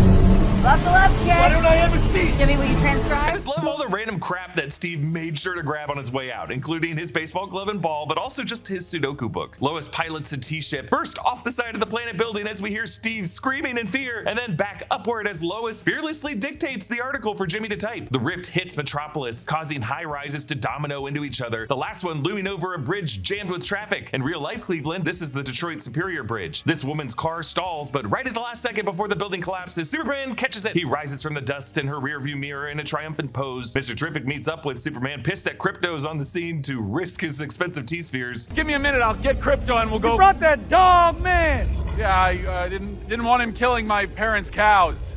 [SPEAKER 22] Buckle up, kid.
[SPEAKER 10] Why don't I have have a seat!
[SPEAKER 18] Jimmy, will you
[SPEAKER 1] I
[SPEAKER 18] transcribe?
[SPEAKER 1] just love all the random crap that Steve made sure to grab on his way out, including his baseball glove and ball, but also just his Sudoku book. Lois pilots a T-ship, burst off the side of the planet building as we hear Steve screaming in fear, and then back upward as Lois fearlessly dictates the article for Jimmy to type. The rift hits Metropolis, causing high rises to domino into each other, the last one looming over a bridge jammed with traffic. In real life Cleveland, this is the Detroit Superior Bridge. This woman's car stalls, but right at the last second before the building collapses, Superman catches it. He rises from the dust in her rearview mirror in a triumphant pose. Mr. Terrific meets up with Superman, pissed at Krypto's on the scene to risk his expensive T-spheres.
[SPEAKER 9] Give me a minute, I'll get Crypto and we'll go.
[SPEAKER 10] You brought that dog, man!
[SPEAKER 9] Yeah, I didn't want him killing my parents' cows.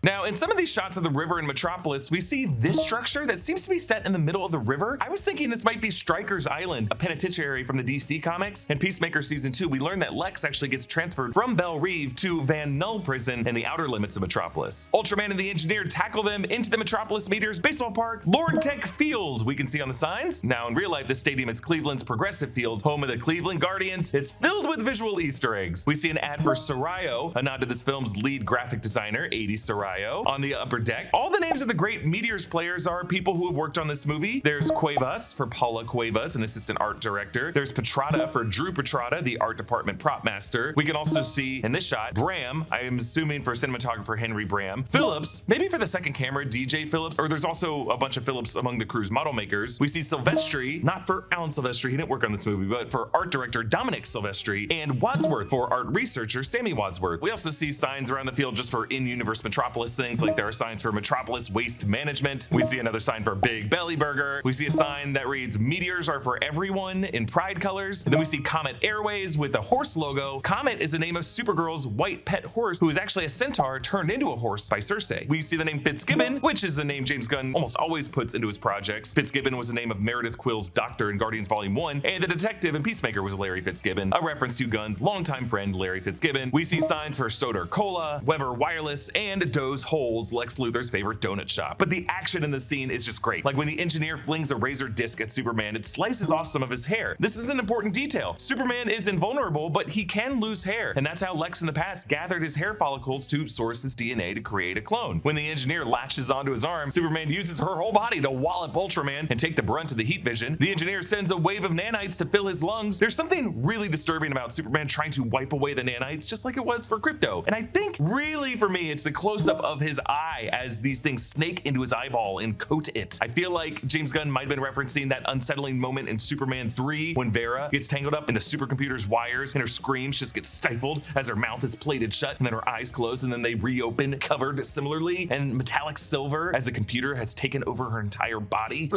[SPEAKER 1] Now, in some of these shots of the river in Metropolis, we see this structure that seems to be set in the middle of the river. I was thinking this might be Stryker's Island, a penitentiary from the DC comics. In Peacemaker Season 2, we learn that Lex actually gets transferred from Belle Reve to Van Null Prison in the outer limits of Metropolis. Ultraman and the Engineer tackle them into the Metropolis Meteors Baseball Park, Lord Tech Field, we can see on the signs. Now, in real life, this stadium is Cleveland's Progressive Field, home of the Cleveland Guardians. It's filled with visual Easter eggs. We see an ad for Sarayo, a nod to this film's lead graphic designer, 80 Sarayo. On the upper deck, all the names of the great Meteors players are people who have worked on this movie. There's Cuevas for Paula Cuevas, an assistant art director. There's Petrata for Drew Petrata, the art department prop master. We can also see in this shot, Bram, I am assuming for cinematographer Henry Bram. Phillips, maybe for the second camera, DJ Phillips, or there's also a bunch of Phillips among the crew's model makers. We see Silvestri, not for Alan Silvestri, he didn't work on this movie, but for art director Dominic Silvestri, and Wadsworth for art researcher Sammy Wadsworth. We also see signs around the field just for in-universe Metropolis things, like there are signs for Metropolis Waste Management. We see another sign for Big Belly Burger. We see a sign that reads Meteors are for everyone in pride colors. And then we see Comet Airways with a horse logo. Comet is the name of Supergirl's white pet horse, who is actually a centaur turned into a horse by Circe. We see the name Fitzgibbon, which is a name James Gunn almost always puts into his projects. Fitzgibbon was the name of Meredith Quill's doctor in Guardians Volume 1, and the detective in Peacemaker was Larry Fitzgibbon, a reference to Gunn's longtime friend Larry Fitzgibbon. We see signs for Soder Cola, Weber Wireless, and Doe's Holes, Lex Luthor's favorite donut shop. But the action in the scene is just great. Like when the Engineer flings a razor disc at Superman, it slices off some of his hair. This is an important detail. Superman is invulnerable, but he can lose hair, and that's how Lex in the past gathered his hair follicles to source his DNA to create a clone. When the Engineer latches onto his arm, Superman uses her whole body to wallop Ultraman and take the brunt of the heat vision. The Engineer sends a wave of nanites to fill his lungs. There's something really disturbing about Superman trying to wipe away the nanites, just like it was for Krypto. And I think really for me, it's the close-up of his eye as these things snake into his eyeball and coat it. I feel like James Gunn might have been referencing that unsettling moment in Superman 3 when Vera gets tangled up in the supercomputer's wires and her screams just get stifled as her mouth is plated shut and then her eyes close and then they reopen covered similarly and metallic silver as the computer has taken over her entire body.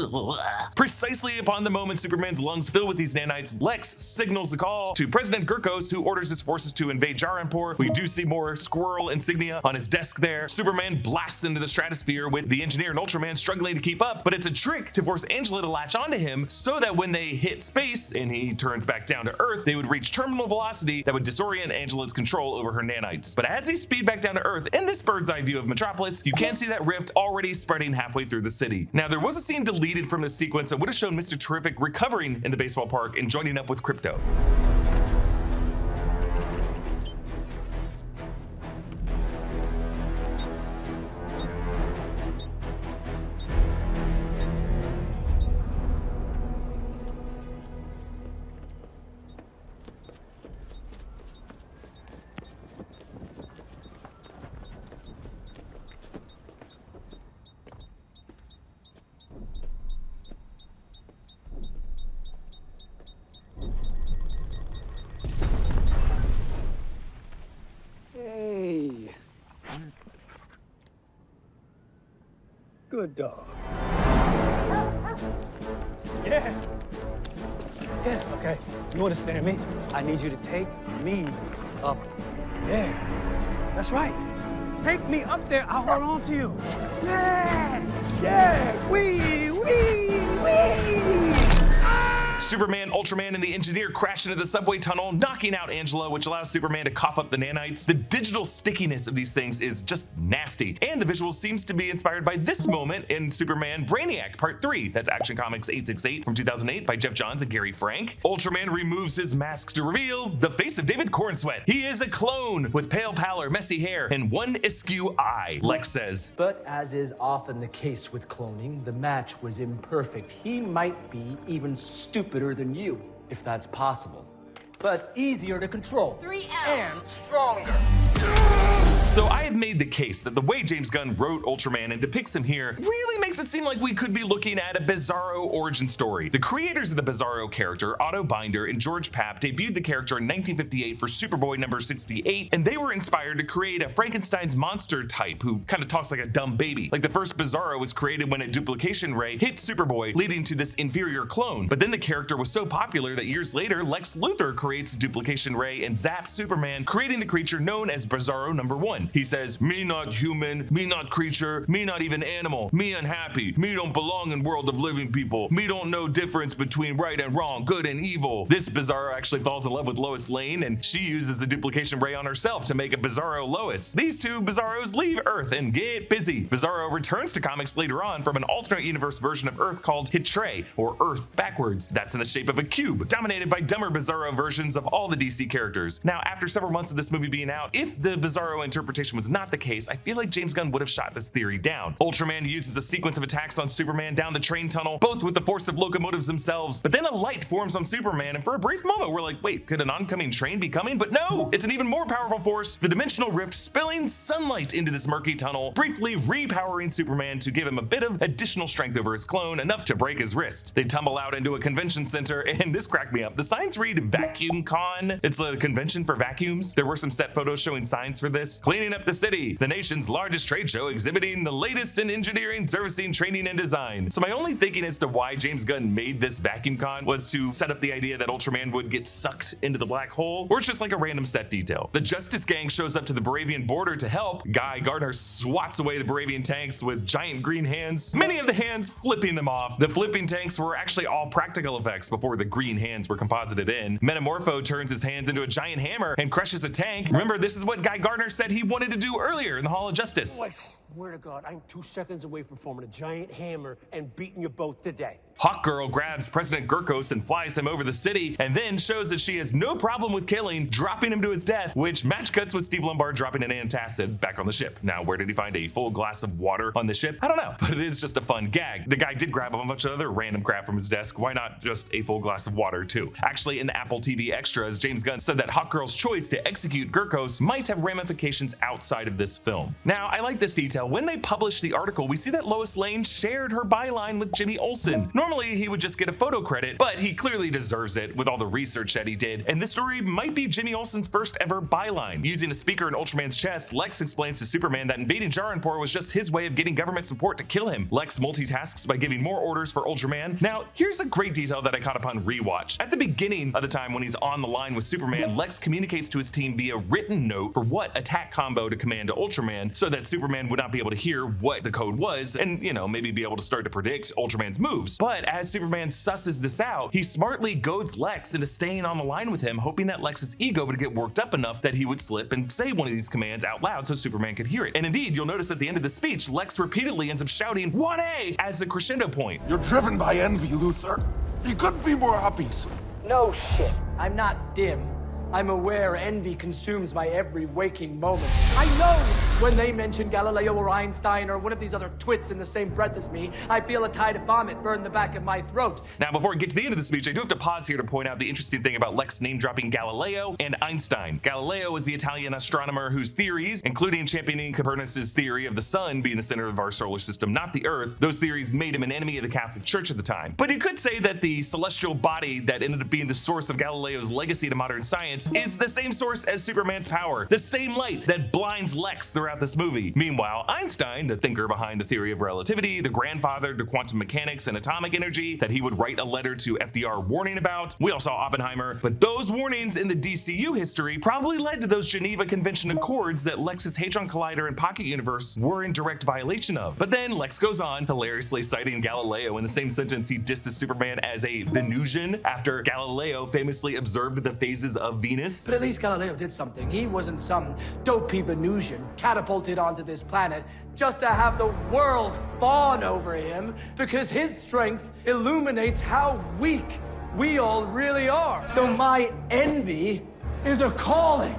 [SPEAKER 1] Precisely upon the moment Superman's lungs fill with these nanites, Lex signals the call to President Gurkos, who orders his forces to invade Jaranpur. We do see more squirrel insignia on his desk there. Superman blasts into the stratosphere with the Engineer and Ultraman struggling to keep up, but it's a trick to force Angela to latch onto him so that when they hit space and he turns back down to Earth, they would reach terminal velocity that would disorient Angela's control over her nanites. But as they speed back down to Earth, in this bird's eye view of Metropolis, you can see that rift already spreading halfway through the city. Now, there was a scene deleted from this sequence that would have shown Mr. Terrific recovering in the baseball park and joining up with Krypto.
[SPEAKER 13] Good dog. Yeah. Yes, okay. You understand me? I need you to take me up there. That's right. Take me up there. I'll hold on to you. Yeah. Yeah. Wee.
[SPEAKER 1] Superman, Ultraman, and the engineer crash into the subway tunnel, knocking out Angela, which allows Superman to cough up the nanites. The digital stickiness of these things is just nasty, and the visual seems to be inspired by this moment in Superman Brainiac Part 3. That's Action Comics 868 from 2008 by Jeff Johns and Gary Frank. Ultraman removes his mask to reveal the face of David Cornsweat. He is a clone with pale pallor, messy hair, and one askew eye, Lex says.
[SPEAKER 14] But as is often the case with cloning, the match was imperfect. He might be even stupider than you, if that's possible. But easier to control. 3L. And stronger.
[SPEAKER 1] So I have made the case that the way James Gunn wrote Ultraman and depicts him here really makes it seem like we could be looking at a Bizarro origin story. The creators of the Bizarro character, Otto Binder and George Papp, debuted the character in 1958 for Superboy number 68, and they were inspired to create a Frankenstein's monster type who kind of talks like a dumb baby. Like the first Bizarro was created when a duplication ray hit Superboy, leading to this inferior clone. But then the character was so popular that years later, Lex Luthor creates a duplication ray and zaps Superman, creating the creature known as Bizarro number 1. He says, "Me not human, me not creature, me not even animal, me unhappy, me don't belong in world of living people, me don't know difference between right and wrong, good and evil." This Bizarro actually falls in love with Lois Lane, and she uses a duplication ray on herself to make a Bizarro Lois. These two Bizarros leave Earth and get busy. Bizarro returns to comics later on from an alternate universe version of Earth called Hitre, or Earth backwards. That's in the shape of a cube, dominated by dumber Bizarro versions of all the DC characters. Now, after several months of this movie being out, if the Bizarro interpretation was not the case, I feel like James Gunn would have shot this theory down. Ultraman uses a sequence of attacks on Superman down the train tunnel, both with the force of locomotives themselves, but then a light forms on Superman, and for a brief moment we're like, wait, could an oncoming train be coming? But no, it's an even more powerful force, the dimensional rift spilling sunlight into this murky tunnel, briefly repowering Superman to give him a bit of additional strength over his clone, enough to break his wrist. They tumble out into a convention center, and this cracked me up. The signs read Vacuum Con. It's a convention for vacuums. There were some set photos showing signs for this. Cleaning up the city, the nation's largest trade show exhibiting the latest in engineering, servicing, training, and design. So my only thinking as to why James Gunn made this Vacuum Con was to set up the idea that Ultraman would get sucked into the black hole, or it's just like a random set detail. The Justice Gang shows up to the Boravian border to help. Guy Gardner swats away the Boravian tanks with giant green hands, many of the hands flipping them off. The flipping tanks were actually all practical effects before the green hands were composited in. Metamorpho turns his hands into a giant hammer and crushes a tank. Remember, this is what Guy Gardner said he wanted to do earlier in the Hall of Justice.
[SPEAKER 16] Oh, I swear to God, I'm 2 seconds away from forming a giant hammer and beating you both to death.
[SPEAKER 1] Hawkgirl grabs President Gurkos and flies him over the city, and then shows that she has no problem with killing, dropping him to his death, which match cuts with Steve Lombard dropping an antacid back on the ship. Now, where did he find a full glass of water on the ship? I don't know, but it is just a fun gag. The guy did grab a bunch of other random crap from his desk. Why not just a full glass of water too? Actually, in the Apple TV extras, James Gunn said that Hawkgirl's choice to execute Gurkos might have ramifications outside of this film. Now, I like this detail. When they published the article, we see that Lois Lane shared her byline with Jimmy Olsen. Normally, he would just get a photo credit, but he clearly deserves it with all the research that he did, and this story might be Jimmy Olsen's first ever byline. Using a speaker in Ultraman's chest, Lex explains to Superman that invading Jaranpur was just his way of getting government support to kill him. Lex multitasks by giving more orders for Ultraman. Now, here's a great detail that I caught upon rewatch. At the beginning of the time when he's on the line with Superman, Lex communicates to his team via written note for what attack combo to command to Ultraman, so that Superman would not be able to hear what the code was and, maybe be able to start to predict Ultraman's moves. But as Superman susses this out, he smartly goads Lex into staying on the line with him, hoping that Lex's ego would get worked up enough that he would slip and say one of these commands out loud so Superman could hear it. And indeed, you'll notice at the end of the speech, Lex repeatedly ends up shouting 1A as a crescendo point.
[SPEAKER 4] You're driven by envy, Luthor. You couldn't be more obvious.
[SPEAKER 14] No shit. I'm not dim. I'm aware envy consumes my every waking moment. I know when they mention Galileo or Einstein or one of these other twits in the same breath as me, I feel a tide of vomit burn the back of my throat.
[SPEAKER 1] Now, before we get to the end of the speech, I do have to pause here to point out the interesting thing about Lex name-dropping Galileo and Einstein. Galileo was the Italian astronomer whose theories, including championing Copernicus' theory of the sun being the center of our solar system, not the Earth, those theories made him an enemy of the Catholic Church at the time. But you could say that the celestial body that ended up being the source of Galileo's legacy to modern science is the same source as Superman's power, the same light that blinds Lex throughout throughout this movie. Meanwhile, Einstein, the thinker behind the theory of relativity, the grandfather to quantum mechanics and atomic energy that he would write a letter to FDR warning about. We all saw Oppenheimer, but those warnings in the DCU history probably led to those Geneva Convention Accords that Lex's Hadron Collider and Pocket Universe were in direct violation of. But then Lex goes on, hilariously citing Galileo in the same sentence he disses Superman as a Venusian after Galileo famously observed the phases of Venus.
[SPEAKER 14] But at least Galileo did something. He wasn't some dopey Venusian catapulted onto this planet just to have the world fawn over him, because his strength illuminates how weak we all really are. So my envy is a calling.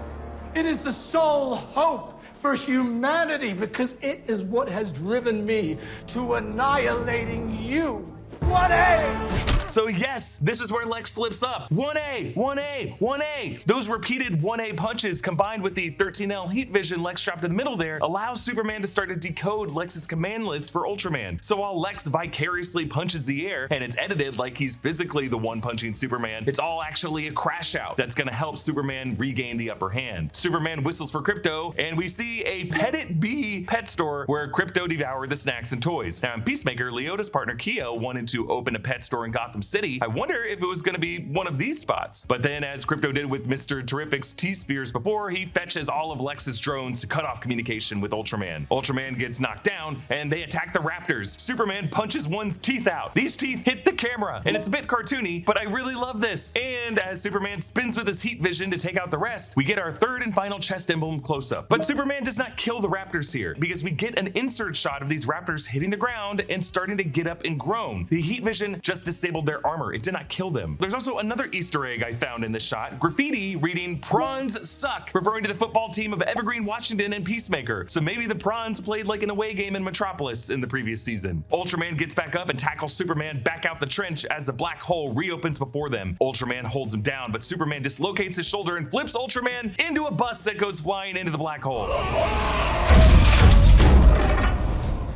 [SPEAKER 14] It is the sole hope for humanity, because it is what has driven me to annihilating you. 1A!
[SPEAKER 1] So yes, this is where Lex slips up. 1A, 1A, 1A. Those repeated 1A punches combined with the 13L heat vision Lex dropped in the middle there allows Superman to start to decode Lex's command list for Ultraman. So while Lex vicariously punches the air and it's edited like he's physically the one punching Superman, it's all actually a crash out that's gonna help Superman regain the upper hand. Superman whistles for Crypto and we see a Pet It Bee pet store where Crypto devoured the snacks and toys. Now in Peacemaker, Leota's partner Keo wanted to open a pet store in Gotham City. I wonder if it was going to be one of these spots. But then, as Crypto did with Mr. Terrific's T-Spheres before, he fetches all of Lex's drones to cut off communication with Ultraman. Ultraman gets knocked down, and they attack the Raptors. Superman punches one's teeth out. These teeth hit the camera, and it's a bit cartoony, but I really love this. And as Superman spins with his heat vision to take out the rest, we get our third and final chest emblem close-up. But Superman does not kill the Raptors here, because we get an insert shot of these Raptors hitting the ground and starting to get up and groan. The heat vision just disabled their armor. It did not kill them. There's also another Easter egg I found in this shot. Graffiti reading "Prawns suck," referring to the football team of Evergreen, Washington and Peacemaker. So maybe the Prawns played like an away game in Metropolis in the previous season. Ultraman gets back up and tackles Superman back out the trench as the black hole reopens before them. Ultraman holds him down, but Superman dislocates his shoulder and flips Ultraman into a bus that goes flying into the black hole.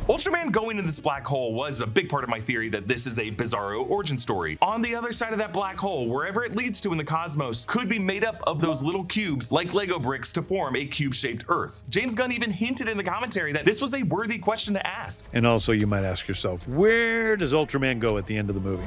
[SPEAKER 1] Ultraman going into this black hole was a big part of my theory that this is a Bizarro origin story. On the other side of that black hole, wherever it leads to in the cosmos, could be made up of those little cubes like Lego bricks to form a cube-shaped Earth. James Gunn even hinted in the commentary that this was a worthy question to ask.
[SPEAKER 2] And also you might ask yourself, where does Ultraman go at the end of the movie?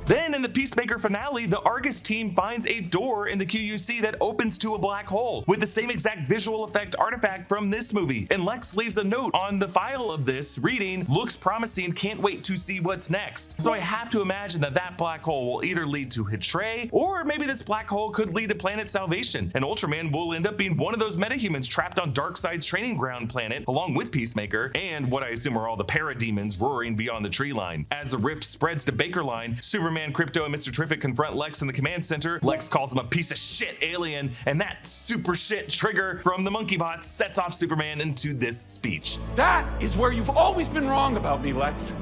[SPEAKER 1] Then in the Peacemaker finale, the Argus team finds a door in the QUC that opens to a black hole with the same exact visual effect artifact from this movie. And Lex leaves a note on the file of this reading, "Looks promising, can't wait to see what's next." So I have to imagine that that black hole will either lead to Hitray, or maybe this black hole could lead to planet salvation, and Ultraman will end up being one of those metahumans trapped on Darkseid's training ground planet along with Peacemaker and what I assume are all the parademons roaring beyond the tree line. As the rift spreads to Baker Line, Superman, Crypto, and Mr. Terrific confront Lex in the command center. Lex calls him a piece of shit alien, and that super shit trigger from the monkey bots sets off Superman into this speech.
[SPEAKER 9] That is where you've always been wrong about me, Lex.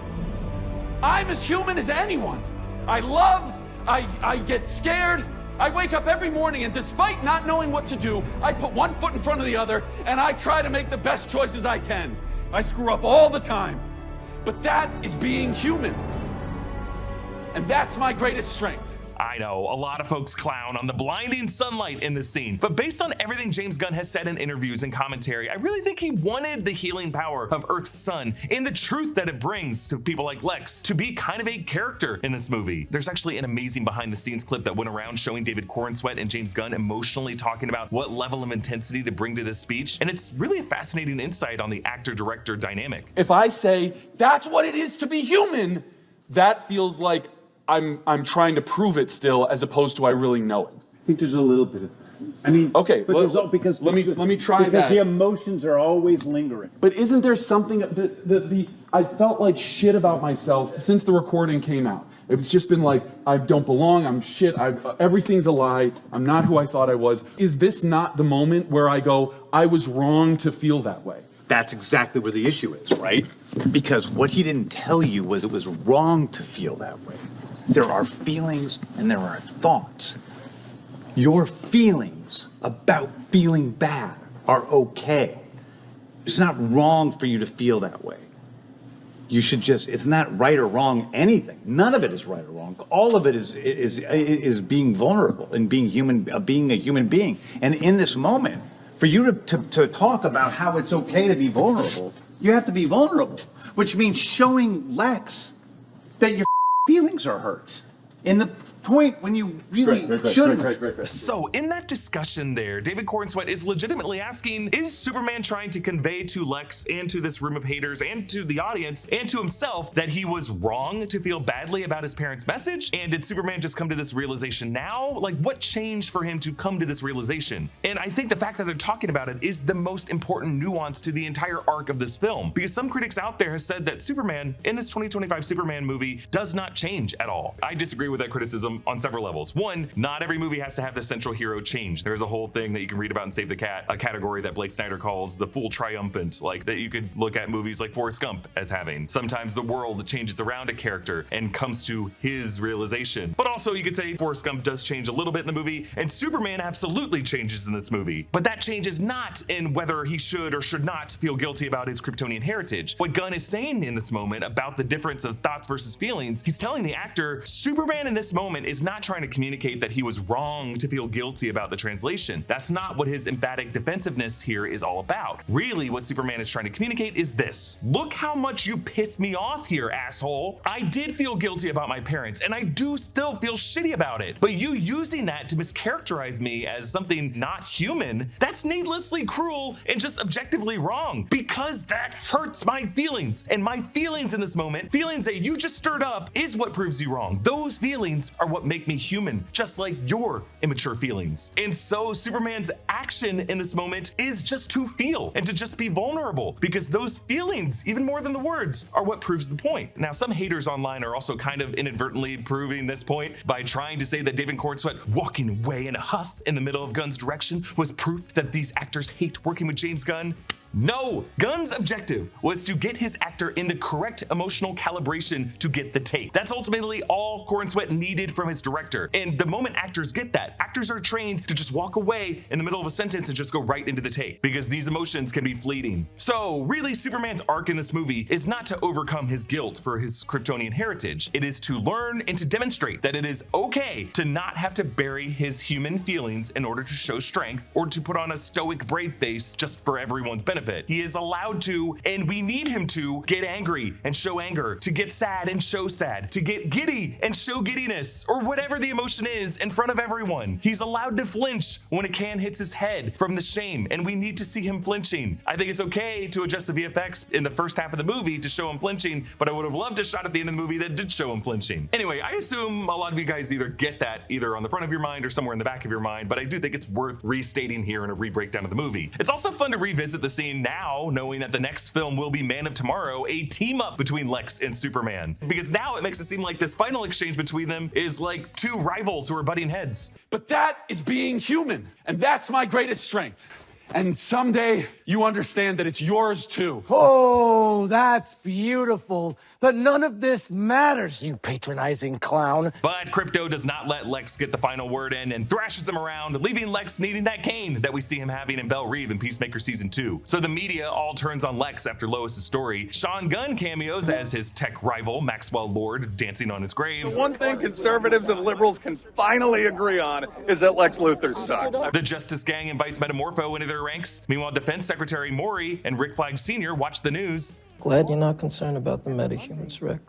[SPEAKER 9] I'm as human as anyone. I love, I get scared. I wake up every morning and despite not knowing what to do, I put one foot in front of the other and I try to make the best choices I can. I screw up all the time. But that is being human. And that's my greatest strength.
[SPEAKER 1] I know, a lot of folks clown on the blinding sunlight in this scene, but based on everything James Gunn has said in interviews and commentary, I really think he wanted the healing power of Earth's sun and the truth that it brings to people like Lex to be kind of a character in this movie. There's actually an amazing behind the scenes clip that went around showing David Corenswet and James Gunn emotionally talking about what level of intensity to bring to this speech, and it's really a fascinating insight on the actor-director dynamic.
[SPEAKER 9] If I say, that's what it is to be human, that feels like I'm trying to prove it still, as opposed to I really know it.
[SPEAKER 21] I think there's a little bit of, I mean,
[SPEAKER 9] okay,
[SPEAKER 21] but because
[SPEAKER 9] let me try
[SPEAKER 21] because
[SPEAKER 9] that.
[SPEAKER 21] The emotions are always lingering.
[SPEAKER 9] But isn't there something I felt like shit about myself since the recording came out. It's just been like, I don't belong, I'm shit, everything's a lie, I'm not who I thought I was. Is this not the moment where I go, I was wrong to feel that way?
[SPEAKER 3] That's exactly where the issue is, right? Because what he didn't tell you was it was wrong to feel that way. There are feelings and there are thoughts. Your feelings about feeling bad are okay. It's not wrong for you to feel that way. You should just, it's not right or wrong anything. None of it is right or wrong. All of it is being vulnerable and being human, being a human being. And in this moment, For you to talk about how it's okay to be vulnerable, you have to be vulnerable, which means showing Lex that your feelings are hurt. In the point when you really shouldn't.
[SPEAKER 1] So in that discussion there, David Cornsweet is legitimately asking, is Superman trying to convey to Lex and to this room of haters and to the audience and to himself that he was wrong to feel badly about his parents' message? And did Superman just come to this realization now? Like, what changed for him to come to this realization? And I think the fact that they're talking about it is the most important nuance to the entire arc of this film, because some critics out there have said that Superman in this 2025 Superman movie does not change at all. I disagree with that criticism on several levels. One, not every movie has to have the central hero change. There's a whole thing that you can read about in Save the Cat, a category that Blake Snyder calls the full triumphant, like that you could look at movies like Forrest Gump as having. Sometimes the world changes around a character and comes to his realization. But also you could say Forrest Gump does change a little bit in the movie, and Superman absolutely changes in this movie. But that change is not in whether he should or should not feel guilty about his Kryptonian heritage. What Gunn is saying in this moment about the difference of thoughts versus feelings, he's telling the actor, Superman in this moment is not trying to communicate that he was wrong to feel guilty about the translation. That's not what his emphatic defensiveness here is all about. Really, what Superman is trying to communicate is this: look how much you pissed me off here, asshole. I did feel guilty about my parents, and I do still feel shitty about it. But you using that to mischaracterize me as something not human, that's needlessly cruel and just objectively wrong, because that hurts my feelings. And my feelings in this moment, feelings that you just stirred up, is what proves you wrong. Those feelings are what make me human, just like your immature feelings. And so Superman's action in this moment is just to feel and to just be vulnerable, because those feelings, even more than the words, are what proves the point. Now, some haters online are also kind of inadvertently proving this point by trying to say that David Cornsweet walking away in a huff in the middle of Gunn's direction was proof that these actors hate working with James Gunn. No, Gunn's objective was to get his actor into correct emotional calibration to get the take. That's ultimately all Cornsweet needed from his director. And the moment actors get that, actors are trained to just walk away in the middle of a sentence and just go right into the take, because these emotions can be fleeting. So really, Superman's arc in this movie is not to overcome his guilt for his Kryptonian heritage. It is to learn and to demonstrate that it is okay to not have to bury his human feelings in order to show strength or to put on a stoic brave face just for everyone's benefit. He is allowed to, and we need him to, get angry and show anger, to get sad and show sad, to get giddy and show giddiness, or whatever the emotion is in front of everyone. He's allowed to flinch when a can hits his head from the shame, and we need to see him flinching. I think it's okay to adjust the VFX in the first half of the movie to show him flinching, but I would have loved a shot at the end of the movie that did show him flinching. Anyway, I assume a lot of you guys either get that either on the front of your mind or somewhere in the back of your mind, but I do think it's worth restating here in a re-breakdown of the movie. It's also fun to revisit the scene now, knowing that the next film will be Man of Tomorrow, a team up between Lex and Superman, because now it makes it seem like this final exchange between them is like two rivals who are butting heads.
[SPEAKER 9] But that is being human, and that's my greatest strength. And someday you understand that it's yours too.
[SPEAKER 14] Oh, that's beautiful. But none of this matters, you patronizing clown.
[SPEAKER 1] But Krypto does not let Lex get the final word in and thrashes him around, leaving Lex needing that cane that we see him having in Belle Reve in Peacemaker Season 2. So the media all turns on Lex after Lois' story. Sean Gunn cameos as his tech rival, Maxwell Lord, dancing on his grave.
[SPEAKER 17] The one thing conservatives and liberals can finally agree on is that Lex Luthor sucks.
[SPEAKER 1] The Justice Gang invites Metamorpho into their ranks. Meanwhile, Defense Secretary Maury and Rick Flag Sr. watch the news.
[SPEAKER 20] Glad you're not concerned about the metahumans, Rick.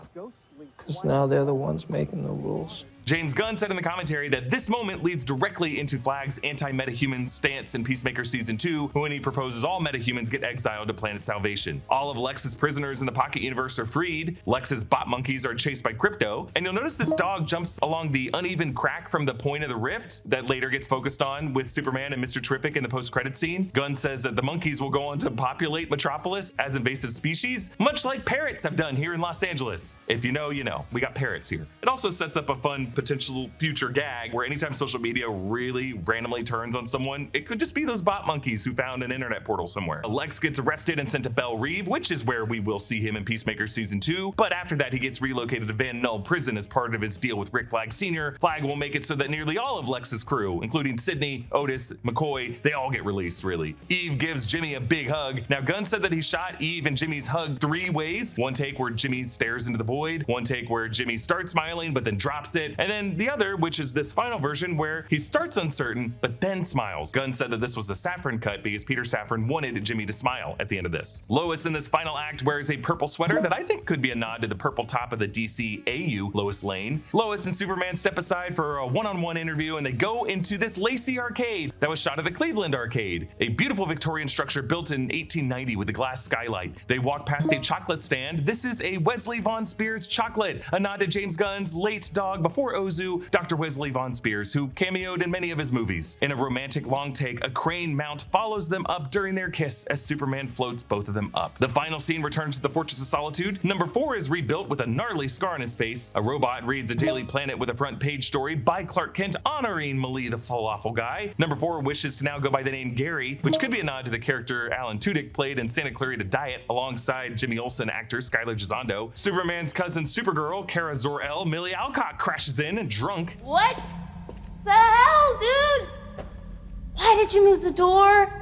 [SPEAKER 20] Because now they're the ones making the rules.
[SPEAKER 1] James Gunn said in the commentary that this moment leads directly into Flag's anti-metahuman stance in Peacemaker Season 2, when he proposes all metahumans get exiled to Planet Salvation. All of Lex's prisoners in the Pocket Universe are freed, Lex's bot monkeys are chased by Krypto, and you'll notice this dog jumps along the uneven crack from the point of the rift that later gets focused on with Superman and Mr. Terrific in the post-credit scene. Gunn says that the monkeys will go on to populate Metropolis as invasive species, much like parrots have done here in Los Angeles. If you know, you know. We got parrots here. It also sets up a fun potential future gag where anytime social media really randomly turns on someone, it could just be those bot monkeys who found an internet portal somewhere. Lex gets arrested and sent to Belle Reve, which is where we will see him in Peacemaker Season 2, but after that he gets relocated to Van Null Prison as part of his deal with Rick Flag Sr. Flag will make it so that nearly all of Lex's crew, including Sidney, Otis, McCoy, they all get released, really. Eve gives Jimmy a big hug. Now, Gunn said that he shot Eve and Jimmy's hug 3 ways. One take where Jimmy stares into the void, one take where Jimmy starts smiling but then drops it, and then the other, which is this final version where he starts uncertain but then smiles. Gunn said that this was a Safran cut because Peter Safran wanted Jimmy to smile at the end of this. Lois in this final act wears a purple sweater that I think could be a nod to the purple top of the DC AU Lois Lane. Lois and Superman step aside for a one-on-one interview and they go into this Lacey arcade that was shot at the Cleveland Arcade, a beautiful Victorian structure built in 1890 with a glass skylight. They walk past a chocolate stand. This is a Wesley Von Spears chocolate, a nod to James Gunn's late dog before Ozu, Dr. Wesley Von Spears, who cameoed in many of his movies. In a romantic long take, a crane mount follows them up during their kiss as Superman floats both of them up. The final scene returns to the Fortress of Solitude. Number 4 is rebuilt with a gnarly scar on his face. A robot reads a Daily Planet with a front page story by Clark Kent honoring Malie the falafel guy. Number 4 wishes to now go by the name Gary, which could be a nod to the character Alan Tudyk played in Santa Clarita Diet alongside Jimmy Olsen actor Skylar Gisondo. Superman's cousin Supergirl, Kara Zor-El, Millie Alcock crashes in drunk.
[SPEAKER 5] What the hell, dude? Why did you move the door?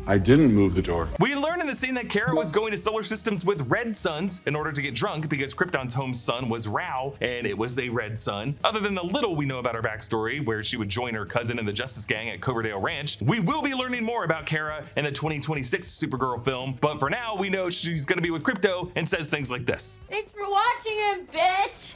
[SPEAKER 19] I didn't move the door.
[SPEAKER 1] We learn in the scene that Kara was going to solar systems with red suns in order to get drunk because Krypton's home sun was Rao and it was a red sun. Other than the little we know about her backstory, where she would join her cousin in the Justice Gang at Coverdale Ranch, we will be learning more about Kara in the 2026 Supergirl film. But for now, we know she's going to be with Krypto and says things like this.
[SPEAKER 5] Thanks for watching him, bitch.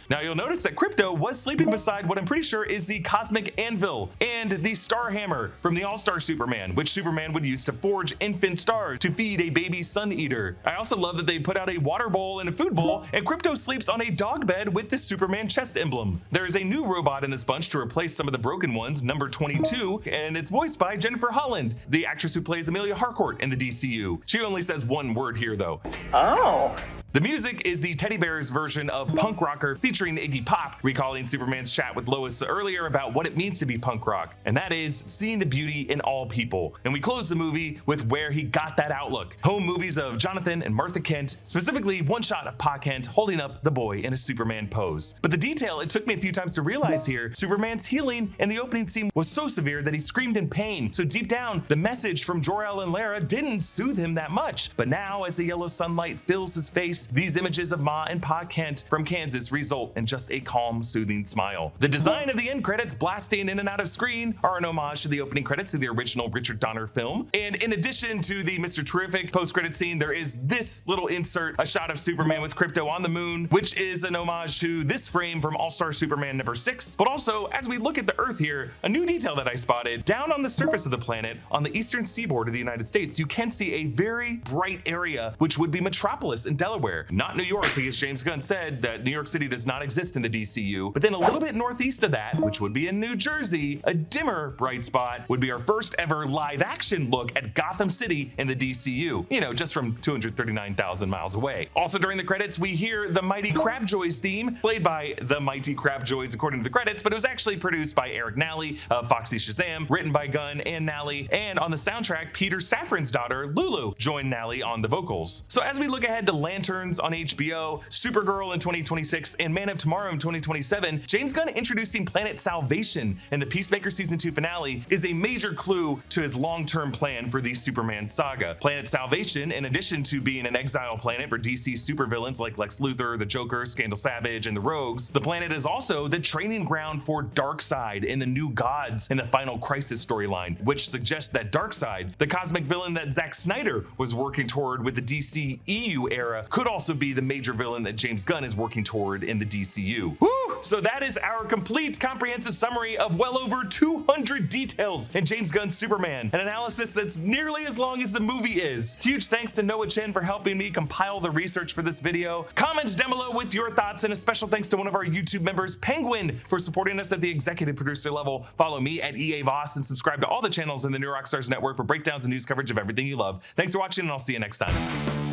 [SPEAKER 1] Now you'll notice that Krypto was sleeping beside what I'm pretty sure is the Cosmic Anvil and the Star Hammer from the All-Star Superman, which Superman would use to forge infant stars to feed a baby sun eater. I also love that they put out a water bowl and a food bowl, and Krypto sleeps on a dog bed with the Superman chest emblem. There is a new robot in this bunch to replace some of the broken ones, number 22, and it's voiced by Jennifer Holland, the actress who plays Amelia Harcourt in the DCU. She only says one word here though.
[SPEAKER 6] Oh.
[SPEAKER 1] The music is the Teddy Bears version of Punk Rocker featuring Iggy Pop, recalling Superman's chat with Lois earlier about what it means to be punk rock, and that is seeing the beauty in all people. And we close the movie with where he got that outlook. Home movies of Jonathan and Martha Kent, specifically one shot of Pa Kent holding up the boy in a Superman pose. But the detail it took me a few times to realize here, Superman's healing in the opening scene was so severe that he screamed in pain. So deep down, the message from Jor-El and Lara didn't soothe him that much. But now as the yellow sunlight fills his face, these images of Ma and Pa Kent from Kansas result in just a calm, soothing smile. The design of the end credits blasting in and out of screen are an homage to the opening credits of the original Richard Donner film. And in addition to the Mr. Terrific post-credit scene, there is this little insert, a shot of Superman with Krypto on the moon, which is an homage to this frame from All-Star Superman number 6. But also, as we look at the Earth here, a new detail that I spotted, down on the surface of the planet, on the eastern seaboard of the United States, you can see a very bright area, which would be Metropolis in Delaware. Not New York, because James Gunn said that New York City does not exist in the DCU, but then a little bit northeast of that, which would be in New Jersey, a dimmer bright spot would be our first ever live action look at Gotham City in the DCU, you know, just from 239,000 miles away. Also during the credits, we hear the Mighty Crabjoys theme, played by the Mighty Crabjoys according to the credits, but it was actually produced by Erik Nally of Foxy Shazam, written by Gunn and Nally, and on the soundtrack, Peter Safran's daughter, Lulu, joined Nally on the vocals. So as we look ahead to Lanterns on HBO, Supergirl in 2026, and Man of Tomorrow in 2027, James Gunn introducing Planet Salvation in the Peacemaker Season 2 finale is a major clue to his long-term plan for the Superman saga. Planet Salvation, in addition to being an exile planet for DC supervillains like Lex Luthor, the Joker, Scandal Savage, and the Rogues, the planet is also the training ground for Darkseid and the New Gods in the Final Crisis storyline, which suggests that Darkseid, the cosmic villain that Zack Snyder was working toward with the DC EU era, could also be the major villain that James Gunn is working toward in the DCU. Woo! So that is our complete comprehensive summary of well over 200 details in James Gunn's Superman, an analysis that's nearly as long as the movie is. Huge thanks to Noah Chen for helping me compile the research for this video. Comment down below with your thoughts, and a special thanks to one of our YouTube members, Pengwin, for supporting us at the executive producer level. Follow me at EA Voss and subscribe to all the channels in the New Rockstars network for breakdowns and news coverage of everything you love. Thanks for watching, and I'll see you next time.